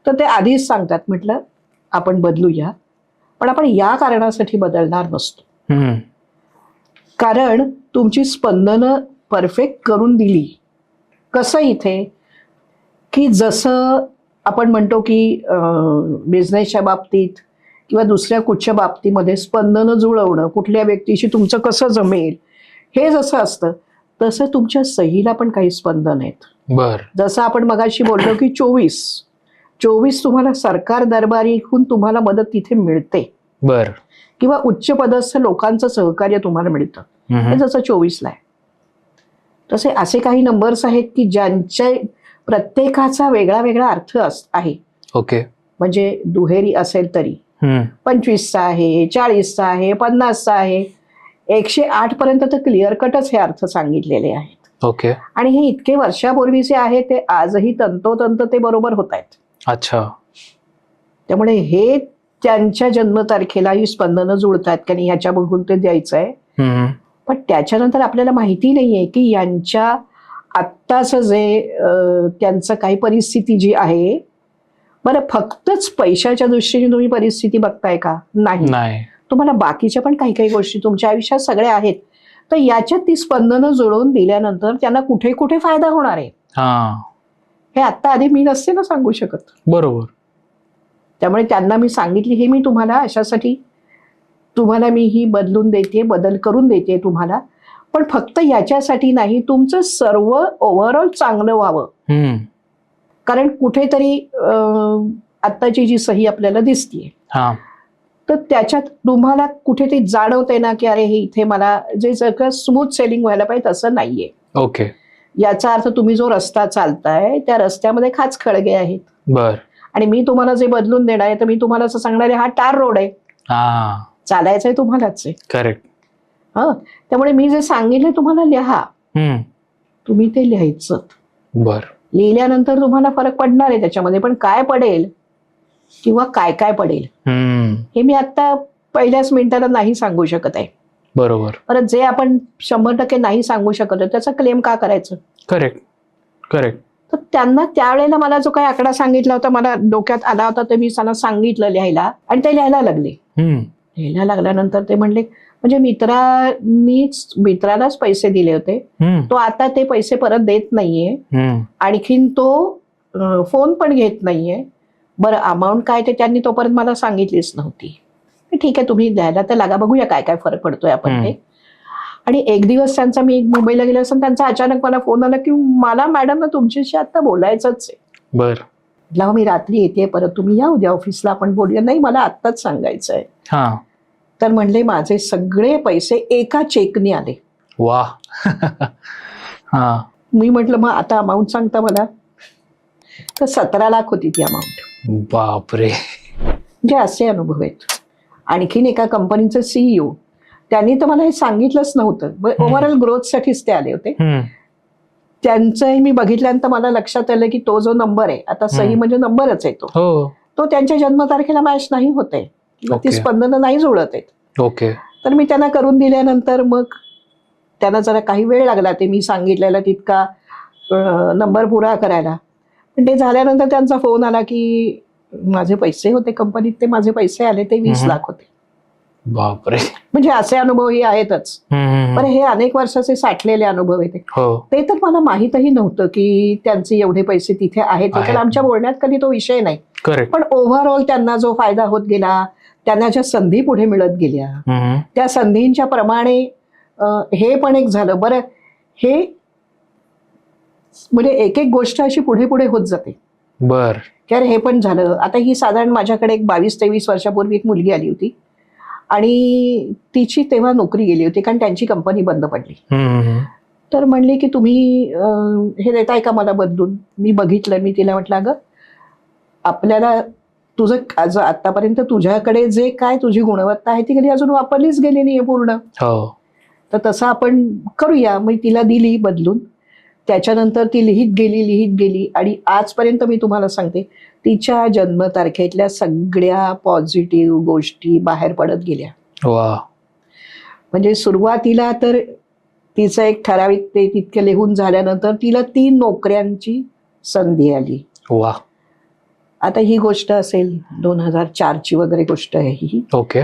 तर ते आधीच सांगतात. म्हटलं आपण बदलूया पण आपण या कारणासाठी बदलणार नसतो. हम्म. कारण तुमची स्पंदनं परफेक्ट करून दिली. कसं इथे की जसं आपण म्हणतो की बिझनेसच्या बाबतीत किंवा दुसऱ्या कुठच्या बाबतीमध्ये स्पंदनं जुळवणं, कुठल्या व्यक्तीशी तुमचं कसं जमेल हे जसं असतं, तसं तुमच्या सहीला पण काही स्पंदन आहेत. बर. जसं आपण मगाशी बोललो की 24 तुम्हाला सरकार दरबारीहून तुम्हाला मदत तिथे मिळते बर. किंवा उच्च पदस्थ लोकांचं सहकार्य तुम्हाला मिळतं. हे जसं 24ला आहे, तसे असे काही नंबर्स आहेत की ज्यांच्या प्रत्येकाचा वेगळा वेगळा अर्थ आहे. ओके. म्हणजे दुहेरी असेल तरी 25चा आहे, 40चा आहे, 50चा आहे, 108 पर्यंत तर क्लिअर कटच हे अर्थ सांगितलेले आहेत. ओके. आणि हे इतके वर्षापूर्वीचे आहे ते आजही तंतोतंत ते बरोबर होत आहेत. अच्छा. त्यामुळे हे त्यांच्या जन्मतारखेला ही स्पंदनं जुळतात का नाही ह्याच्या बघून ते द्यायचं आहे. पण त्याच्यानंतर आपल्याला माहिती नाहीये की यांच्या आत्ताचं जे त्यांचं काही परिस्थिती जी आहे, बरं फक्तच पैशाच्या दृष्टीने तुम्ही परिस्थिती बघताय का? नाही. तुम्हाला बाकीच्या पण काही काही गोष्टी तुमच्या आयुष्यात सगळ्या आहेत. तर याच्यात ती स्पंदनं जुळवून दिल्यानंतर त्यांना कुठे कुठे फायदा होणार आहे हे आता आधी मी नसते ना सांगू शकत. बरोबर. त्यामुळे त्यांना मी सांगितली हे मी तुम्हाला अशासाठी तुम्हाला मी ही बदल करून देते तुम्हाला, पण फक्त याच्यासाठी नाही, तुमचं सर्व ओव्हरऑल चांगलं व्हावं. कारण कुठेतरी आत्ताची जी सही आपल्याला दिसतीये तर त्याच्यात तुम्हाला कुठेतरी जाणवतंय ना की अरे हे इथे मला जे सगळं स्मूथ सेलिंग व्हायला पाहिजे तसं नाहीये. ओके. याचा अर्थ तुम्ही जो रस्ता चालताय त्या रस्त्यामध्ये खाच खळगे आहेत. बर. आणि मी तुम्हाला जे बदलून देणार आहे तर मी तुम्हाला असं सांगणार आहे हा टार रोड आहे, चालायचं आहे तुम्हालाच आहे. करेक्ट. त्यामुळे मी जे सांगितलं तुम्हाला लिहा, तुम्ही ते लिहायचं. बर. लिहिल्यानंतर तुम्हाला फरक पडणार आहे त्याच्यामध्ये, पण काय पडेल किंवा काय काय पडेल हे मी आता पहिल्याच मिनिटाला नाही सांगू शकत आहे. बरोबर. परत जे आपण 100% नाही सांगू शकत त्याचा क्लेम का करायचं? करेक्ट. तर त्यांना त्यावेळेला मला जो काही आकडा सांगितला होता मला डोक्यात आला होता ते मी त्यांना सांगितलं लिहायला आणि ते लिहायला लागले. लिहायला लागल्यानंतर ते म्हणले म्हणजे मित्रालाच पैसे दिले होते, तो आता ते पैसे परत देत नाहीये, आणखीन तो फोन पण घेत नाहीये. बरं अमाऊंट काय ते त्यांनी तोपर्यंत मला सांगितलीच नव्हती. ठीक आहे तुम्ही द्यायला तर लागा, बघूया काय काय फरक पडतोय आपण ते. आणि एक दिवस त्यांचा मी मुंबईला गेले असताना त्यांचा अचानक मला फोन आला की मला मॅडम ना तुमच्याशी आता बोलायचंच आहे. बर. म्हटलं मी रात्री येते परत, तुम्ही या उद्या ऑफिसला आपण बोलूया. नाही मला आत्ताच सांगायचं आहे. तर म्हणले माझे सगळे पैसे एका चेकने आले. वा. मी म्हटलं मग आता अमाऊंट सांगता मला, तर 17 लाख होती ती अमाऊंट. बापरे. म्हणजे असे अनुभव आहेत. आणखीन एका कंपनीचं CEO त्यांनी तर मला हे सांगितलंच नव्हतं, ओव्हरऑल ग्रोथसाठीच ते आले होते. त्यांचंही मी बघितल्यानंतर मला लक्षात आलं की तो जो नंबर आहे आता सही म्हणजे नंबरच आहे तो त्यांच्या जन्मतारखेला मॅच नाही होत आहे किंवा ती स्पंदनं नाही जुळत आहेत. ओके. तर मी त्यांना करून दिल्यानंतर मग त्यांना जरा काही वेळ लागला ते मी सांगितलेला तितका नंबर पुरा करायला. पण ते झाल्यानंतर त्यांचा फोन आला की माझे पैसे होते कंपनीत, ते माझे पैसे आले ते 20 लाख होते. बापरे. म्हणजे असे अनुभवही आहेतच. पण हे अनेक वर्षाचे साठलेले अनुभव आहेत. ते तर मला माहीतही नव्हतं की त्यांचे एवढे पैसे तिथे आहेत, कारण आमच्या बोलण्यात कधी तो विषय नाही. पण ओव्हरऑल त्यांना जो फायदा होत गेला, त्यांना ज्या संधी पुढे मिळत गेल्या त्या संधींच्या प्रमाणे हे पण एक झालं. बरं हे म्हणजे एक एक गोष्ट अशी पुढे पुढे होत जाते. बर. कारण हे पण झालं. आता ही साधारण माझ्याकडे एक 22-23 वर्षापूर्वी एक मुलगी आली होती आणि तिची तेव्हा नोकरी गेली होती कारण त्यांची कंपनी बंद पडली. तर म्हणले की तुम्ही हे देताय का मला बदलून? मी बघितलं, मी तिला म्हटलं अगं आपल्याला तुझं आतापर्यंत तुझ्याकडे जे काय तुझी गुणवत्ता आहे ती कधी अजून वापरलीच गेली नाहीये पूर्ण, तर तसं आपण करूया. मग तिला दिली बदलून. त्याच्यानंतर ती लिहित गेली आणि आजपर्यंत मी तुम्हाला सांगते तिच्या जन्मतारखेतल्या सगळ्या पॉझिटिव्ह गोष्टी बाहेर पडत गेल्या. म्हणजे सुरुवातीला तर तिचं एक ठराविक ते तितकं लिहून झाल्यानंतर तिला 3 नोकऱ्यांची संधी आली. आता ही गोष्ट असेल 2004ची वगैरे गोष्ट आहे ही. ओके.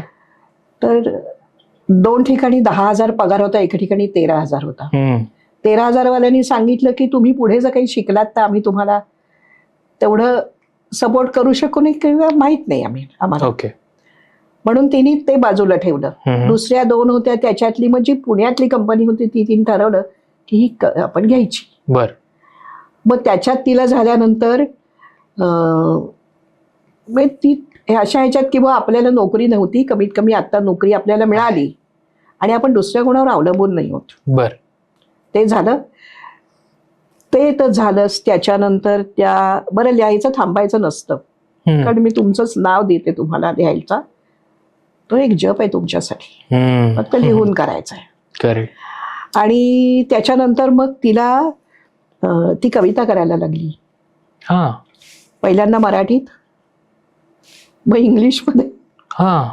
तर 2 ठिकाणी 10,000 पगार होता, एका ठिकाणी 13,000 होता. 13,000 वाल्यांनी सांगितलं की तुम्ही पुढे जर काही शिकलात तर आम्ही तुम्हाला तेवढं सपोर्ट करू शकू नाही किंवा माहित नाही आम्हाला. ओके. म्हणून तिने ते बाजूला ठेवलं. दुसऱ्या 2 होत्या, त्याच्यातली म्हणजे पुण्यातली कंपनी होती ती तिने ठरवलं की ही आपण घ्यायची. बर. मग त्याच्यात तिला झाल्यानंतर मग ती अशा ह्याच्यात की बुवा आपल्याला नोकरी नव्हती, कमीत कमी आता नोकरी आपल्याला मिळाली आणि आपण दुसऱ्या कोणावर अवलंबून नाही होत. बर. ते झालं. ते तर झालंच. त्याच्यानंतर त्या बरं लिहायचं थांबायचं नसतं, कारण मी तुमचंच नाव देते तुम्हाला लिहायचा. तो एक जप आहे तुमच्यासाठी, फक्त लिहून करायचा आहे. करेक्ट. आणि त्याच्यानंतर मग तिला ती कविता करायला लागली. हा. पहिल्यांदा मराठीत, मग इंग्लिशमध्ये. हा.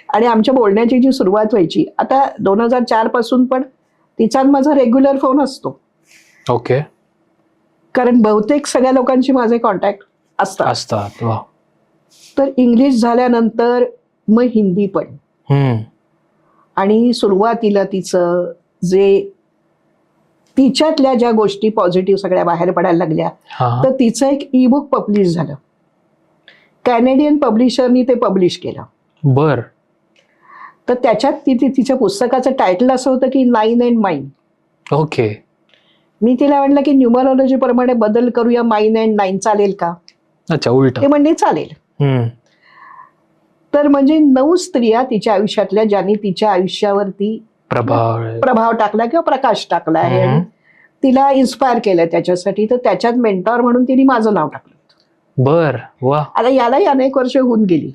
आणि आमच्या बोलण्याची जी सुरुवात व्हायची, आता 2004 पासून पण तिचा आणि माझा रेग्युलर फोन असतो. ओके. कारण बहुतेक सगळ्या लोकांशी माझे कॉन्टॅक्ट असतात. वा. तर इंग्लिश झाल्यानंतर मग हिंदी पण. आणि सुरुवातीला तिचं जे तिच्यातल्या ज्या गोष्टी पॉझिटिव्ह सगळ्या बाहेर पडायला लागल्या, तर तिचं एक ई-बुक पब्लिश झालं. कॅनेडियन पब्लिशरनी ते पब्लिश केलं. बर. तर त्याच्यात तिच्या पुस्तकाचं टायटल असं होतं की 9 अँड माइंड. ओके. मी तिला म्हटलं की न्यूमरॉलॉजी प्रमाणे बदल करूया, 9 अँड 9 चालेल का? अच्छा, उलट. ते म्हणणे चालेल. तर म्हणजे 9 स्त्रिया तिच्या आयुष्यातल्या ज्यांनी तिच्या आयुष्यावरती प्रभाव टाकला किंवा प्रकाश टाकला आहे आणि तिला इन्स्पायर केलं त्याच्यासाठी. तर त्याच्यात मेंटॉर म्हणून तिने माझं नाव टाकलं. बर. वा. आता यालाही अनेक वर्ष होऊन गेली,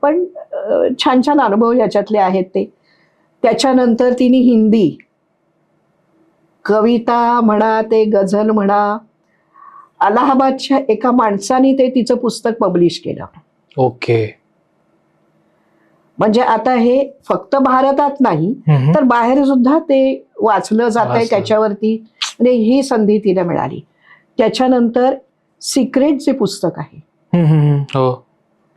पण छान छान अनुभव याच्यातले आहेत ते. त्याच्यानंतर तिने हिंदी कविता म्हणा, ते गझल म्हणा, अलाहाबादच्या एका माणसाने ते तिचं पुस्तक पब्लिश केलं. ओके. म्हणजे आता हे फक्त भारतात नाही तर बाहेर सुद्धा ते वाचलं जात आहे त्याच्यावरती. म्हणजे ही संधी तिला मिळाली. त्याच्यानंतर सिक्रेट जे पुस्तक आहे,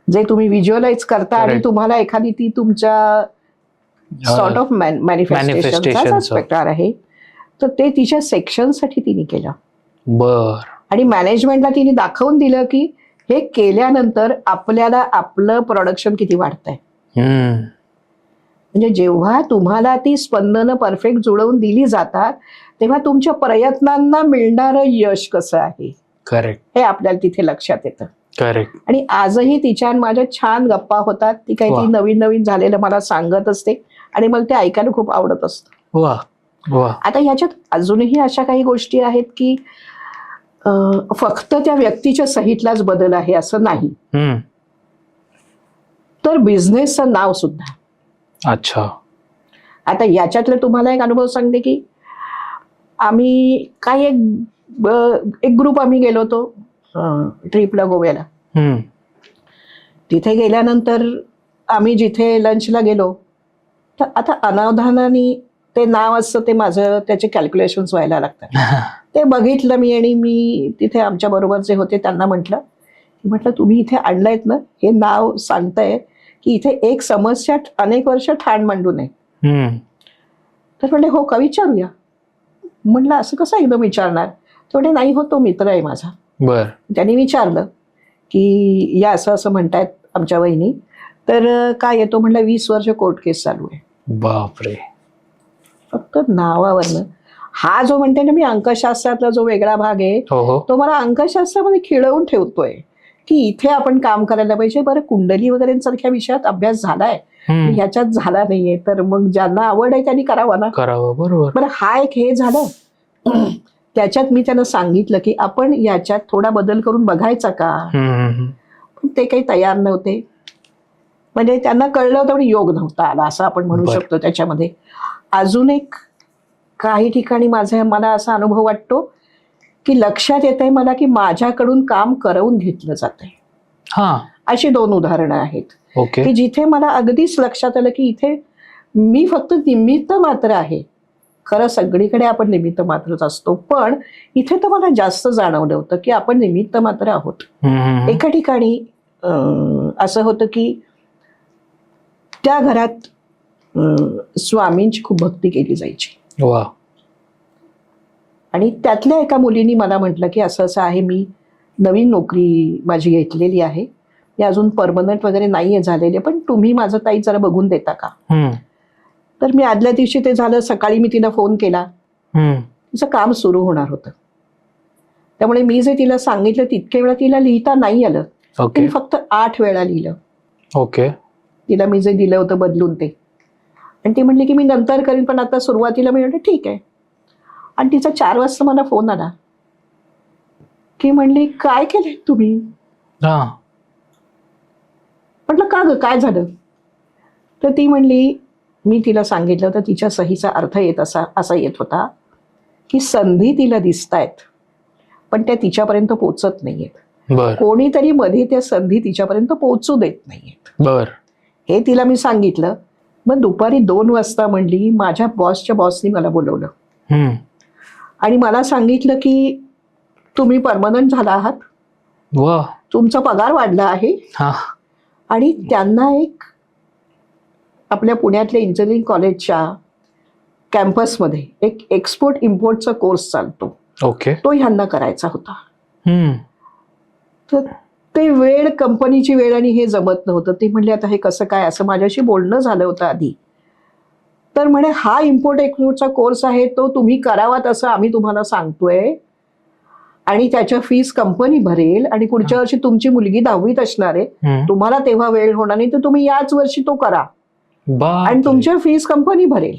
जे तुम्ही व्हिज्युअलाइज करता आणि तुम्हाला एखादी ती तुमच्या सॉर्ट ऑफ मॅनिफेस्टेशनचा प्रकार आहे, तर ते तिच्या सेक्शनसाठी तिने केलं. बर. आणि मॅनेजमेंटला तिने दाखवून दिलं की हे केल्यानंतर आपल्याला आपलं प्रोडक्शन किती वाढतंय. म्हणजे जेव्हा तुम्हाला ती स्पंदनं परफेक्ट जुळवून दिली जातात तेव्हा तुमच्या प्रयत्नांना मिळणारं यश कसं आहे. करेक्ट. हे आपल्याला तिथे लक्षात येतं. करेक्ट. आणि आजही तिच्या माझ्या छान गप्पा होतात. ती काहीतरी नवीन नवीन झालेलं मला सांगत असते आणि मला ते ऐकायला खूप आवडत असतं. वा. वा. आता ह्याच्यात अजूनही अशा काही गोष्टी आहेत की फक्त त्या व्यक्तीच्या सहीतलाच बदल आहे असं नाही, तर बिझनेसचं नाव सुद्धा. अच्छा. आता याच्यातलं तुम्हाला एक अनुभव सांगते की आम्ही काय एक ग्रुप आम्ही गेलो होतो ट्रिपला गोव्याला. तिथे गेल्यानंतर आम्ही जिथे लंचला गेलो तर आता अनावधानाने ते नाव असतं ते माझं त्याचे कॅल्क्युलेशन्स व्हायला लागतात. ते बघितलं मी आणि मी तिथे आमच्या बरोबर जे होते त्यांना म्हटलं तुम्ही इथे आणलंयत ना, हे नाव सांगताय की इथे एक समस्या अनेक वर्ष ठाण मांडू नये. तर म्हणले हो का, विचारूया. म्हटलं असं कसं एकदम विचारणार. थोडे नाही हो, तो मित्र आहे माझा. बर. त्यांनी विचारलं की या असं असं म्हणतायत आमच्या वहिनी, तर काय येतो. म्हटलं 20 वर्ष कोर्ट केस चालू आहे. बापरे. फक्त नावावरनं. हा जो म्हणते ना मी अंकशास्त्रातला जो वेगळा भाग आहे तो मला अंकशास्त्रामध्ये खिळवून ठेवतोय की इथे आपण काम करायला पाहिजे. बरं, कुंडली वगैरे सारख्या विषयात अभ्यास झालाय, ह्याच्यात झाला नाहीये, तर मग ज्यांना आवड आहे त्यांनी करावा ना. बरोबर. बरं, हा एक हे झालं. त्याच्यात मी त्यांना सांगितलं की आपण याच्यात थोडा बदल करून बघायचा का. पण ते काही तयार नव्हते. म्हणजे त्यांना कळलं होतं पण योग नव्हता आला असं आपण म्हणू शकतो त्याच्यामध्ये. अजून एक काही ठिकाणी मला असा अनुभव वाटतो की लक्षात येत आहे मला की माझ्याकडून काम करवून घेतलं जात आहे. अशी 2 उदाहरणं आहेत की जिथे मला अगदीच लक्षात आलं की इथे मी फक्त निमित्त मात्र आहे, खरं सगळीकडे आपण निमित्त मात्रच असतो, पण इथे तर मला जास्त जाणवलं होतं की आपण निमित्त मात्र आहोत. एका ठिकाणी असं होतं की त्या घरात स्वामींची खूप भक्ती केली जायची. वा. आणि त्यातल्या एका मुलीने मला म्हटलं की असं असं आहे, मी नवीन नोकरी माझी घेतलेली आहे, मी अजून परमनंट वगैरे नाहीये झालेले, पण तुम्ही माझं ताई जरा बघून देता का? तर मी आदल्या दिवशी ते झालं, सकाळी मी तिला फोन केला, तिचं काम सुरू होणार होतं. त्यामुळे मी जे तिला सांगितलं तितके वेळा तिला लिहिता नाही आलं. तिने फक्त 8 वेळा लिहिलं. ओके. तिला मी जे दिलं होतं बदलून ते, आणि ती म्हणली की मी नंतर करीन, पण आता सुरुवातीला मी म्हटलं ठीक आहे. आणि तिचा 4 वाजता मला फोन आला की म्हणली काय केलंय तुम्ही? म्हटलं का ग, काय झालं? तर ती म्हणली, मी तिला सांगितलं तर तिच्या सहीचा अर्थ असा येत होता की संधी तिला दिसतायत पण त्या तिच्यापर्यंत पोहोचत नाहीयेत. कोणीतरी मध्ये त्या संधी तिच्यापर्यंत पोहोचू देत नाहीयेत. हे तिला मी सांगितलं. मग दुपारी 2 वाजता म्हणली माझ्या बॉसच्या बॉसनी मला बोलवलं आणि मला सांगितलं की तुम्ही परमनंट झाला आहात, तुमचा पगार वाढला आहे. आणि त्यांना एक आपल्या पुण्यातल्या इंजिनिअरिंग कॉलेजच्या कॅम्पसमध्ये एक एक्सपोर्ट इम्पोर्टचा कोर्स चालतो. तो ह्यांना करायचा होता. तर ते वेळ, कंपनीची वेळ आणि हे जमत नव्हतं. ते म्हणले आता हे कसं काय, असं माझ्याशी बोलणं झालं होतं आधी. तर म्हणे हा इम्पोर्ट एक्सपोर्टचा कोर्स आहे, तो तुम्ही करावा तसं आम्ही तुम्हाला सांगतोय आणि त्याच्या फीस कंपनी भरेल आणि पुढच्या वर्षी तुमची मुलगी 10वीत असणार आहे, तुम्हाला तेव्हा वेळ होणार नाही, तर तुम्ही याच वर्षी तो करा आणि तुमच्या फीस कंपनी भरेल.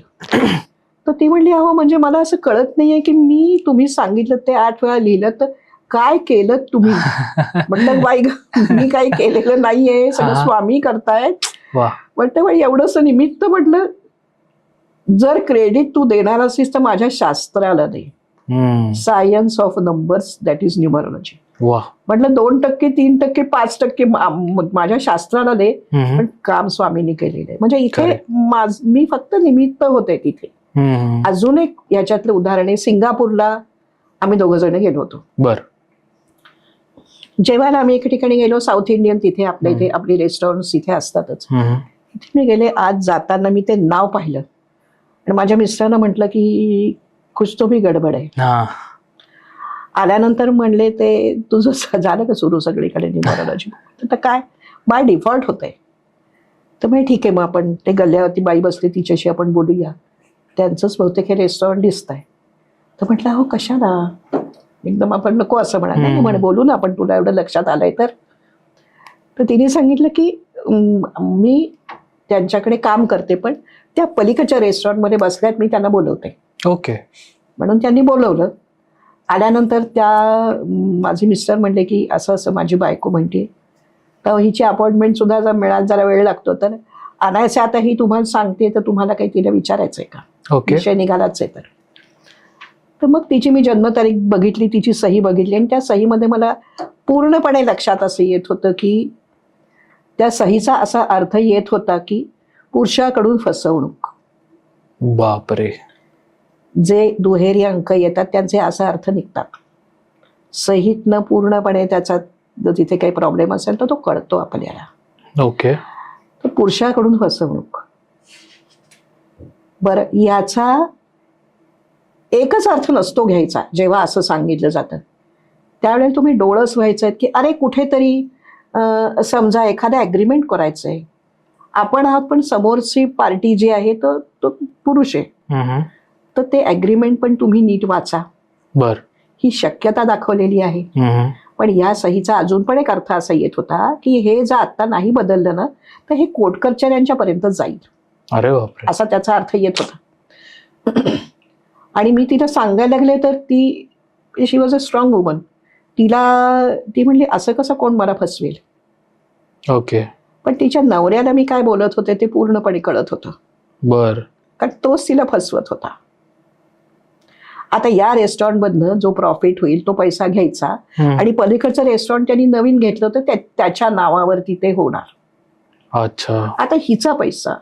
तर ती म्हणली अहो म्हणजे मला असं कळत नाहीये की मी तुम्ही सांगितलं ते 8 वेळा लिहिलं तर काय केलं तुम्ही? म्हटलं बाई मी काही केलेलं नाहीये, सगळं स्वामी करतायत. म्हटलं बाई एवढंसं निमित्त, म्हटलं जर क्रेडिट तू देणार असेल तर माझ्या शास्त्राला दे. Science of numbers, that is numerology. म्हटलं 2%, 3%, 5% माझ्या शास्त्राला दे, पण काम स्वामींनी केलेलं आहे. म्हणजे इथे मी फक्त निमित्त होते तिथे. अजून एक याच्यातलं उदाहरण आहे, सिंगापूरला आम्ही 2 जण गेलो होतो. जेवायला आम्ही एका ठिकाणी गेलो, साऊथ इंडियन, तिथे आपल्या इथे आपली रेस्टॉरंट इथे असतातच. तिथे मी गेले. आज जाताना मी ते नाव पाहिलं आणि माझ्या मिस्टरांना म्हटलं की कुछ तो भी गडबड आहे. आल्यानंतर म्हणले ते तुझं झालं का सुरू सगळीकडे न्यूमरोलॉजी? तर काय बाय डिफॉल्ट होतंय. तर म्हणजे ठीक आहे, मग आपण ते गल्ल्यावरती बाई बसली तिच्याशी आपण बोलूया, त्यांचंच बहुतेक हे रेस्टॉरंट दिसत आहे. तर म्हटलं अहो कशाला, एकदम आपण नको असं म्हणाल. नाही म्हणे बोलू ना आपण, तुला एवढं लक्षात आलंय तर. तर तिने सांगितलं की मी त्यांच्याकडे काम करते पण त्या पलीकडच्या रेस्टॉरंटमध्ये बसल्यात, मी त्यांना बोलवते. म्हणून त्यांनी बोलवलं. आल्यानंतर माझे मिस्टर म्हणले की असं असं माझी बायको म्हणते, तर हिची अपॉइंटमेंट सुद्धा जर मिळायला जरा वेळ लागतो, तर आणायचं आता ही तुम्हाला सांगते, तर तुम्हाला काही तिला विचारायचंय का, विषय निघालाच आहे तर मग तिची मी जन्मतारीख बघितली, तिची सही बघितली आणि त्या सहीमध्ये मला पूर्णपणे लक्षात असं येत होतं की त्या सहीचा असा अर्थ येत होता की पुरुषाकडून फसवणूक. बापरे. जे दुहेरी अंक येतात त्यांचे असा अर्थ निघतात. सहीतनं पूर्णपणे त्याचा जर तिथे काही प्रॉब्लेम असेल तर तो कळतो आपल्याला. तर पुरुषाकडून फसवणूक. बरं, याचा एकच अर्थ नसतो घ्यायचा. जेव्हा असं सांगितलं जातं त्यावेळेला तुम्ही डोळस व्हायचं की अरे कुठेतरी समजा एखादा ॲग्रीमेंट करायचंय, आपण आहात पण समोरची पार्टी जी आहे तो पुरुष आहे, तर ते ॲग्रीमेंट पण तुम्ही नीट वाचा. ही शक्यता दाखवलेली आहे. पण या सहीचा अजून पण एक अर्थ असा येत होता की हे जर आता नाही बदललं ना तर हे कोर्ट कचेऱ्यांच्या पर्यंत जाईल. अरे बापरे. असा त्याचा अर्थ येत होता. आणि मी तिला सांगायला लागले तर शी वॉज अ स्ट्रॉंग वुमन. ती म्हणली असं कसं कोण मला फसवेल. पण तिच्या नवऱ्याला मी काय बोलत होते ते पूर्णपणे कळत होतं. कारण तोच तिला फसवत होता. आता या रेस्टॉरंटमधनं जो प्रॉफिट होईल तो पैसा घ्यायचा आणि पलीकडचं रेस्टॉरंट त्यांनी नवीन घेतलं तर त्याच्या नावावरती ते होणार. आता हिचा पैसा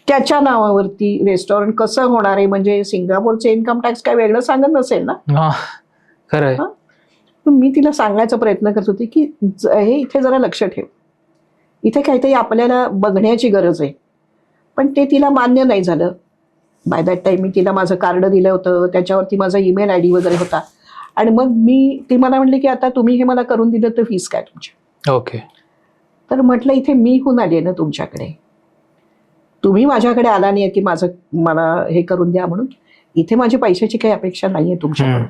त्याच्या नावावरती रेस्टॉरंट कसं होणार आहे, म्हणजे सिंगापूरचे इन्कम टॅक्स काय वेगळं सांगत नसेल ना. हा खरंय. हा? मी तिला सांगायचा प्रयत्न करत होते की हे इथे जरा लक्ष ठेव, इथे काहीतरी आपल्याला बघण्याची गरज आहे. पण ते तिला मान्य नाही झालं. बाय दॅट टाइम मी तिला माझं कार्ड दिलं होतं, त्याच्यावरती माझा ईमेल आयडी वगैरे होता. आणि मग ती मला म्हणली की आता तुम्ही हे मला करून दिलं तर फीस काय तुमची. ओके. तर म्हटलं इथे मी होऊन आले ना तुमच्याकडे, तुम्ही माझ्याकडे आला नाही की मला हे करून द्या म्हणून. इथे माझी पैशाची काही अपेक्षा नाहीये तुमच्याकडून.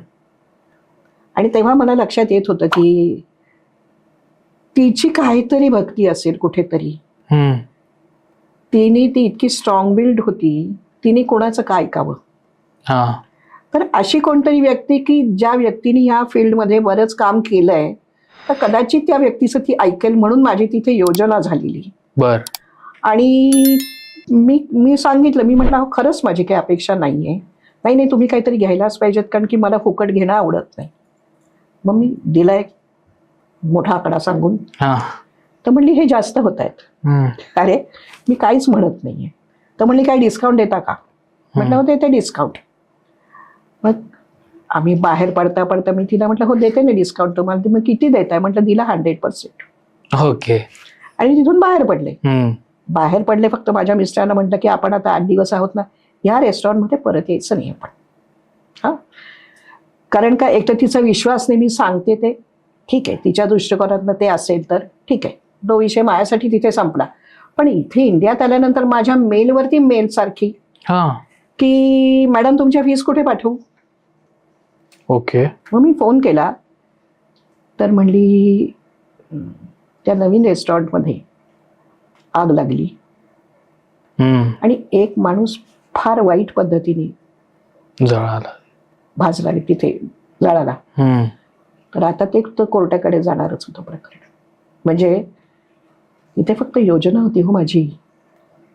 आणि तेव्हा मला लक्षात येत होतं की तिची काहीतरी भक्ती असेल कुठेतरी. ती इतकी स्ट्रॉंग बिल्ड होती, तिने कोणाचं काय ऐकावं. तर अशी कोणतरी व्यक्ती की ज्या व्यक्तीने ह्या फील्डमध्ये बरंच काम केलंय, तर कदाचित त्या व्यक्तीचं ती ऐकेल म्हणून माझी तिथे योजना झालेली. बर. आणि मी सांगितलं, मी म्हटलं खरंच माझी काही अपेक्षा नाहीये. नाही तुम्ही काहीतरी घ्यायलाच पाहिजेत, कारण की मला फुकट घेणं आवडत नाही. मग मी दिलाय मोठा आकडा सांगून. तर म्हणली हे जास्त होत आहेत. अरे मी काहीच म्हणत नाहीये. तर म्हणली काय डिस्काउंट देता का. म्हटलं हो देते डिस्काउंट. मग आम्ही बाहेर पडता पडता मी तिला म्हटलं हो देते ना डिस्काउंट तुम्हाला. मग किती देताय म्हटलं दिला 100%. ओके. आणि तिथून बाहेर पडले फक्त माझ्या मिस्टरांना म्हटलं की आपण आता 8 दिवस आहोत ना, या रेस्टॉरंटमध्ये परत यायचं नाही आपण. हा, कारण का एक तर तिचा विश्वास नाही, मी सांगते ते ठीक आहे, तिच्या दृष्टिकोनातनं ते असेल तर ठीक आहे, तो विषय माझ्यासाठी तिथे संपला. पण इथे इंडियात आल्यानंतर माझ्या मेलवरती मेल सारखी की मॅडम तुमच्या फीस कुठे पाठवू. ओके. मग मी फोन केला तर म्हणली त्या नवीन रेस्टॉरंटमध्ये आग लागली आणि एक माणूस फार वाईट पद्धतीने भाजला तिथे जळाला. तर आता ते कोर्टाकडे जाणारच होतं प्रकरण. म्हणजे इथे फक्त योजना होती हो माझी.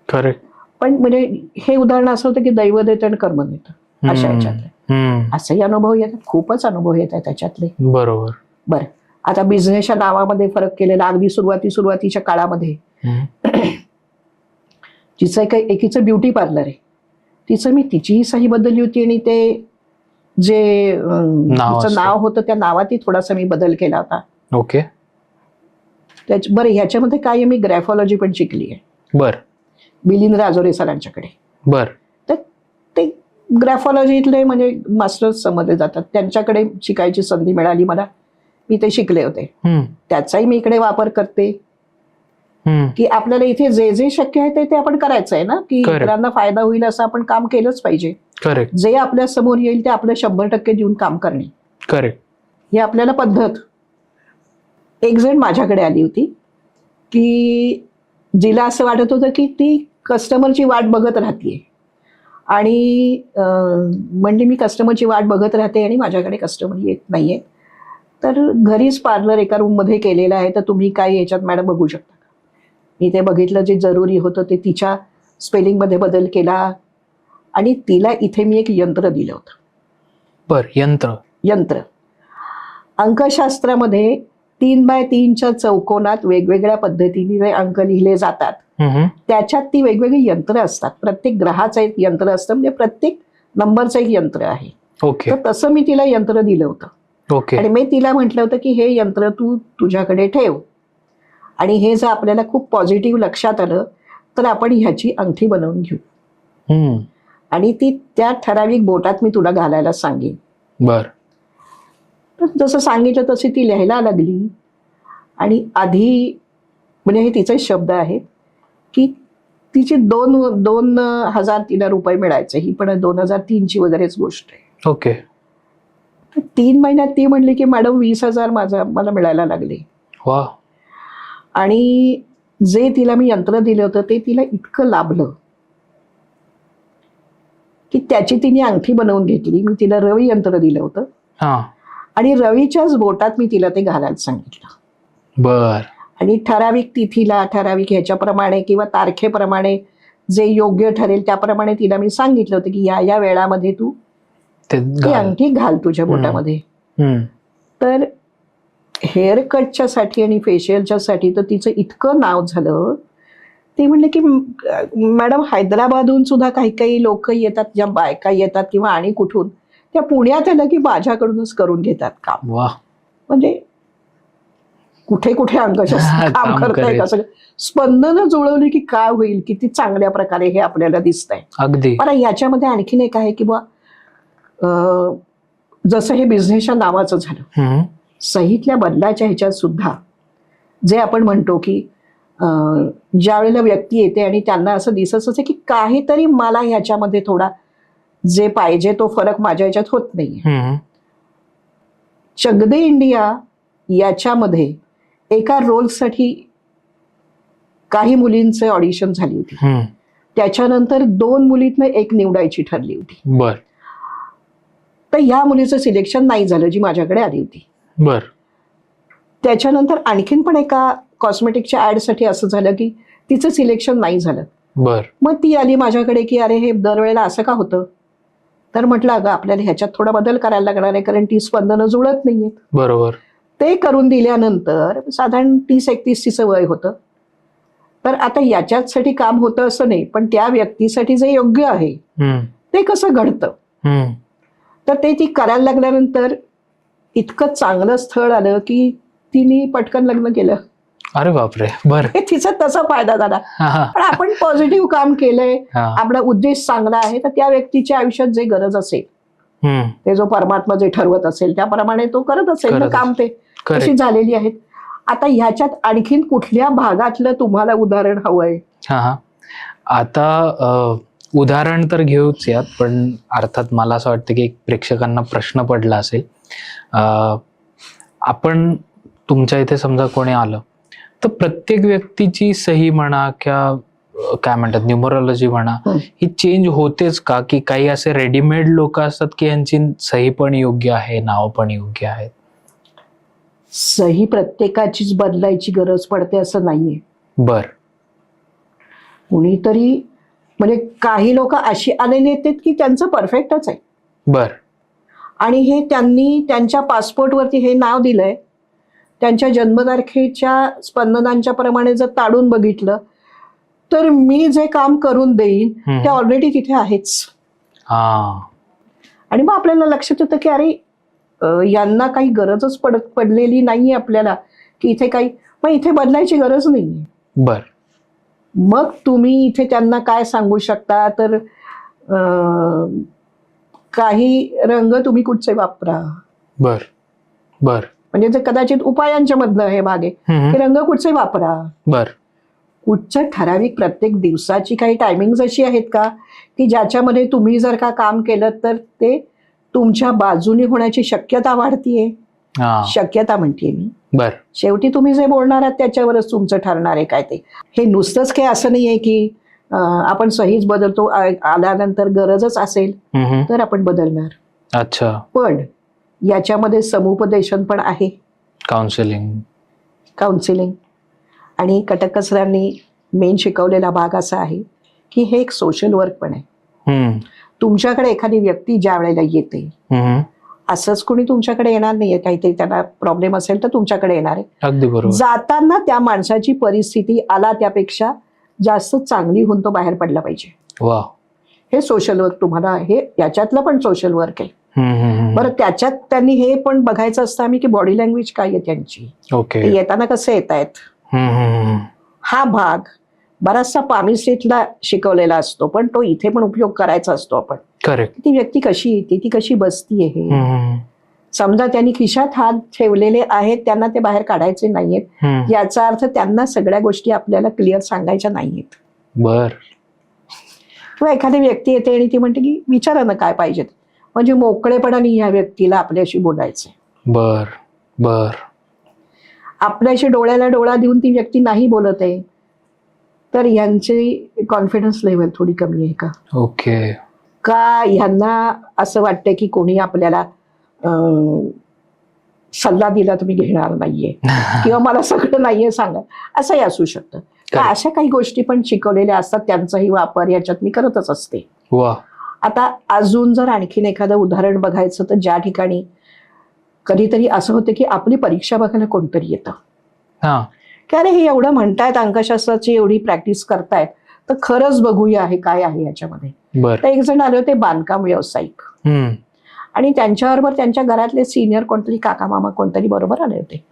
करेक्ट. पण म्हणजे हे उदाहरण असं होतं की दैव देतं आणि कर्म देतं अशा ह्याच्यातले. असेही अनुभव येतात, खूपच अनुभव येत आहेत त्याच्यातले. बरोबर. बरं, आता बिझनेसच्या नावामध्ये फरक केलेला अगदी सुरुवातीच्या काळामध्ये. तिचं एकीचं ब्युटी पार्लर आहे, तिचं मी तिचीही सही बदलली होती आणि ते जे तिचं नाव होतं त्या नावातही थोडासा मी बदल केला होता. ओके. बरं, ह्याच्यामध्ये काय मी ग्रॅफॉलॉजी पण शिकली आहे. बर. मिलिंद राजोरे सरांच्याकडे. बर. तर ते ग्रॅफॉलॉजीतले म्हणजे मास्टर्स मध्ये जातात, त्यांच्याकडे शिकायची संधी मिळाली मला, मी ते शिकले होते. त्याचाही मी इकडे वापर करते की आपल्याला इथे जे जे शक्य आहे ते आपण करायचं आहे ना, की इतरांना फायदा होईल असं आपण काम केलंच पाहिजे. करेक्ट. जे आपल्या समोर येईल ते आपलं 100% देऊन काम करणे. करेक्ट. ही आपल्याला पद्धत. एक जण माझ्याकडे आली होती की जिला असं वाटत होतं की ती कस्टमरची वाट बघत राहतीये आणि म्हणजे मी कस्टमरची वाट बघत राहते आणि माझ्याकडे कस्टमर येत नाहीये, तर घरीच पार्लर एका रूममध्ये केलेलं आहे, तर तुम्ही काय याच्यात मॅडम बघू शकता. मी ते बघितलं, जे जरुरी होतं ते तिच्या स्पेलिंगमध्ये बदल केला आणि तिला इथे मी एक यंत्र दिलं होतं. बर. यंत्र अंकशास्त्रामध्ये 3x3च्या चौकोनात वेगवेगळ्या पद्धतीने अंक लिहिले जातात. त्याच्यात ती वेगवेगळी यंत्र असतात. प्रत्येक ग्रहाचं एक यंत्र असतं, म्हणजे प्रत्येक नंबरचं एक यंत्र आहे. ओके. तर तसं मी तिला यंत्र दिलं होतं. ओके. आणि मी तिला म्हटलं होतं की हे यंत्र तू तुझ्याकडे ठेव आणि हे जर आपल्याला खूप पॉझिटिव्ह लक्षात आलं तर आपण ह्याची अंगठी बनवून घेऊ आणि ती त्या ठराविक बोटात मी तुला घालायला सांगेन. बर. तर जसं सांगितलं तशी ती लिहायला लागली. आणि आधी म्हणजे हे तिचे शब्द आहेत की तिची 2,000 तिला रुपये मिळायचे, ही पण 2003ची वगैरेच गोष्ट आहे. ओके. तर 3 महिन्यात ती म्हणली की मॅडम 20,000 मला मिळायला लागले. वा. आणि जे तिला मी यंत्र दिलं होतं ते तिला इतकं लाभलं की त्याची तिने अंगठी बनवून घेतली. मी तिला रवी यंत्र दिलं होतं आणि रवीच्याच बोटात मी तिला ते घालायला सांगितलं. बर. आणि ठराविक तिथीला, ठराविक ह्याच्याप्रमाणे किंवा तारखेप्रमाणे जे योग्य ठरेल त्याप्रमाणे तिला मी सांगितलं होतं की या वेळामध्ये तू ती अंगठी घाल तुझ्या बोटामध्ये. तर हेअर कटच्या साठी आणि फेशियलच्या साठी तर तिचं इतकं नाव झालं ते म्हणले की मॅडम हैदराबादहून सुद्धा काही काही लोक येतात, ज्या बायका येतात किंवा आणि कुठून, त्या पुण्यात आल्या की माझ्याकडूनच करून घेतात काम. वा. म्हणजे कुठे कुठे अंगशास्त्र काम काम करताय करेल. का सगळं. स्पंदनं जुळवली की काय होईल, किती चांगल्या प्रकारे हे आपल्याला दिसतंय. अगदी. पण याच्यामध्ये आणखीन एक आहे की बा जसं हे बिझनेसच्या नावाचं झालं, हम्म. सहीतल्या बदलाच्या ह्याच्यात सुद्धा जे आपण म्हणतो की ज्या वेळेला व्यक्ती येते आणि त्यांना असं दिसत असते की काहीतरी मला ह्याच्यामध्ये थोडा जे पाहिजे तो फरक माझ्या ह्याच्यात होत नाहीये. हम्म. चक दे इंडिया याच्यामध्ये एका रोलसाठी काही मुलींचे ऑडिशन झाली होती. हम्म. त्याच्यानंतर 2 मुलीतनं एक निवडायची ठरली होती. बर. तर ह्या मुलीचं सिलेक्शन नाही झालं जी माझ्याकडे आली होती. बर. त्याच्यानंतर आणखीन पण एका कॉस्मेटिकच्या ऍडसाठी असं झालं की तिचं सिलेक्शन नाही झालं. बर. मग ती आली माझ्याकडे की अरे हे दरवेळेला असं का होतं. तर म्हटलं अगं आपल्याला ह्याच्यात थोडा बदल करायला लागणार आहे, कारण ती स्पंदनं जुळत नाहीयेत. बरोबर. ते करून दिल्यानंतर साधारण 30-31 तिचं वय होतं. तर आता याच्यासाठी काम होतं असं नाही, पण त्या व्यक्तीसाठी जे योग्य आहे हम्म. ते कसं घडतं. हम्म. तर ते ती करायला लागल्यानंतर इतकं चांगलं स्थळ आलं की तिने पटकन लग्न केलं. अरे बापरे. बर. हे तिचा तसा फायदा झाला. हा, हा. पण आपण पॉझिटिव्ह काम केलंय, हा. आपला उद्देश चांगला आहे, तर त्या व्यक्तीच्या आयुष्यात जे गरज असेल, हम्म. ते जो परमात्मा जे ठरवत असेल त्याप्रमाणे तो करत असेल ना करत काम, ते Correct. तशी झालेली आहेत. आता ह्याच्यात आणखीन कुठल्या भागातलं तुम्हाला उदाहरण हवंय? हा, हा. आता उदाहरण तर घेऊच यात, पण अर्थात मला असं वाटतं की एक प्रेक्षकांना प्रश्न पडला असेल. आपण तुमच्या इथे समजा कोणी आलं तर प्रत्येक व्यक्तीची सही म्हणा किंवा काय म्हणतात न्यूमरोलॉजी म्हणा, ही चेंज होतेच का, की काही असे रेडीमेड लोक असतात की यांची सही पण योग्य आहे, नाव पण योग्य आहेत? सही प्रत्येकाचीच बदलायची गरज पडते असं नाहीये. बर. कुणीतरी म्हणजे काही लोक अशी आलेली आहेत की त्यांचं परफेक्टच आहे बर. आणि हे त्यांनी त्यांच्या पासपोर्टवरती हे नाव दिलंय, त्यांच्या जन्मतारखेच्या स्पंदनांच्या प्रमाणे जर ताडून बघितलं तर मी जे काम करून देईन ते ऑलरेडी तिथे आहेच. हा. आणि मग आपल्याला लक्षात येतं की अरे यांना काही गरजच पडलेली नाहीये आपल्याला, की इथे काही, मग इथे बदलायची गरज नाहीये. बर. मग तुम्ही इथे त्यांना काय सांगू शकता, तर काही रंग तुम्ही कुठचे वापरा. बर. बर. म्हणजे जे कदाचित उपायांच्या मधलं हे मागे, हे रंग कुठचे वापरा. बर. कुठचं ठराविक प्रत्येक दिवसाची काही टायमिंग अशी आहेत का की ज्याच्यामध्ये तुम्ही जर का काम केलं तर ते तुमच्या बाजूने होण्याची शक्यता वाढतीये. शक्यता म्हणते मी. बर. शेवटी तुम्ही जे बोलणार आहात त्याच्यावरच तुमचं ठरणार आहे काय ते. हे नुसतंच काही असं नाहीये की आपण सहीच बदलतो, आल्यानंतर गरजच असेल तर आपण बदलणार. अच्छा. पण याच्यामध्ये समुपदेशन पण आहे, काउन्सिलिंग. आणि कटक सरांनी मेन शिकवलेला भाग असा आहे की हे एक सोशल वर्क पण आहे. तुमच्याकडे एखादी व्यक्ती ज्या वेळेला येते, असंच कोणी तुमच्याकडे येणार नाहीये, काहीतरी त्यांना प्रॉब्लेम असेल तर तुमच्याकडे येणार आहे. अगदी बरोबर. जाताना त्या माणसाची परिस्थिती आला त्यापेक्षा जास्त चांगली होऊन तो बाहेर पडला पाहिजे. वा. हे सोशल वर्क तुम्हाला, हे याच्यातलं पण सोशल वर्क आहे. बरं, त्याच्यात त्यांनी हे पण बघायचं असतं आम्ही की बॉडी लँग्वेज काय आहे त्यांची, ओके, येताना कसे येत आहेत. हा भाग बराचसा पामिस्ट्रीतला शिकवलेला असतो, पण तो इथे पण उपयोग करायचा असतो आपण. करेक्ट. ती व्यक्ती कशी येते, ती कशी बसतीये. हे समजा त्यांनी खिशात हात ठेवलेले आहेत, त्यांना ते बाहेर काढायचे नाहीयेत, याचा अर्थ त्यांना सगळ्या गोष्टी आपल्याला क्लिअर सांगायच्या नाहीयेत. बर. किंवा एखादी व्यक्ती येते आणि ती म्हणते की विचारा ना काय पाहिजे, म्हणजे मोकळेपणाने ह्या व्यक्तीला आपल्याशी बोलायचंय. बर. बर. आपल्याशी डोळ्याला डोळा देऊन ती व्यक्ती नाही बोलत आहे तर यांची कॉन्फिडन्स लेवल थोडी कमी आहे का? ओके. का ह्यांना असं वाटतं की कोणी आपल्याला सल्ला दिला तुम्ही घेणार नाहीये किंवा मला सगळं नाहीये सांगा, असंही असू शकतं. अशा काही गोष्टी पण शिकवलेल्या असतात, त्यांचाही वापर याच्यात मी करतच असते. वा. आता अजून जर आणखीन एखादं उदाहरण बघायचं तर ज्या ठिकाणी कधीतरी असं होतं की आपली परीक्षा बघायला कोणतरी येतं की अरे हे एवढं म्हणतायत, अंकशास्त्राची एवढी प्रॅक्टिस करतायत, तर खरंच बघूया हे काय आहे याच्यामध्ये. बर. तर एक जण आले होते बांधकाम व्यावसायिक, आणि त्यांच्याबरोबर त्यांच्या घरातले सिनियर कोणतरी काका मामा कोणतरी बरोबर आले होते.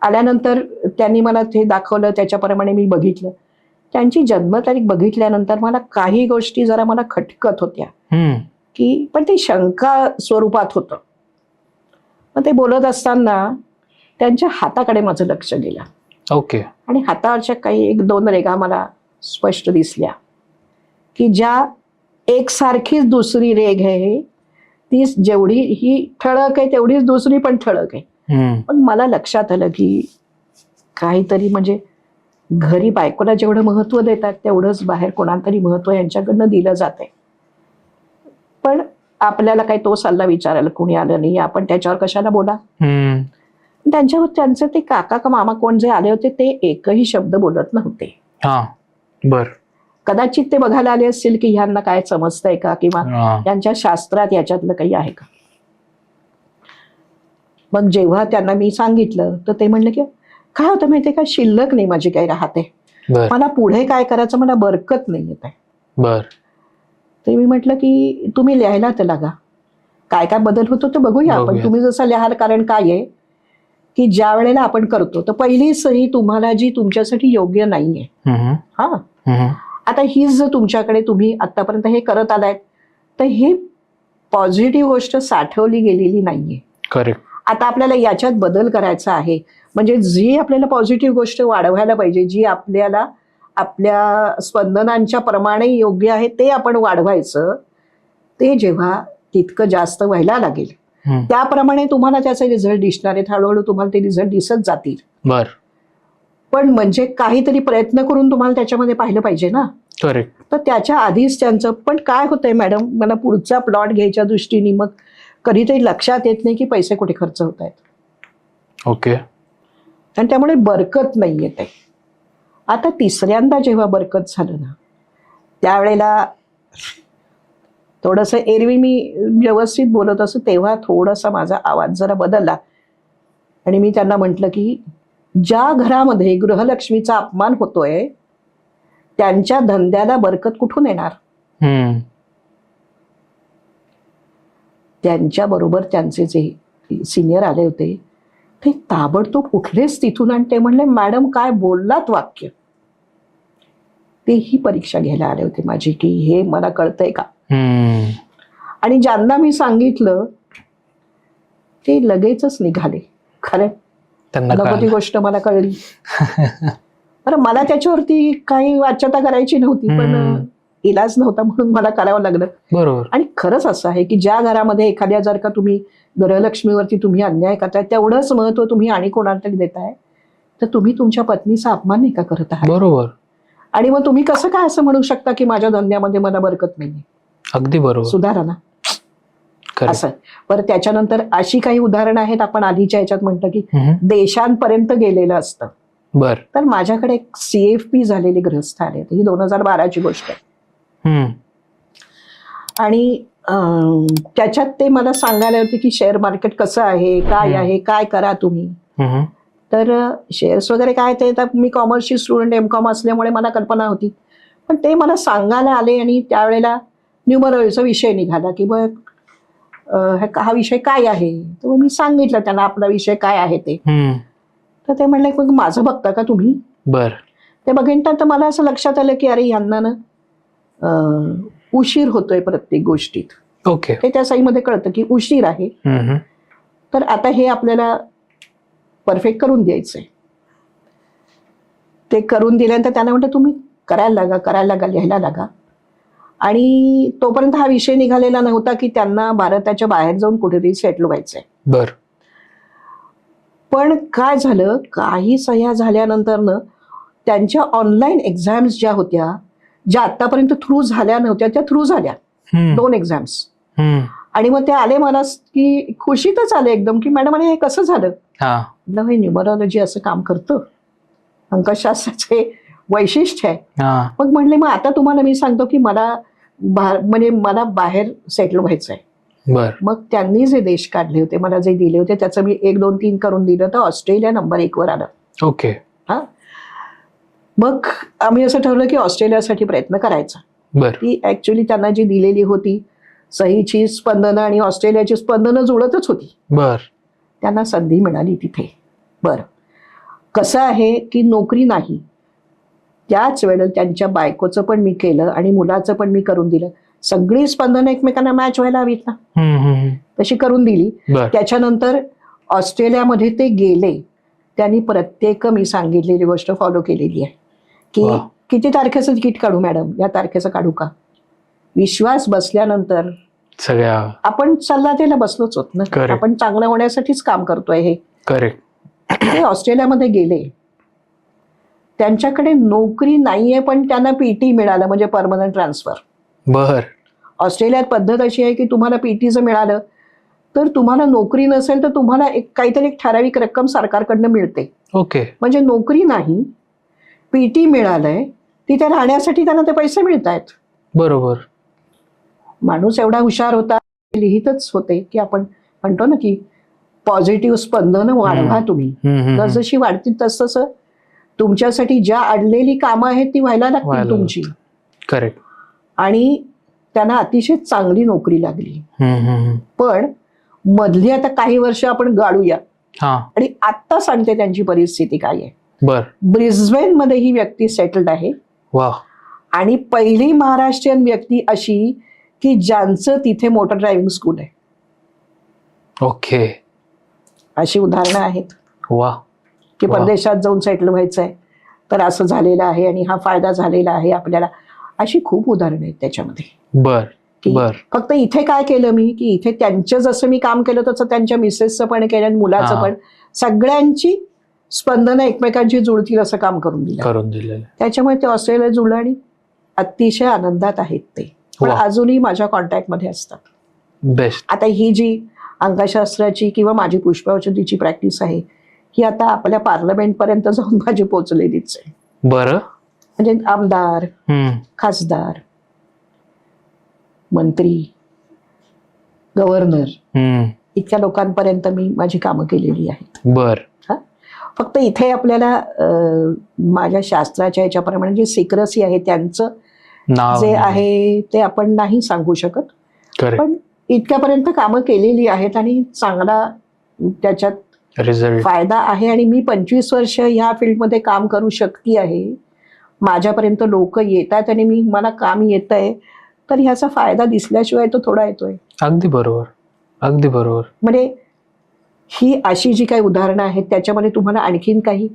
आल्यानंतर त्यांनी मला ते दाखवलं, त्याच्याप्रमाणे मी बघितलं. त्यांची जन्मतारीख बघितल्यानंतर मला काही गोष्टी जरा मला खटकत होत्या, की पण ते शंका स्वरूपात होतं. मग ते बोलत असताना त्यांच्या हाताकडे माझं लक्ष गेलं. ओके. आणि हातावरच्या काही 1-2 रेघा मला स्पष्ट दिसल्या, की ज्या एकसारखीच दुसरी रेघ आहे, ती जेवढी ही ठळक आहे तेवढीच दुसरी पण ठळक आहे. पण मला लक्षात आलं की काहीतरी म्हणजे घरी बायकोला जेवढं महत्व देतात तेवढंच बाहेर कोणाला तरी महत्व यांच्याकडनं दिलं जातंय. पण आपल्याला काही तो सल्ला विचारायला कोणी आलं नाही, आपण त्याच्यावर कशाला बोला. त्यांच्यावर त्यांचे ते काका का मामा कोण जे आले होते ते एकही शब्द बोलत नव्हते. बर. कदाचित ते बघायला आले असतील की ह्यांना काय समजतंय का, किंवा त्यांच्या शास्त्रात याच्यातलं काही आहे का. मग जेव्हा त्यांना मी सांगितलं तर ते म्हणले की काय होतं माहितीये का, शिल्लक नाही माझी काही राहते, मला पुढे काय करायचं मला बरकत नाही येत आहे. बर. ते मी म्हटलं की तुम्ही लिहायला तर लागा, काय काय बदल होतो तर बघूया आपण. तुम्ही जसं लिहाल, कारण काय आहे की ज्या वेळेला आपण करतो तर पहिली सही तुम्हाला जी तुमच्यासाठी योग्य नाहीये, आता हीच जर तुमच्याकडे तुम्ही आतापर्यंत हे करत आलाय तर ही पॉझिटिव्ह गोष्ट साठवली गेलेली नाहीये. करेक्ट. आता आपल्याला याच्यात बदल करायचा आहे, म्हणजे जी आपल्याला पॉझिटिव्ह गोष्ट वाढवायला पाहिजे, जी आपल्याला आपल्या स्पंदनांच्या प्रमाणे योग्य आहे ते आपण वाढवायचं, ते जेव्हा तितकं जास्त व्हायला लागेल त्याप्रमाणे तुम्हाला त्याचे रिझल्ट दिसणार आहेत. हळूहळू तुम्हाला ते रिझल्ट दिसत जातील. बर. पण म्हणजे काहीतरी प्रयत्न करून तुम्हाला त्याच्यामध्ये पाहिलं पाहिजे ना. करेक्ट. तर त्याच्या आधीच त्यांचं पण काय होतंय मॅडम, मला पुढचा प्लॉट घ्यायच्या दृष्टीने मग कधीतरी लक्षात येत नाही की पैसे कुठे खर्च होत आहेत. ओके. आणि त्यामुळे बरकत नाही येते. आता तिसऱ्यांदा जेव्हा बरकत झालं ना, त्यावेळेला थोडंसं एरवी मी व्यवस्थित बोलत असो तेव्हा थोडासा माझा आवाज जरा बदलला, आणि मी त्यांना म्हटलं की ज्या घरामध्ये गृहलक्ष्मीचा अपमान होतोय त्यांच्या धंद्याला बरकत कुठून येणार. त्यांच्याबरोबर त्यांचे जे सिनियर आले होते ते ताबडतोब उठलेच तिथून, आणि ते म्हणले मॅडम काय बोललात वाक्य. तेही परीक्षा घ्यायला आले होते माझी की हे मला कळतंय का. आणि ज्यांना मी सांगितलं ते लगेचच निघाले. खरं ती गोष्ट मला कळली. बरं, मला त्याच्यावरती काही वाच्यता करायची नव्हती, पण इलाज नव्हता म्हणून मला करावं लागलं. बरोबर. आणि खरंच असं आहे की ज्या घरामध्ये एखाद्या जर का तुम्ही गृहलक्ष्मीवरती तुम्ही अन्याय करताय तेवढंच महत्व तुम्ही आणि कोणाला तरी देताय, तर तुम्ही तुमच्या पत्नीचा अपमान नाही का करत आहात. बरोबर. आणि मग तुम्ही कसं काय असं म्हणू शकता की माझ्या धंद्यामध्ये मला बरकत नाहीये. अगदी बरोबर. सुधारा ना असं. बरं, त्याच्यानंतर अशी काही उदाहरणं आहेत, आपण आधीच्या ह्याच्यात म्हटलं की देशांपर्यंत गेलेलं असतं. बर. तर माझ्याकडे एक CFP झालेले गृहस्थ आले, ही 2012ची गोष्ट आहे. आणि त्याच्यात ते मला सांगायला होते की शेअर मार्केट कसं आहे, काय आहे, काय करा तुम्ही. तर शेअर्स वगैरे काय ते तर मी कॉमर्सची स्टुडंट, MCOM असल्यामुळे मला कल्पना होती. पण ते मला सांगायला आले आणि त्यावेळेला न्यूमरोलॉजीचा विषय निघाला की बघ हा विषय काय आहे. तर मी सांगितलं त्यांना आपला विषय काय आहे ते. तर ते म्हणले मग माझं बघता का तुम्ही. बर. ते बघितलं तर मला असं लक्षात आलं की अरे यांना ना उशीर होतोय प्रत्येक गोष्टीत. ओके. ते त्या साईमध्ये कळतं की उशीर आहे. तर आता हे आपल्याला परफेक्ट करून द्यायचंय. ते करून दिल्यानंतर त्यांना म्हटलं तुम्ही करायला लागा, लिहायला लागा. आणि तोपर्यंत हा विषय निघालेला नव्हता की त्यांना भारताच्या बाहेर जाऊन कुठेतरी सेटल व्हायचंय. बर. पण काय झालं, काही सह्या झाल्यानंतर न त्यांच्या ऑनलाईन एक्झाम्स ज्या होत्या, ज्या आतापर्यंत थ्रू झाल्या नव्हत्या त्या थ्रू झाल्या. 2 एक्झाम्स. आणि मग ते आले मला की खुशीतच आले एकदम की मॅडम हे कसं झालं. हे न्यूमरोलॉजी असं काम करतं, अंकशास्त्राचे वैशिष्ट्य आहे. मग म्हणले मग आता तुम्हाला मी सांगतो की मला मला बाहेर सेटल व्हायचंय. मग त्यांनी जे देश काढले होते, मला जे दिले होते त्याचं मी 1, 2, 3 करून दिलं तर ऑस्ट्रेलिया नंबर 1 वर आलं. ओके. मग आम्ही असं ठरवलं की ऑस्ट्रेलियासाठी प्रयत्न करायचा. बर ती ऍक्च्युली त्यांना जी दिलेली होती सहीची स्पंदनं आणि ऑस्ट्रेलियाची स्पंदनं जुळतच होती. बर त्यांना संधी मिळाली तिथे. बरं, कसं आहे की नोकरी नाही, त्याच वेळेला त्यांच्या बायकोचं पण मी केलं आणि मुलाचं पण मी करून दिलं. सगळी स्पंदनं एकमेकांना मॅच व्हायला हवीत ना, तशी करून दिली. बर त्याच्यानंतर ऑस्ट्रेलियामध्ये ते गेले. त्यांनी प्रत्येक मी सांगितलेली गोष्ट फॉलो केलेली आहे की वा. किती तारखेचं तिकीट काढू मॅडम, या तारखेचं काढू का. विश्वास बसल्यानंतर सगळ्या आपण सल्ला द्यायला बसलोच होत ना, Correct. आपण चांगलं होण्यासाठीच काम करतोय. हे करेक्ट. ते ऑस्ट्रेलियामध्ये गेले. त्यांच्याकडे नोकरी नाहीये पण त्यांना पीटी मिळालं, म्हणजे परमनंट ट्रान्सफर. बर ऑस्ट्रेलियात पद्धत अशी आहे की तुम्हाला पीटीचं मिळालं तर तुम्हाला नोकरी नसेल तर तुम्हाला काहीतरी एक ठराविक रक्कम सरकारकडनं मिळते. ओके. म्हणजे नोकरी नाही, पीटी मिळालंय, तिथे राहण्यासाठी त्यांना ते पैसे मिळत आहेत. बरोबर. माणूस एवढा हुशार होता, लिहितच होते की आपण म्हणतो ना की पॉझिटिव्ह स्पंदनं वाढवा तुम्ही. जसजशी वाढतील तसं तुमच्यासाठी ज्या अडलेली कामं आहेत ती व्हायला लागतील तुमची. करेक्ट. आणि त्यांना अतिशय चांगली नोकरी लागली. पण मधली आता काही वर्ष आपण गाळूया हा आणि आत्ता सांगते त्यांची परिस्थिती काय आहे. बर ब्रिस्बेन मध्ये ही व्यक्ती सेटल्ड आहे वा. आणि पहिली महाराष्ट्रीयन व्यक्ती अशी की ज्यांचं तिथे मोटर ड्रायव्हिंग स्कूल आहे. ओके. अशी उदाहरणं आहेत वा. की वा. परदेशात जाऊन सेटल व्हायचंय तर असं झालेलं आहे आणि हा फायदा झालेला आहे आपल्याला. अशी खूप उदाहरणं आहेत त्याच्यामध्ये. बर की बर फक्त इथे काय केलं मी की इथे त्यांचं जसं मी काम केलं तसं त्यांच्या मिसेसचं पण केलं आणि मुलाचं हा. पण. सगळ्यांची स्पंदनं एकमेकांची जुळतील असं काम करून दिलं. करून दिलेलं. त्याच्यामुळे ते ऑस्ट्रेलिया जुळलं आणि अतिशय आनंदात आहेत ते. पण वा. अजूनही माझ्या कॉन्टॅक्टमध्ये असतात. बेस्ट. आता ही जी अंकशास्त्राची किंवा माझी पुष्पौषधीची प्रॅक्टिस आहे ही आता आपल्या पार्लमेंटपर्यंत जाऊन माझी पोचलेलीच आहे. बर. म्हणजे आमदार, खासदार, मंत्री, गव्हर्नर इतक्या लोकांपर्यंत मी माझी कामं केलेली आहेत. बर. फक्त इथे आपल्याला माझ्या शास्त्राच्या ह्याच्याप्रमाणे जे सिक्रेसी आहे त्यांचं नाव जे आहे ते आपण नाही सांगू शकत. करेक्ट. पण इतक्यापर्यंत कामं केलेली आहेत आणि चांगला त्याच्यात रिझल्ट. फायदा आहे. आणि मी 25 वर्ष ह्या फील्डमध्ये काम करू शकते आहे. माझ्यापर्यंत लोक येतात आणि मला काम येत आहे तर ह्याचा फायदा दिसल्याशिवाय तो थोडा येतोय. अगदी बरोबर. अगदी बरोबर. म्हणजे ही अशी जी काही उदाहरणं आहेत त्याच्यामध्ये तुम्हाला आणखीन काही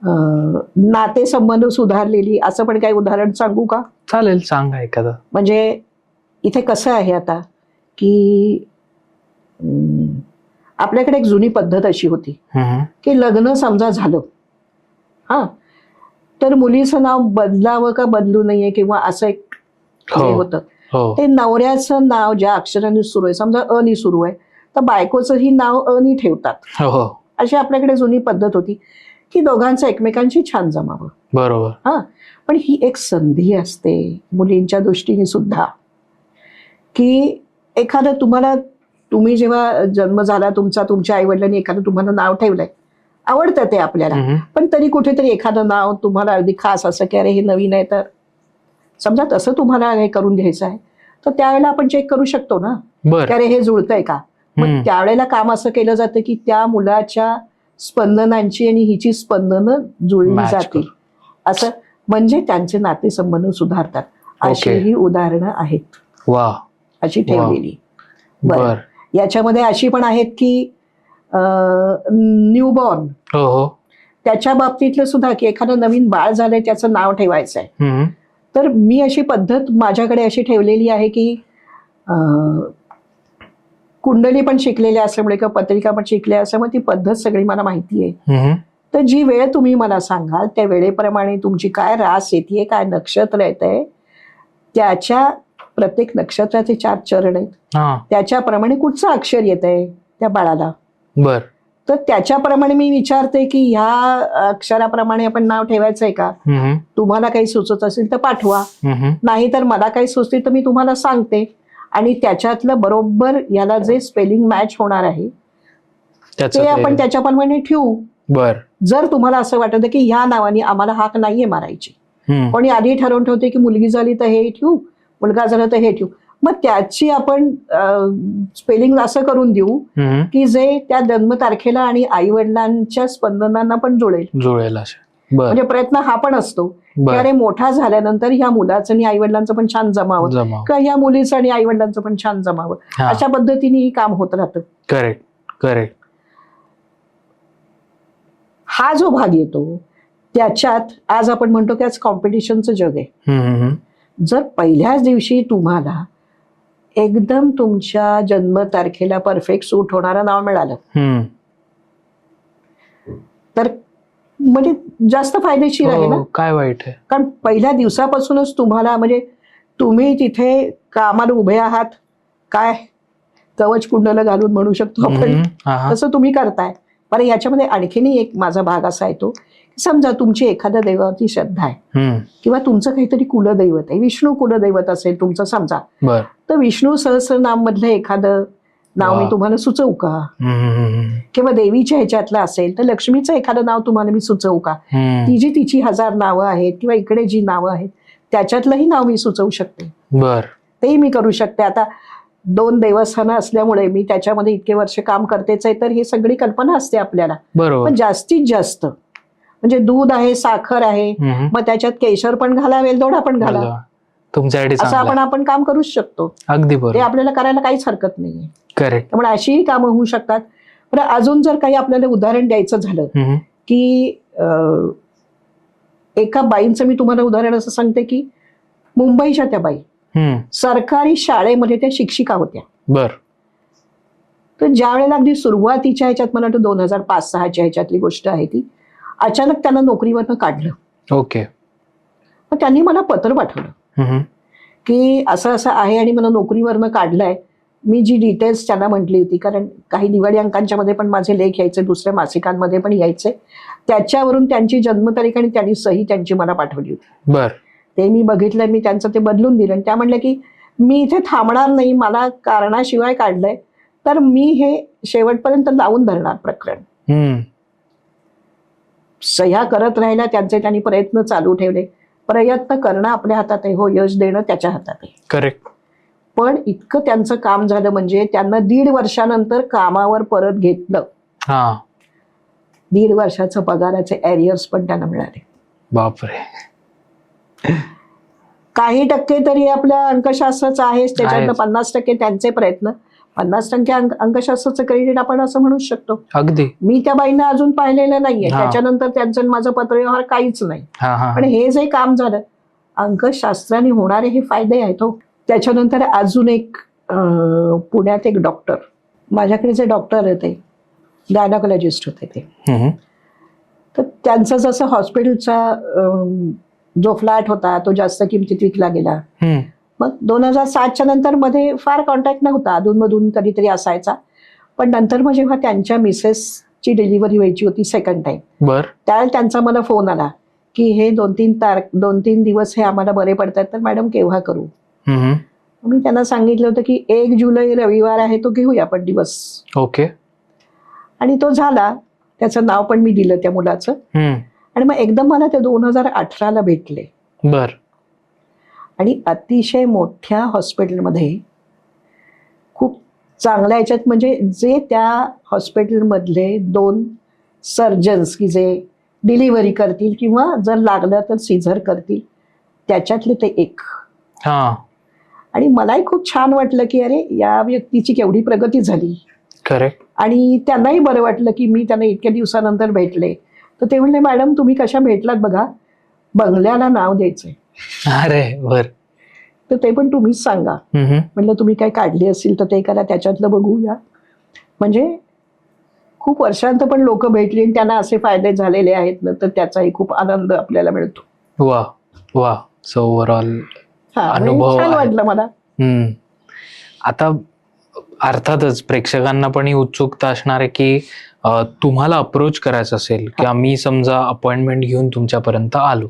नातेसंबंध सुधारलेली असं पण काही उदाहरण सांगू का? चालेल, सांगा एखादं. म्हणजे इथे कसं आहे आता की आपल्याकडे एक जुनी पद्धत अशी होती की लग्न समजा झालं हा तर मुलीचं नाव बदलावं का बदलू नये किंवा असं एक हे होतं. ते नवऱ्याचं नाव ज्या अक्षराने सुरू आहे, समजा अ नी सुरू आहे तर बायकोचंही नाव अ नी ठेवतात. अशी आपल्याकडे जुनी पद्धत होती की दोघांचं एकमेकांशी छान जमावं. बरोबर. हा पण ही एक संधी असते मुलींच्या दृष्टीने सुद्धा की एखादं तुम्ही जेव्हा जन्म झाला तुमचा, तुमच्या आई वडिलांनी एखादं तुम्हाला नाव ठेवलंय, आवडतं ते आपल्याला, पण तरी कुठेतरी एखादं नाव तुम्हाला अगदी खास असं की अरे हे नवीन आहे तर समजा तसं तुम्हाला हे करून घ्यायचं आहे तर त्यावेळेला आपण चेक करू शकतो ना की अरे हे जुळतंय का. मग त्यावेळेला काम असं केलं जातं की त्या मुलाच्या स्पंदनांची आणि हिची स्पंदनं जुळली जातील असं, म्हणजे त्यांचे नातेसंबंध सुधारतात. अशी ही उदाहरणं आहेत. वा. अशी ठेवलेली. बरं, याच्यामध्ये अशी पण आहेत की न्यूबॉर्न त्याच्या बाबतीतलं सुद्धा की एखादं नवीन बाळ झालंय त्याचं नाव ठेवायचं आहे तर मी अशी पद्धत माझ्याकडे अशी ठेवलेली आहे की कुंडली पण शिकलेली असल्यामुळे किंवा पत्रिका पण शिकल्या असल्यामुळे ती पद्धत सगळी मला माहिती आहे. तर जी वेळ तुम्ही मला सांगाल त्या वेळेप्रमाणे तुमची काय रास येते, काय नक्षत्र येत आहे, त्याच्या प्रत्येक नक्षत्राचे 4 चरण आहेत, त्याच्याप्रमाणे कुठचं अक्षर येत आहे त्या बाळाला. बर. तर त्याच्याप्रमाणे मी विचारते की ह्या अक्षराप्रमाणे आपण नाव ठेवायचंय का, तुम्हाला काही सुचत असेल तर पाठवा, नाही तर मला काही सुचते तर मी तुम्हाला सांगते आणि त्याच्यातलं बरोबर याला जे स्पेलिंग मॅच होणार आहे ते आपण त्याच्याप्रमाणे ठेवू. बर. जर तुम्हाला असं वाटतं की ह्या नावाने आम्हाला हाक नाहीये मारायची, कोणी आधी ठरवून ठेवते की मुलगी झाली तर हे ठेवू, मुलगा झाला तर हे ठेवू, मग त्याची आपण स्पेलिंग असं करून देऊ की जे त्या जन्मतारखेला आणि आई वडिलांच्या स्पंदनांना पण जुळेल. म्हणजे प्रयत्न हा पण असतो की अरे मोठा झाल्यानंतर ह्या मुलाचं आणि आई वडिलांचं पण छान जमावं किंवा ह्या मुलीचं आणि आई वडिलांचं पण छान जमावं. अशा पद्धतीने ही काम होत राहतं. Correct correct. हा जो भाग येतो त्याच्यात आज आपण म्हणतो की आज कॉम्पिटिशनचं जग आहे. जर पहिल्याच दिवशी तुम्हाला एकदम तुमच्या जन्मतारखेला परफेक्ट सूट होणारं नाव मिळालं तर म्हणजे जास्त फायदेशीर आहे ना. काय वाईट आहे, कारण पहिल्या दिवसापासूनच तुम्हाला म्हणजे तुम्ही तिथे कामाला उभे आहात, काय कवच कुंडल घालून म्हणू शकतो आपण, तसं तुम्ही करताय. पण याच्यामध्ये आणखीनही एक माझा भाग असा येतो, समजा तुमची एखाद्या देवावरती श्रद्धा आहे किंवा तुमचं काहीतरी कुलदैवत आहे, विष्णू कुलदैवत असेल तुमचं समजा, तर विष्णू सहस्रनाम मधलं एखादं नाव मी तुम्हाला सुचवू का, किंवा देवीच्या ह्याच्यातलं असेल तर लक्ष्मीचं एखादं नाव तुम्हाला मी सुचवू का, ती जी तिची 1000 नावं आहेत किंवा इकडे जी नावं आहेत त्याच्यातलंही नाव मी सुचवू शकते. तेही मी करू शकते. आता 2 देवस्थानं असल्यामुळे मी त्याच्यामध्ये इतके वर्ष काम करतेच आहे, तर ही सगळी कल्पना असते आपल्याला. पण जास्तीत जास्त म्हणजे दूध आहे, साखर आहे, मग त्याच्यात केशर पण घाला, वेलदोडा पण घाला, तुमच्यासाठी असं आपण काम करूच शकतो. अगदी बरोबर. ते आपल्याला करायला काहीच हरकत नाहीये. करेक्ट. त्यामुळे अशीही कामं होऊ शकतात. पण अजून जर काही आपल्याला उदाहरण द्यायचं झालं की एका बाईंचं मी तुम्हाला उदाहरण असं सांगते की मुंबईच्या त्या बाई सरकारी शाळेमध्ये त्या शिक्षिका होत्या. तर ज्या वेळेला अगदी सुरुवातीच्या ह्याच्यात मला वाटतं 2005-06च्या ह्याच्यातली गोष्ट आहे ती, अचानक त्यांना नोकरीवरनं काढलं. ओके. मग त्यांनी मला पत्र पाठवलं की असं असं आहे आणि मला नोकरीवरनं काढलंय. मी जी डिटेल्स त्यांना म्हटली होती, कारण काही दिवाळी अंकांच्या मध्ये पण माझे लेख यायचे, दुसऱ्या मासिकांमध्ये पण यायचे, त्याच्यावरून त्यांची जन्मतारीख आणि त्यांनी सही त्यांची मला पाठवली होती. ते मी बघितलं, मी त्यांचं ते बदलून दिलं आणि त्या म्हणल्या की मी इथे थांबणार नाही, मला कारणाशिवाय काढलंय तर मी हे शेवटपर्यंत लावून धरणार प्रकरण. सह्या करत राहिल्या, त्यांनी प्रयत्न चालू ठेवले. प्रयत्न करणं आपल्या हातात आहे, हो, यश देणं त्याच्या हातात आहे. करेक्ट. पण इतकं त्यांचं काम झालं म्हणजे त्यांना 1.5 वर्षानंतर कामावर परत घेतलं. 1.5 वर्षाचं पगाराचे एरियर्स पण त्यांना मिळाले. बापरे. काही टक्के तरी आपल्या अंकशास्त्राचं आहेच, त्याच्यातलं 50% त्यांचे प्रयत्न, 50% अंकशास्त्राचं क्रेडिट आपण असं म्हणू शकतो. अगदी. मी त्या बाईंना अजून पाहिलेलं नाहीये, त्याच्यानंतर त्यांचं माझं पत्रव्यवहार काहीच नाही. पण हे जे काम झालं, अंकशास्त्राने होणारे हे फायदे आहेत. हो. त्याच्यानंतर अजून एक पुण्यात एक डॉक्टर, माझ्याकडे जे डॉक्टर आहे ते गायनाकोलॉजिस्ट होते ते, तर त्यांचं जसं हॉस्पिटलचा जो फ्लॅट होता तो जास्त किमतीत विकला गेला. मग 2007च्या नंतर मध्ये फार कॉन्टॅक्ट नव्हता, अधूनमधून कधीतरी असायचा. पण नंतर मग जेव्हा त्यांच्या मिसेसची डिलिव्हरी व्हायची होती सेकंड टाइम, त्यावेळेला त्यांचा मला फोन आला की हे 2-3 दिवस हे आम्हाला बरे पडतात, तर मॅडम केव्हा करू. मी त्यांना सांगितलं होतं की 1 जुलै रविवार आहे, तो घेऊया आपण दिवस. ओके. आणि तो झाला. त्याचं नाव पण मी दिलं त्या मुलाचं. आणि मग एकदम मला ते 2018ला भेटले. आणि अतिशय मोठ्या हॉस्पिटलमध्ये खूप चांगल्या याच्यात, म्हणजे जे त्या हॉस्पिटलमधले 2 सर्जन्स की जे डिलिव्हरी करतील किंवा जर लागलं तर सिझर करतील, त्याच्यातले ते एक. आणि मलाही खूप छान वाटलं की अरे या व्यक्तीची केवढी प्रगती झाली. करेक्ट. आणि त्यांनाही बरं वाटलं की मी त्यांना इतक्या दिवसानंतर भेटले. तर ते म्हणले, मॅडम तुम्ही कशा भेटलात बघा, बंगल्याला नाव द्यायचंय. अरे बर. तर ते पण तुम्हीच सांगा. म्हटलं तुम्ही काय काढली असेल तर ते करा, त्याच्यातलं बघूया. म्हणजे खूप वर्षांत पण लोक भेटली आणि त्यांना असे फायदे झालेले आहेत ना, तर त्याचाही खूप आनंद आपल्याला मिळतो. वा वा. सो ओव्हरऑल अनुभव छान वाटलं मला. आता अर्थातच प्रेक्षकांना पण ही उत्सुकता असणार आहे की तुम्हाला अप्रोच करायचं असेल की आम्ही समजा अपॉइंटमेंट घेऊन तुमच्यापर्यंत आलो,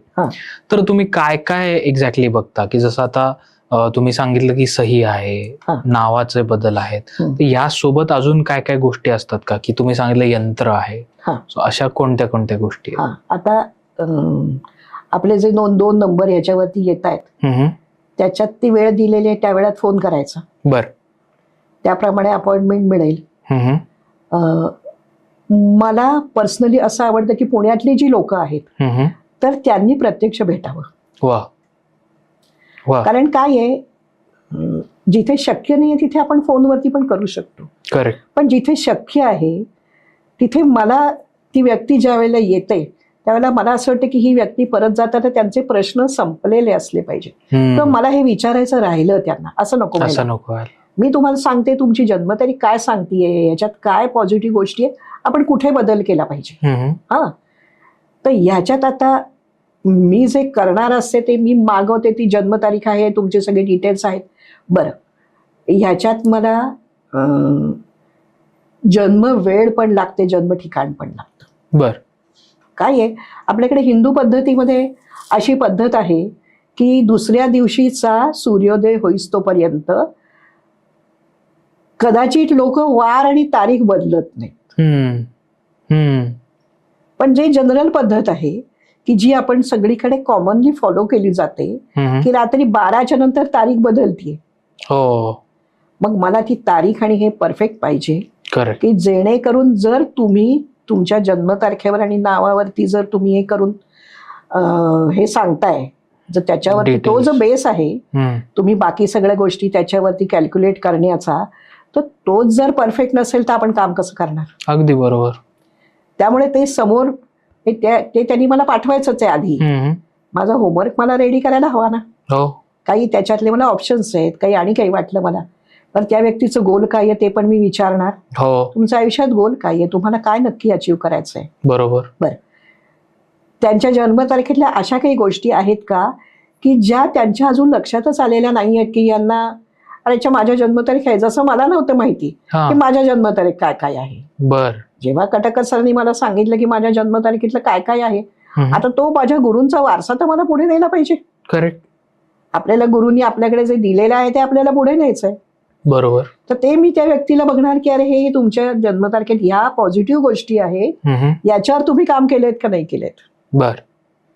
तर तुम्ही काय काय एक्झॅक्टली बघता, की जसं आता तुम्ही सांगितलं की सही आहे, हा. नावाचे बदल आहेत, हम्म. तर यासोबत अजून काय काय गोष्टी असतात का, की तुम्ही सांगितलं यंत्र आहे, हा. So अशा कोणत्या कोणत्या गोष्टी आहेत? हा, आता आपले जे दोन नंबर ह्याच्यावरती येत आहेत हम्म. त्याच्यात ती वेळ दिलेली आहे, त्या वेळात फोन करायचा, बर. त्याप्रमाणे अपॉइंटमेंट मिळेल. हम्म. अं, मला पर्सनली असं आवडतं की पुण्यातली जी लोक आहेत हम्म. तर त्यांनी प्रत्यक्ष भेटावं. वा वा. कारण काय आहे, जिथे शक्य नाहीये तिथे आपण फोनवरती पण करू शकतो, करेक्ट. पण जिथे शक्य आहे तिथे मला ती व्यक्ती ज्या वेळेला येते त्यावेळेला मला असं वाटतं की ही व्यक्ती परत जातात तर त्यांचे प्रश्न संपलेले असले पाहिजे. तर मला हे विचारायचं राहिलं त्यांना, असं नको व्हायला. असं नको व्हायला. मी तुम्हाला सांगते तुमची जन्मतारीख काय सांगतेय, याच्यात काय पॉझिटिव्ह गोष्टी आहे, आपण कुठे बदल केला पाहिजे. हा, तर ह्याच्यात आता मी जे करणार असते ते मी मागवते, ती जन्मतारीख आहे, तुमचे सगळे डिटेल्स आहेत. बरं, ह्याच्यात मला जन्म वेळ पण लागते, जन्म ठिकाण पण लागतं. बर. काय आहे, आपल्याकडे हिंदू पद्धतीमध्ये अशी पद्धत आहे की दुसऱ्या दिवशीचा सूर्योदय होईस तोपर्यंत कदाचित लोक वार आणि तारीख बदलत नाहीत. पण जे जनरल पद्धत आहे की जी आपण सगळीकडे कॉमनली फॉलो केली जाते की रात्री 12च्या नंतर तारीख बदलतीये. हो. मग मला ती तारीख आणि हे परफेक्ट पाहिजे करेक्ट. की जेणेकरून जर तुम्ही तुमच्या जन्मतारखेवर आणि नावावरती जर तुम्ही हे करून हे सांगताय, जर त्याच्यावरती तो जो बेस आहे, तुम्ही बाकी सगळ्या गोष्टी त्याच्यावरती कॅल्क्युलेट करण्याचा, तर तोच जर परफेक्ट नसेल तर आपण काम कसं करणार. अगदी बरोबर. त्यामुळे ते समोर ते त्यांनी मला पाठवायचंच आहे आधी. माझा होमवर्क मला रेडी करायला हवा ना. हो. काही त्याच्यातले मला ऑप्शन्स आहेत, काही आणि काही वाटलं मला, तर त्या व्यक्तीचं गोल काय आहे ते पण मी विचारणार. हो. तुमच्या आयुष्यात गोल काय आहे, तुम्हाला काय नक्की अचीव करायचंय. बरोबर. बरं, त्यांच्या जन्मतारखेतल्या अशा काही गोष्टी आहेत का की ज्या त्यांच्या अजून लक्षातच आलेल्या नाही आहेत की यांना अरे माझ्या जन्मतारीख आहे, जसं मला नव्हतं माहिती की माझ्या जन्मतारीख काय काय आहे. बर. जेव्हा कटकर सरांनी मला सांगितलं की माझ्या जन्मतारखेतलं काय काय आहे, आता तो माझ्या गुरूंचा वारसा तर मला पुढे न्यायला पाहिजे. करेक्ट. आपल्याला गुरूंनी आपल्याकडे जे दिलेलं आहे ते आपल्याला पुढे न्यायचं आहे. बरोबर. तर ते मी त्या व्यक्तीला बघणार की अरे हे तुमच्या जन्मतारखेत ह्या पॉझिटिव्ह गोष्टी आहेत, याच्यावर तुम्ही काम केलेत का नाही केलेत. बर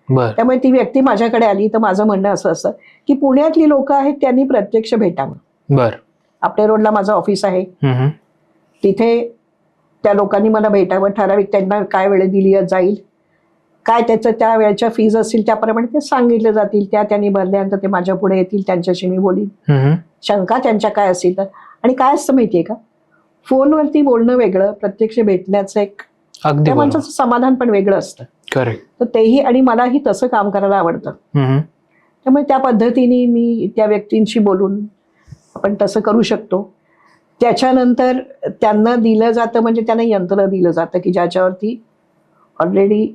बर. त्यामुळे ती व्यक्ती माझ्याकडे आली तर माझं म्हणणं असं असतं की पुण्यातली लोक आहेत त्यांनी प्रत्यक्ष भेटावं. बर. आपल्या रोडला माझं ऑफिस आहे, तिथे त्या लोकांनी मला भेटावं, ठराविक त्यांना काय वेळ दिली जाईल, काय त्याचं त्या वेळेच्या फीज असतील त्याप्रमाणे ते सांगितले जातील, त्यांनी भरल्यानंतर ते माझ्या पुढे येतील, त्यांच्याशी मी बोलीन, शंका त्यांच्या काय असतील तर. आणि काय असतं माहितीये का, फोनवरती बोलणं वेगळं, प्रत्यक्ष भेटण्याचं एक त्या माणसाचं समाधान पण वेगळं असतं. करेक्ट. तर तेही, आणि मलाही तसं काम करायला आवडतं. त्यामुळे त्या पद्धतीने मी त्या व्यक्तींशी बोलून आपण तसं करू शकतो. त्याच्यानंतर त्यांना दिलं जातं, म्हणजे त्यांना यंत्र दिलं जातं की ज्याच्यावरती ऑलरेडी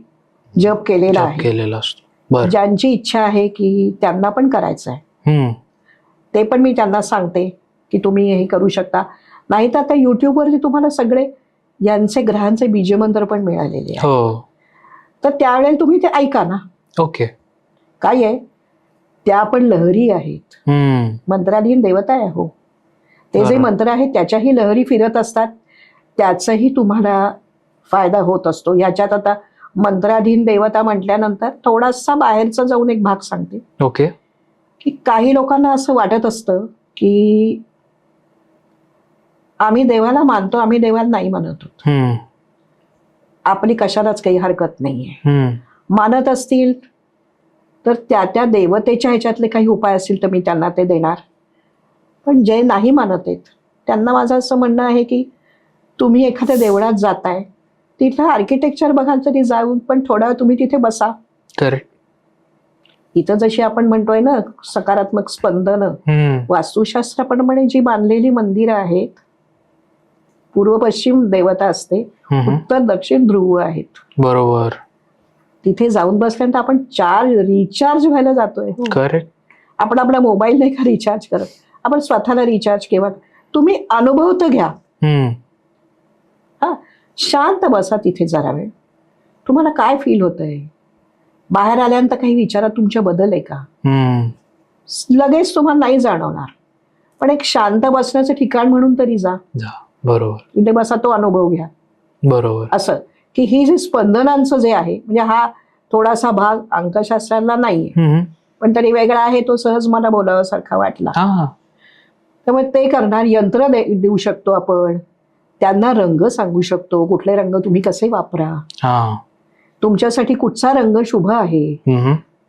जप केलेला आहे, ज्यांची इच्छा आहे की त्यांना पण करायचं आहे, ते पण मी त्यांना सांगते की तुम्ही हे करू शकता. नाही तर आता युट्यूबवरती तुम्हाला सगळे यांचे ग्रहांचे बीजमंत्र पण मिळालेले आहे, तर त्यावेळेला तुम्ही ते ऐका ना. ओके. काय आहे, त्या पण लहरी आहेत, मंत्राधीन देवता आहे. हो, ते जे मंत्र आहेत त्याच्याही लहरी फिरत असतात, त्याचाही तुम्हाला फायदा होत असतो. ह्याच्यात आता मंत्राधीन देवता म्हटल्यानंतर थोडासा बाहेरचा जाऊन एक भाग सांगते. ओके. की काही लोकांना असं वाटत असतं की आम्ही देवाला मानतो, आम्ही देवाला नाही मानत आहोत, आपली कशालाच काही हरकत नाहीये. मानत असतील तर त्या देवतेच्या ह्याच्यातले काही उपाय असतील तर मी त्यांना ते देणार. पण जे नाही मानत आहेत त्यांना माझं असं म्हणणं आहे की तुम्ही एखाद्या देवळात जाताय, तिथलं आर्किटेक्चर बघाल तरी जाऊन पण थोडा वेळ तुम्ही तिथे बसा. करेक्ट. इथं जशी आपण म्हणतोय ना सकारात्मक स्पंदन, वास्तुशास्त्राप्रमाणे जी बांधलेली मंदिरं आहेत, पूर्व पश्चिम देवता असते, उत्तर दक्षिण ध्रुव आहेत. बरोबर. तिथे जाऊन बसल्यानंतर आपण रिचार्ज व्हायला जातोय. करेक्ट. आपण आपला मोबाईल नाही का रिचार्ज करत, आपण स्वतःला रिचार्ज केव्हा, तुम्ही अनुभव तर घ्या. हा, शांत बसा तिथे जरा वेळ, तुम्हाला काय फील होतंय, बाहेर आल्यानंतर काही विचारात तुमच्या बदल आहे का, लगेच तुम्हाला नाही जाणवणार, पण एक शांत बसण्याचं ठिकाण म्हणून तरी जा. बरोबर इथे बसा, तो अनुभव घ्या. बरोबर. असं की ही जी स्पंदनांचं जे आहे, म्हणजे हा थोडासा भाग अंकशास्त्राला नाहीये, पण तरी वेगळा आहे, तो सहज मला बोलावासारखा वाटला. त्यामुळे ते करणार. यंत्र देऊ शकतो आपण, त्यांना रंग सांगू शकतो, कुठले रंग तुम्ही कसे वापरा, तुमच्यासाठी कुठचा रंग शुभ आहे,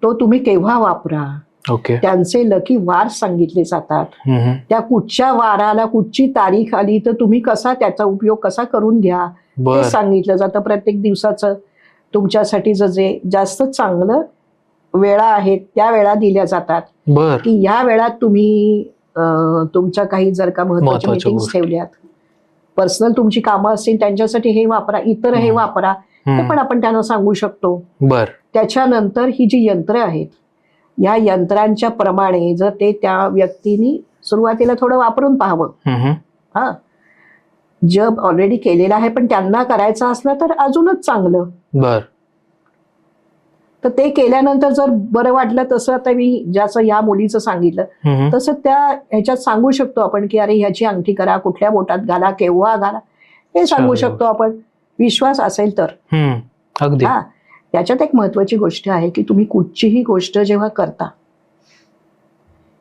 तो तुम्ही केव्हा वापरा. ओके. त्यांचे लकी वार सांगितले जातात. त्या कुठच्या वाराला कुठची तारीख आली तर तुम्ही कसा त्याचा उपयोग कसा करून घ्या ते सांगितलं जातं. प्रत्येक दिवसाचं तुमच्यासाठी जे जास्त चांगलं वेळा आहेत त्या वेळा दिल्या जातात की या वेळात तुम्ही तुमच्या काही जर का महत्वाच्या मीटिंग्स ठेवल्यात, पर्सनल तुमची कामं असतील त्यांच्यासाठी हे वापरा, इतर हे वापरा, हे पण आपण त्यांना सांगू शकतो. त्याच्यानंतर ही जी यंत्र आहेत, या यंत्रांच्या प्रमाणे जर ते त्या व्यक्तीने सुरुवातीला थोडं वापरून पाहावं. हा, जप ऑलरेडी केलेला आहे पण त्यांना करायचं असलं तर अजूनच चांगलं. तर ते केल्यानंतर जर बरं वाटलं, तसं आता मी ज्याचं या मुलीचं सांगितलं तसं त्या ह्याच्यात सांगू शकतो आपण की अरे ह्याची अंगठी करा, कुठल्या बोटात घाला, केव्हा घाला, हे सांगू शकतो आपण, विश्वास असेल तर. हा, त्याच्यात एक महत्वाची गोष्ट आहे की तुम्ही कुठचीही गोष्ट जेव्हा करता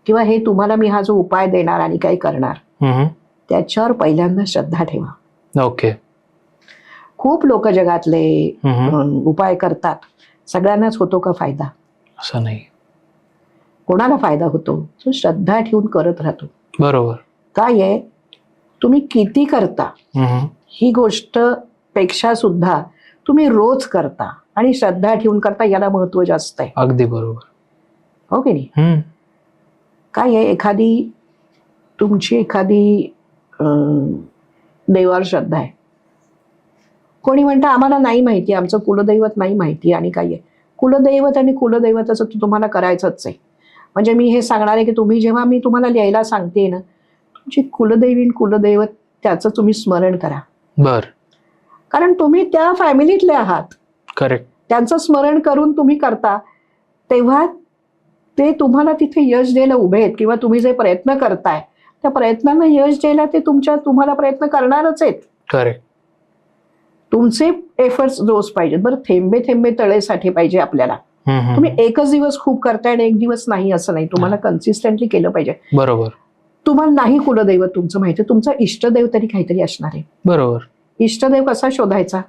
किंवा हे तुम्हाला मी हा जो उपाय देणार आणि काही करणार त्याच्यावर पहिल्यांदा श्रद्धा ठेवा. ओके. खूप लोक जगातले उपाय करतात, सगळ्यांनाच होतो का फायदा? असं नाही. कोणाला फायदा होतो? तो श्रद्धा ठेवून करत राहतो. बरोबर. काय आहे, तुम्ही किती करता ही गोष्ट पेक्षा सुद्धा तुम्ही रोज करता आणि श्रद्धा ठेवून करता, याला महत्व जास्त आहे. अगदी बरोबर. हो की नाही? काय आहे, तुमची एखादी देवावर श्रद्धा आहे, कोणी म्हणतं आम्हाला नाही माहिती, आमचं कुलदैवत नाही माहिती, आणि काय आहे, कुलदैवत आणि कुलदैवताचं तुम्हाला करायचंच आहे. म्हणजे मी हे सांगणार आहे की तुम्ही जेव्हा मी तुम्हाला लिहायला सांगते ना, तुमची कुलदैवीन कुलदैवत त्याचं तुम्ही स्मरण करा. कारण तुम्ही त्या फॅमिलीतले आहात. करेक्ट. त्यांचं स्मरण करून तुम्ही करता तेव्हा ते तुम्हाला तिथे यश द्यायला उभे आहेत, किंवा तुम्ही जे प्रयत्न करताय त्या प्रयत्नांना यश द्यायला ते तुम्हाला प्रयत्न करणारच आहेत. करेक्ट. तुमचे एफर्ट्स रोज पाहिजेत. बरं, थेंबे थेंबे तळे साठे पाहिजे आपल्याला. तुम्ही एकच दिवस खूप करताय आणि एक दिवस नाही असं नाही, तुम्हाला कन्सिस्टंटली केलं पाहिजे. बरोबर. तुम्हाला नाही कुलदैवत तुमचं माहिती, तुमचा इष्टदेव तरी काहीतरी असणार आहे. बरोबर. इष्टदेव कसा शोधायचा?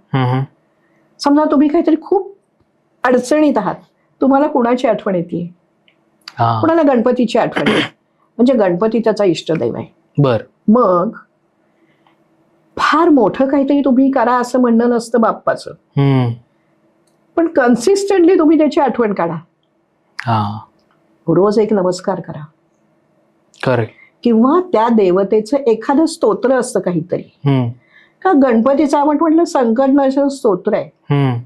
समजा तुम्ही काहीतरी खूप अडचणीत आहात, तुम्हाला कुणाची आठवण येते? कुणाला गणपतीची आठवण येते, म्हणजे गणपती त्याचा इष्टदेव आहे. मग फार मोठं काहीतरी तुम्ही करा असं म्हणणं नसतं बाप्पाचं, पण कन्सिस्टंटली तुम्ही त्याची आठवण काढा. रोज एक नमस्कार करा. करेक्ट. किंवा त्या देवतेचं एखादं स्तोत्र असतं काहीतरी, का गणपतीचं आपण म्हटलं संकटनाशक स्तोत्र आहे,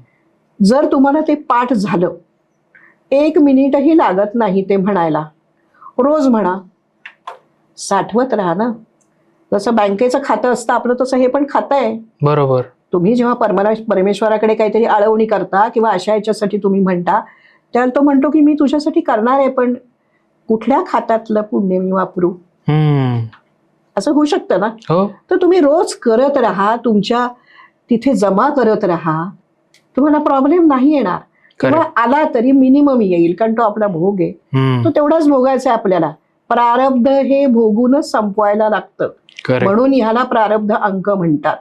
जर तुम्हाला ते पाठ झालं, 1 मिनिटही लागत नाही ते म्हणायला, रोज म्हणा, साठवत राहा ना. जसं बँकेचं खातं असतं आपलं, तसं हे पण खातं आहे. बरोबर. तुम्ही जेव्हा परमेश्वराकडे काहीतरी आळवणी करता किंवा अशा याच्यासाठी तुम्ही म्हणता, त्याला तो म्हणतो की मी तुझ्यासाठी करणार आहे, पण कुठल्या खात्यातलं पुण्य मी वापरू, असं होऊ शकतं ना. तर तुम्ही रोज करत राहा, तुमच्या तिथे जमा करत राहा, तुम्हाला प्रॉब्लेम नाही येणार. किंवा आला तरी मिनिमम येईल, कारण तो आपला भोग आहे, तो तेवढाच भोगायचा आहे आपल्याला. प्रारब्ध हे भोगूनच संपवायला लागतं, म्हणून ह्याला प्रारब्ध अंक म्हणतात.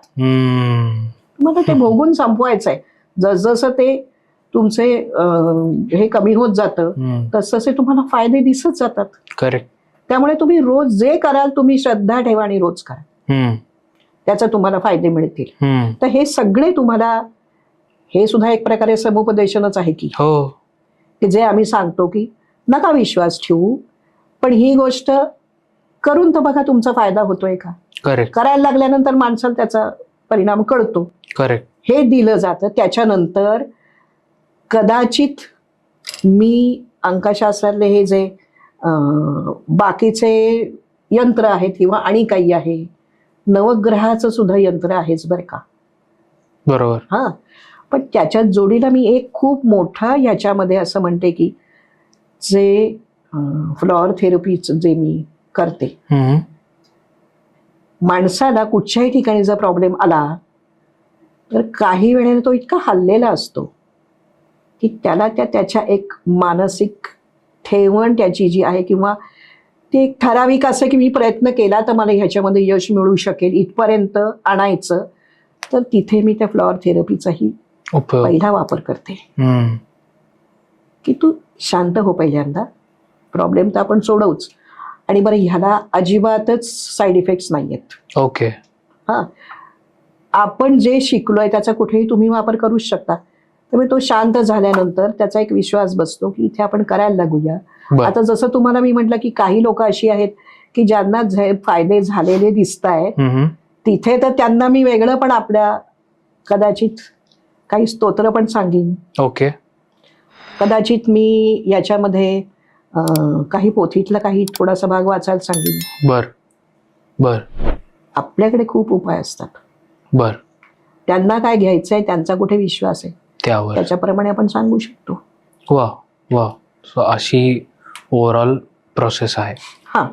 तुम्हाला ते भोगून संपवायचं आहे. जसजसं ते तुमचे हे कमी होत जातं, तसतसे तुम्हाला फायदे दिसत जातात. करेक्ट. त्यामुळे तुम्ही रोज जे कराल, तुम्ही श्रद्धा ठेवा आणि रोज करा, त्याचा तुम्हाला फायदे मिळतील. तर हे सगळे तुम्हाला, हे सुद्धा एक प्रकारे समुपदेशनच आहे की जे आम्ही सांगतो की नका विश्वास ठेवू, पण ही गोष्ट करून तर बघा तुमचा फायदा होतोय का. करायला लागल्यानंतर माणसाला त्याचा परिणाम कळतो. करेक्ट. हे दिलं जातं. त्याच्यानंतर कदाचित मी अंकशास्त्रातले हे जे बाकीचे यंत्र आहेत किंवा आणि काही आहे, नवग्रहाचं सुद्धा यंत्र आहेच बरं का. बरोबर. हा, पण त्याच्यात जोडीला मी एक खूप मोठा ह्याच्यामध्ये असं म्हणते की जे फ्लॉवर थेरपीचं जे मी करते, हम्म. माणसाला कुठच्याही ठिकाणी जर प्रॉब्लेम आला तर काही वेळेला तो इतका हल्लेला असतो की त्याला त्याच्या एक मानसिक ठेवण त्याची जी आहे, किंवा ते एक ठराविक असं की मी प्रयत्न केला तर मला ह्याच्यामध्ये यश मिळू शकेल इथपर्यंत आणायचं, तर तिथे मी त्या फ्लॉवर थेरपीचाही उपयोग. पहिला वापर करते. हम्म. की तू शांत हो, पहिल्यांदा प्रॉब्लेम तर आपण सोडवूच, आणि बरं ह्याला अजिबातच साईड इफेक्ट्स नाही आहेत. ओके. हां, आपण जे शिकलोय त्याचा कुठेही तुम्ही वापर करूच शकता. त्यामुळे तो शांत झाल्यानंतर त्याचा एक विश्वास बसतो की इथे आपण करायला लागूया. बर. आता जसं तुम्हाला मी म्हटलं की काही लोक अशी आहेत की ज्यांना फायदे झालेले दिसत आहेत, हम्म. तिथे तर त्यांना मी वेगळं पण आपल्या कदाचित काही स्तोत्र पण सांगेन, ओके. कदाचित मी याच्यामध्ये काही पोथीतला काही थोडासा भाग वाचायला सांगेन. बर. बर. आपल्याकडे खूप उपाय असतात. बर. त्यांना काय घ्यायचंय, त्यांचा कुठे विश्वास आहे, त्यावर. त्याच्याप्रमाणे आपण सांगू शकतो. वा वा. सो अशी ओव्हरऑल प्रोसेस आहे. हां,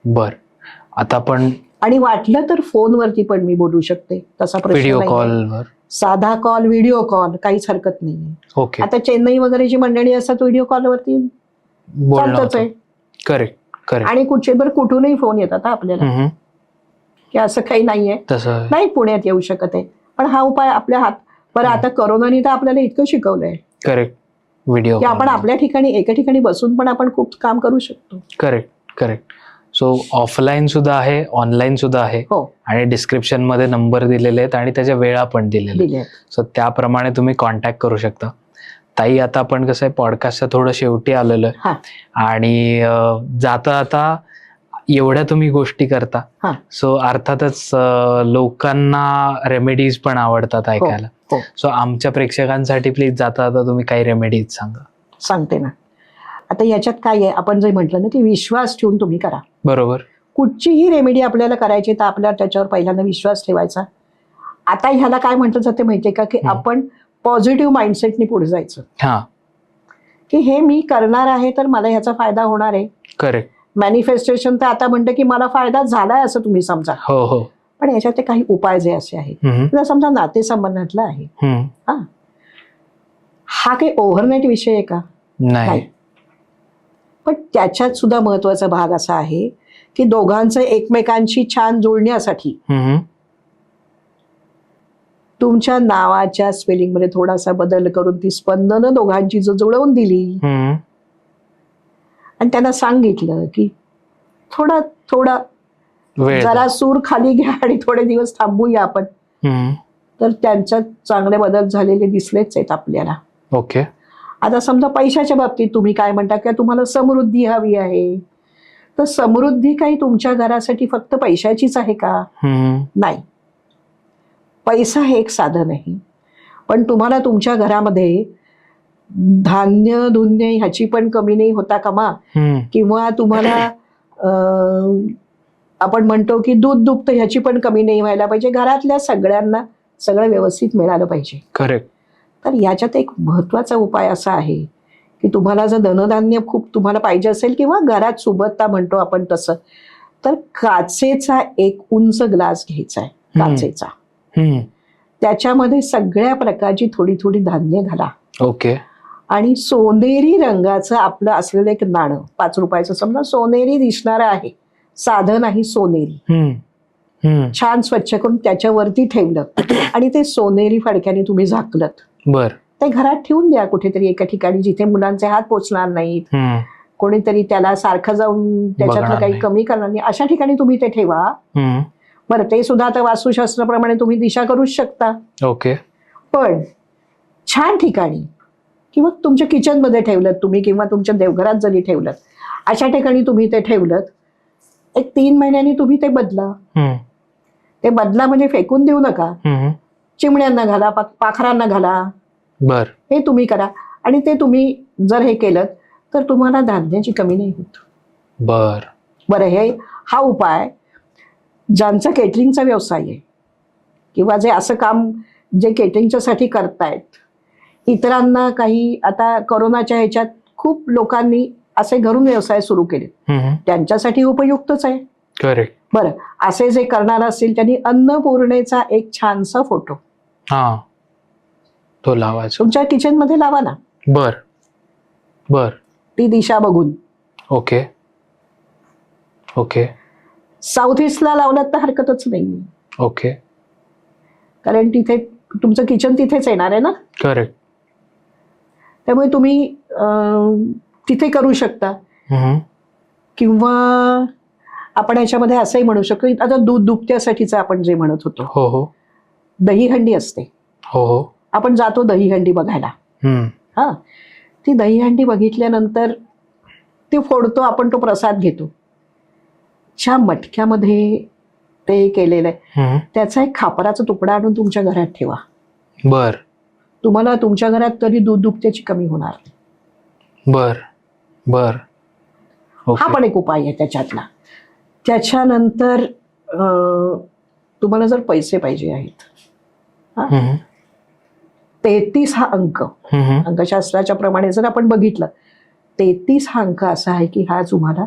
बर. आता आपण आणि वाटलं तर फोनवरती पण मी बोलू शकते, तसा प्रश्न व्हिडिओ नाहीये. कॉलवर. साधा कॉल, व्हिडिओ कॉल, काहीच हरकत नाहीये. ओके. आता चेन्नई वगैरे जी मंडळी असतात व्हिडिओ कॉलवरती बोलणं चालतच आहे. Correct correct. आणि कुठूनही फोन येतात हा आपल्याला, की असं काही नाहीये, तसं. नाही पुण्यात येऊ शकत आहे, पण हा उपाय आपल्या हात. बरं, आता करोनाने तर आपल्याला इतकं शिकवलंय करेक्ट. व्हिडिओ की आपण आपल्या ठिकाणी एका ठिकाणी बसून पण आपण खूप काम करू शकतो. Correct correct. सो ऑफलाईन सुद्धा आहे, ऑनलाईन सुद्धा आहे, हो, आणि डिस्क्रिप्शन मध्ये नंबर दिलेले आहेत आणि त्याच्या वेळा पण दिलेल्या आहेत. दिले आहेत. सो त्याप्रमाणे तुम्ही कॉन्टॅक्ट करू शकता. ताई, आता आपण कसं आहे, पॉडकास्टच्या थोडं शेवटी आलेलो आहे, हा, आणि जाता आता एवढ्या तुम्ही गोष्टी करता, हा, सो अर्थातच लोकांना रेमेडीज पण आवडतात ऐकायला. हो, सो आमच्या प्रेक्षकांसाठी प्लीज जाता आता तुम्ही काही रेमेडीज सांगा. सांगते ना. आता याच्यात काय आहे, आपण जे म्हटलं ना की विश्वास ठेवून तुम्ही करा. बरोबर. कुठचीही रेमेडी आपल्याला करायची तर आपल्याला त्याच्यावर पहिल्यांदा विश्वास ठेवायचा. आता ह्याला काय म्हटलं जाते माहितीये का, की आपण पॉझिटिव्ह माइंडसेटने पुढे जायचं, हा. की हे मी करणार आहे तर मला ह्याचा फायदा होणार आहे. करेक्ट. मॅनिफेस्टेशन तर आता म्हणतं की मला फायदा झालाय असं तुम्ही समजा, हो हो. पण याच्यात काही उपाय जे असे आहेत, हम्म. जर समजा नातेसंबंधातला आहे, हम्म. हा काही ओव्हरनाईट विषय आहे का? नाही. पण त्याच्यात सुद्धा महत्वाचा भाग असा आहे की दोघांचं एकमेकांशी छान जुळण्यासाठी हम्म. तुमच्या नावाच्या स्पेलिंग मध्ये थोडासा बदल करून ती स्पंदनं दोघांची जर जुळवून दिली हम्म. आणि त्यांना सांगितलं की थोडा थोडा वेळ द्या. जरा सूर खाली घ्या आणि थोडे दिवस थांबूया आपण, हम्म. तर त्यांच्यात चांगले बदल झालेले दिसलेच आहेत आपल्याला. ओके. आता समजा पैशाच्या बाबतीत तुम्ही काय म्हणता की तुम्हाला समृद्धी हवी आहे, तर समृद्धी काही तुमच्या घरासाठी फक्त पैशाचीच आहे का? हम्म. नाही. पैसा हे एक साधन आहे, पण तुम्हाला तुमच्या घरामध्ये धान्य धुन्य ह्याची पण कमी नाही होता कामा, हम्म. किंवा तुम्हाला आपण म्हणतो की दूध दुभतं ह्याची पण कमी नाही व्हायला पाहिजे. घरातल्या सगळ्यांना सगळं व्यवस्थित मिळालं पाहिजे. करेक्ट. तर याच्यात एक महत्वाचा उपाय असा आहे की तुम्हाला जर धनधान्य खूप तुम्हाला पाहिजे असेल, किंवा घरात सुबत्ता म्हणतो आपण तसं, तर काचेचा एक उंच ग्लास घ्यायचा आहे, काचेचा. हम्म. त्याच्यामध्ये सगळ्या प्रकारची थोडी थोडी धान्य घाला. ओके. आणि सोनेरी रंगाचं आपलं असलेलं एक नाणं, 5 रुपयाचं समजा, सोनेरी दिसणारं आहे, साधं नाही, सोनेरी, हम्म. हम्म. छान स्वच्छ करून त्याच्यावरती ठेवलं आणि ते सोनेरी फडक्याने तुम्ही झाकलं. बर. ते घरात ठेवून द्या कुठेतरी एका ठिकाणी जिथे मुलांचे हात पोचणार नाहीत, हम्म. कोणीतरी त्याला सारखं जाऊन त्याच्यातलं बघणार काही नाही. कमी करणार नाही, अशा ठिकाणी तुम्ही ते ठेवा. हम्म. बरं, ते सुद्धा आता वास्तुशास्त्राप्रमाणे तुम्ही दिशा करूच शकता, ओके. पण छान ठिकाणी, किंवा तुमच्या किचनमध्ये ठेवलं तुम्ही, किंवा तुमच्या देवघरात जरी ठेवलं, अशा ठिकाणी तुम्ही ते ठेवलं. एक 3 महिन्यांनी तुम्ही ते बदला. हम्म. ते बदला म्हणजे फेकून देऊ नका, हम्म. चिमण्यांना घाला, पाखरांना घाला, बर. हे तुम्ही करा. आणि ते तुम्ही जर हे केलं तर तुम्हाला धान्याची कमी नाही होत. बर. बरं, हा उपाय ज्यांचा केटरिंगचा व्यवसाय आहे, किंवा जे असं काम जे केटरिंगच्या साठी करतायत, इतरांना काही, आता कोरोनाच्या ह्याच्यात खूप लोकांनी असे घरून व्यवसाय सुरू केले, त्यांच्यासाठी उपयुक्तच आहे. करेक्ट. बरं, असे जे करणार असतील त्यांनी अन्नपूर्णेचा एक छानसा फोटो हा, तो लावायचा. तुमच्या किचन मध्ये लावा ना. बर बर. ती दिशा बघून. ओके ओके साऊथ ईस्टला लावलात तर हरकतच नाही, ओके. कारण तिथे तुमचं किचन तिथेच येणार आहे ना. करेक्ट. त्यामुळे तुम्ही तिथे करू शकता. किंवा आपण याच्यामध्ये असंही म्हणू शकतो, आता दूध दुभत्यासाठीचं आपण जे म्हणत होतो, हो हो, दहीहंडी असते. हो हो. आपण जातो दहीहंडी बघायला. हा, ती दहीहंडी बघितल्यानंतर ती फोडतो आपण, तो प्रसाद घेतो. ज्या मटक्यामध्ये ते केलेलं आहे त्याचा एक खापराचा तुकडा आणून तुमच्या घरात ठेवा. बर. तुम्हाला तुमच्या घरात तरी दूध दुभत्याची कमी होणार. बर बर. हा पण एक उपाय आहे त्याच्यातला. त्याच्यानंतर तुम्हाला जर पैसे पाहिजे आहेत, 33 हा अंक, अंकशास्त्राच्या प्रमाणे जर आपण बघितलं, 33 हा अंक असा आहे की हा तुम्हाला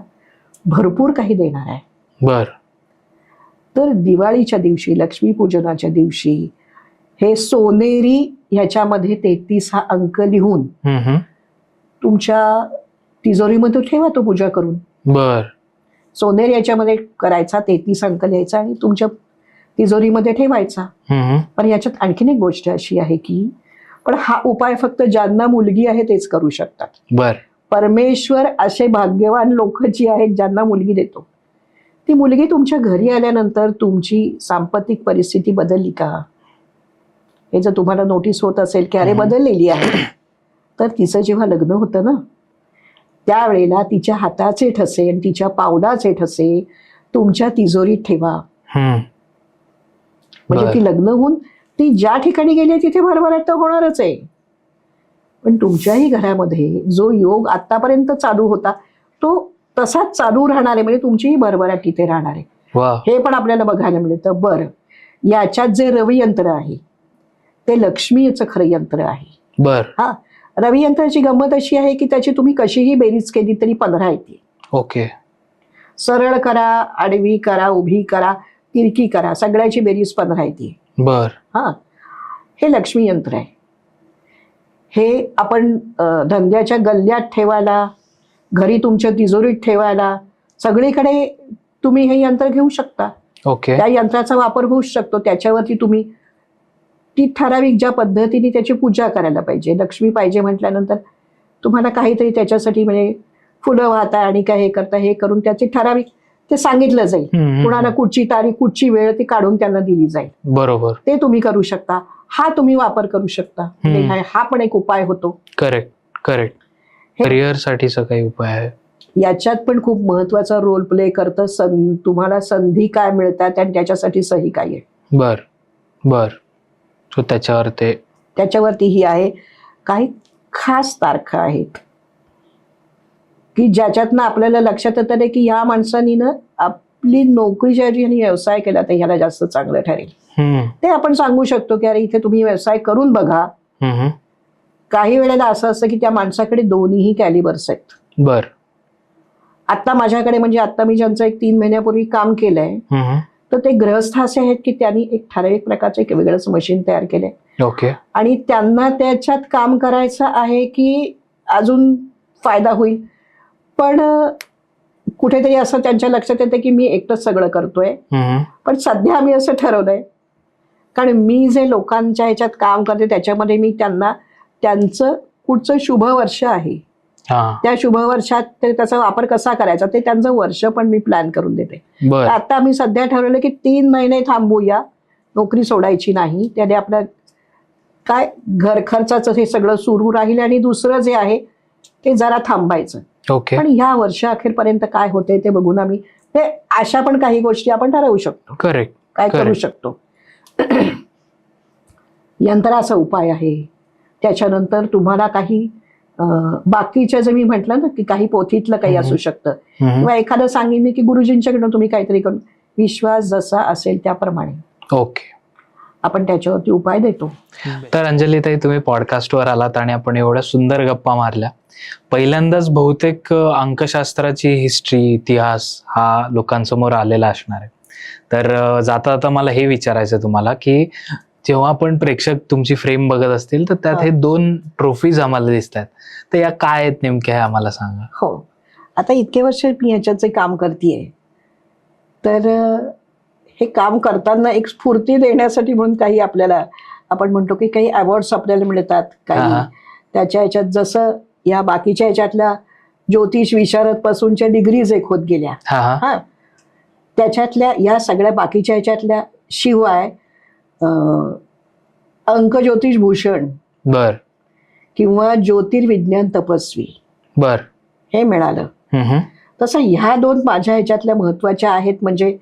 भरपूर काही देणार आहे. बर. तर दिवाळीच्या दिवशी, लक्ष्मीपूजनाच्या दिवशी हे सोनेरी ह्याच्यामध्ये 33 हा अंक लिहून तुमच्या तिजोरीमध्ये ठेवा, तो पूजा करून. बर. सोनेरी याच्यामध्ये करायचा, 33 अंक लिहायचा आणि तुमच्या तिजोरीमध्ये ठेवायचा. पण याच्यात आणखीन एक गोष्ट अशी आहे की, पण हा उपाय फक्त ज्यांना मुलगी आहे तेच करू शकतात. बर. परमेश्वर असे भाग्यवान लोक जी आहेत ज्यांना मुलगी देतो, ती मुलगी तुमच्या घरी आल्यानंतर तुमची सांपत्तिक परिस्थिती बदलली का, हे जर तुम्हाला नोटीस होत असेल की अरे बदललेली आहे, तर तिचं जेव्हा लग्न होतं ना, त्यावेळेला तिच्या हाताचे ठसे आणि तिच्या पावलाचे ठसे तुमच्या तिजोरीत ठेवा. म्हणजे ती लग्न होऊन ती ज्या ठिकाणी गेली तिथे भरभराट तर होणारच आहे, पण तुमच्याही घरामध्ये जो योग आतापर्यंत चालू होता तो तसाच चालू राहणार आहे. म्हणजे तुमचीही भरभराट तिथे राहणार आहे. हे पण आपल्याला बघायला मिळतं. बरं, याच्यात जे रवी यंत्र आहे ते लक्ष्मीचं खरं यंत्र आहे. बर. हा, रवी यंत्राची गंमत अशी आहे की त्याची तुम्ही कशीही बेरीज केली तरी 15 येते. ओके. सरळ करा, आडवी करा, उभी करा, तिरकी करा, सगळ्याची बेरीज 15 येते. बर. हा, हे लक्ष्मी यंत्र आहे. हे आपण धंद्याच्या गल्ल्यात ठेवायला, घरी तुमच्या तिजोरीत ठेवायला, सगळीकडे तुम्ही हे यंत्र घेऊ शकता. ओके. त्या यंत्राचा वापर होऊ शकतो. त्याच्यावरती तुम्ही ती ठराविक ज्या पद्धतीने त्याची पूजा करायला पाहिजे. लक्ष्मी पाहिजे म्हटल्यानंतर तुम्हाला काहीतरी त्याच्यासाठी म्हणजे फुलं वाहता आणि काय हे करता, हे करून त्याची ठराविक ते सांगितलं जाईल. कुणाला कुठची तारीख, कुठची वेळ ती काढून त्यांना दिली जाईल. बरोबर. ते तुम्ही करू शकता. हा तुम्ही वापर करू शकता. हा पण एक उपाय होतो. Correct correct. करिअर साठीचा काही उपाय आहे याच्यात पण खूप महत्वाचा रोल प्ले करतं. तुम्हाला संधी काय मिळतात आणि त्याच्यासाठी सही काय आहे. बर बर. सो त्याच्यावरती ही आहे. काही खास तारखा आहेत की ज्याच्यातनं आपल्याला लक्षात येतं की या माणसानी ना आपली नोकरी ज्याची आणि व्यवसाय केला तर ह्याला जास्त चांगलं ठरेल. ते आपण सांगू शकतो की अरे इथे तुम्ही व्यवसाय करून बघा. काही वेळेला असं असतं की त्या माणसाकडे दोन्हीही कॅलिबर्स आहेत. बर. आता माझ्याकडे म्हणजे आता मी ज्यांचं एक 3 महिन्यापूर्वी काम केलंय, तर ते गृहस्थ असे आहेत की त्यांनी एक ठराविक प्रकारचं एक वेगळंच मशीन तयार केलंय. ओके. आणि त्यांना त्याच्यात काम करायचं आहे की अजून फायदा होईल, पण कुठेतरी असं त्यांच्या लक्षात येतं की मी एकटंच सगळं करतोय. पण सध्या आम्ही असं ठरवलंय, कारण मी जे लोकांच्या ह्याच्यात काम करते त्याच्यामध्ये मी त्यांना त्यांचं पुढचं शुभ वर्ष आहे, त्या शुभ वर्षात त्याचा वापर कसा करायचा ते त्यांचं वर्ष पण मी प्लॅन करून देते. आता आम्ही सध्या ठरवलं की 3 महिने थांबूया, नोकरी सोडायची नाही. त्याने आपल्या काय घर खर्चाचं हे सगळं सुरू राहील आणि दुसरं जे आहे ते जरा थांबायचं. पण ह्या वर्षाअखेरपर्यंत काय होते ते बघून आम्ही ते अशा पण काही गोष्टी आपण ठरवू शकतो. करेक्ट. काय करू शकतो. यंत्राचा उपाय आहे. त्याच्यानंतर तुम्हाला काही बाकीच्या जे मी म्हटलं ना की काही पोथीतलं काही असू शकतं, किंवा एखादं सांगेन मी की गुरुजींच्याकडनं तुम्ही काहीतरी करून, विश्वास जसा असेल त्याप्रमाणे. ओके. आपण त्याच्यावरती उपाय देतो. तर अंजलीताई, तुम्ही पॉडकास्टवर आलात आणि आपण एवढ्या सुंदर गप्पा मारल्या. पहिल्यांदाच बहुतेक अंकशास्त्राची हिस्ट्री, इतिहास हा लोकांसमोर आलेला असणार आहे. तर जाता जाता मला हे विचारायचं तुम्हाला की जेव्हा पण प्रेक्षक तुमची फ्रेम बघत असतील तर त्यात हे 2 ट्रॉफीज आम्हाला दिसतात, तर या काय आहेत नेमक्या हे आम्हाला सांगा. हो, आता इतके वर्ष मी ह्याच्यात जे काम करतेय, तर हे काम करताना एक स्फूर्ती देण्यासाठी म्हणून काही आपल्याला, आपण म्हणतो की काही अवॉर्ड्स आपल्याला मिळतात, काही त्याच्या ह्याच्यात जसं या बाकीच्या ह्याच्यातल्या ज्योतिष विशारद पासूनच्या डिग्रीज एक होत गेल्या, हा त्याच्यातल्या या सगळ्या बाकीच्या ह्याच्यातल्या शिवाय अंक ज्योतिष भूषण बर किंवा ज्योतिर्विज्ञान तपस्वी बर हे मिळालं. तसं ह्या 2 माझ्या ह्याच्यातल्या महत्वाच्या आहेत. म्हणजे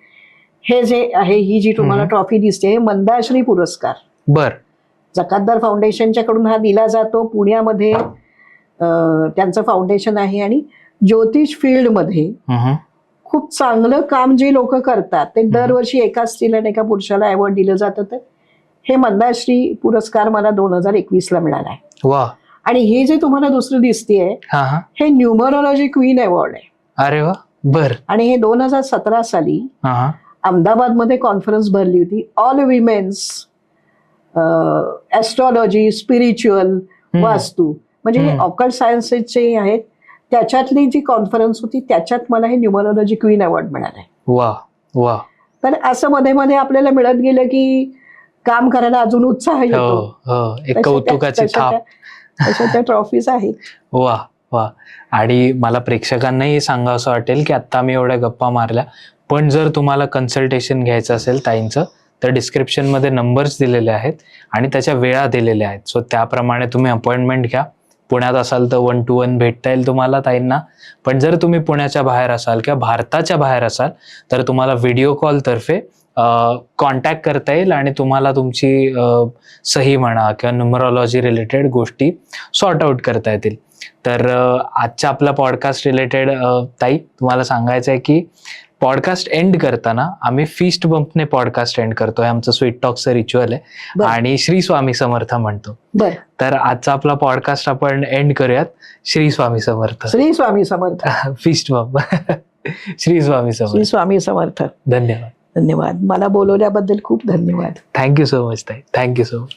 हे जे आहे, ही जी तुम्हाला ट्रॉफी दिसते, हे मंदाश्री पुरस्कार बर जकातदार फाउंडेशनच्या कडून हा दिला जातो. पुण्यामध्ये त्यांचं फाउंडेशन आहे आणि ज्योतिष फील्डमध्ये खूप चांगलं काम जे लोक करतात ते दरवर्षी एका स्त्रीला आणि एका पुरुषाला अवॉर्ड दिलं जातं. तर हे मंदाश्री पुरस्कार मला 2021 ला मिळाला आहे. वा. आणि हे जे तुम्हाला दुसरं दिसतेय, हे न्यूमरोलॉजी क्वीन अवॉर्ड आहे. अरे वा. बर. आणि हे 2017 साली अहमदाबाद मध्ये कॉन्फरन्स भरली होती, ऑल विमेन्स ऍस्ट्रॉलॉजी, स्पिरिच्युअल, वास्तू, म्हणजे हे ऑकल्ट सायन्सेसचे आहेत, त्याच्यातली जी कॉन्फरन्स होती त्याच्यात मला हे न्यूमरोलॉजी क्वीन अवॉर्ड मिळालंय. वा वा. तर असं मध्ये मध्ये आपल्याला मिळत गेलं की काम करायला अजून उत्साह येतो. एक कौतुकाची थाप. त्या ट्रॉफीज आहेत. वा वा. आणि मला प्रेक्षकांनाही सांगावं वाटेल की आता मी एवढ्या गप्पा मारल्या, पण जर तुम्हाला कन्सल्टेशन घ्यायचं असेल ताईंचं, तर डिस्क्रिप्शनमध्ये नंबर्स दिलेले आहेत आणि त्याच्या वेळा दिलेल्या आहेत. सो त्याप्रमाणे तुम्ही अपॉइंटमेंट घ्या. पुण्यात असाल तर 1 to 1 भेटता येईल तुम्हाला ताईंना. पण जर तुम्ही पुण्याच्या बाहेर असाल किंवा भारताच्या बाहेर असाल तर तुम्हाला व्हिडिओ कॉल तर्फे कॉन्टॅक्ट करता येईल आणि तुम्हाला तुमची सही म्हणा किंवा न्यूमरोलॉजी रिलेटेड गोष्टी सॉर्ट आउट करता येतील. तर आजच्या आपला पॉडकास्ट रिलेटेड ताई, तुम्हाला सांगायचं आहे की पॉडकास्ट एंड करताना आम्ही फिस्ट बंपने पॉडकास्ट एंड करतोय. आमचं स्वीट टॉकचं रिच्युअल आहे आणि श्री स्वामी समर्थ म्हणतो. तर आजचा आपला पॉडकास्ट आपण एंड करूयात. श्री स्वामी समर्थ. श्री स्वामी समर्थ. Fist bump. श्री स्वामी समर्थ. श्री स्वामी समर्थ. धन्यवाद. धन्यवाद. मला बोलवल्याबद्दल खूप धन्यवाद. थँक्यू सो मच ताई. Thank you so much.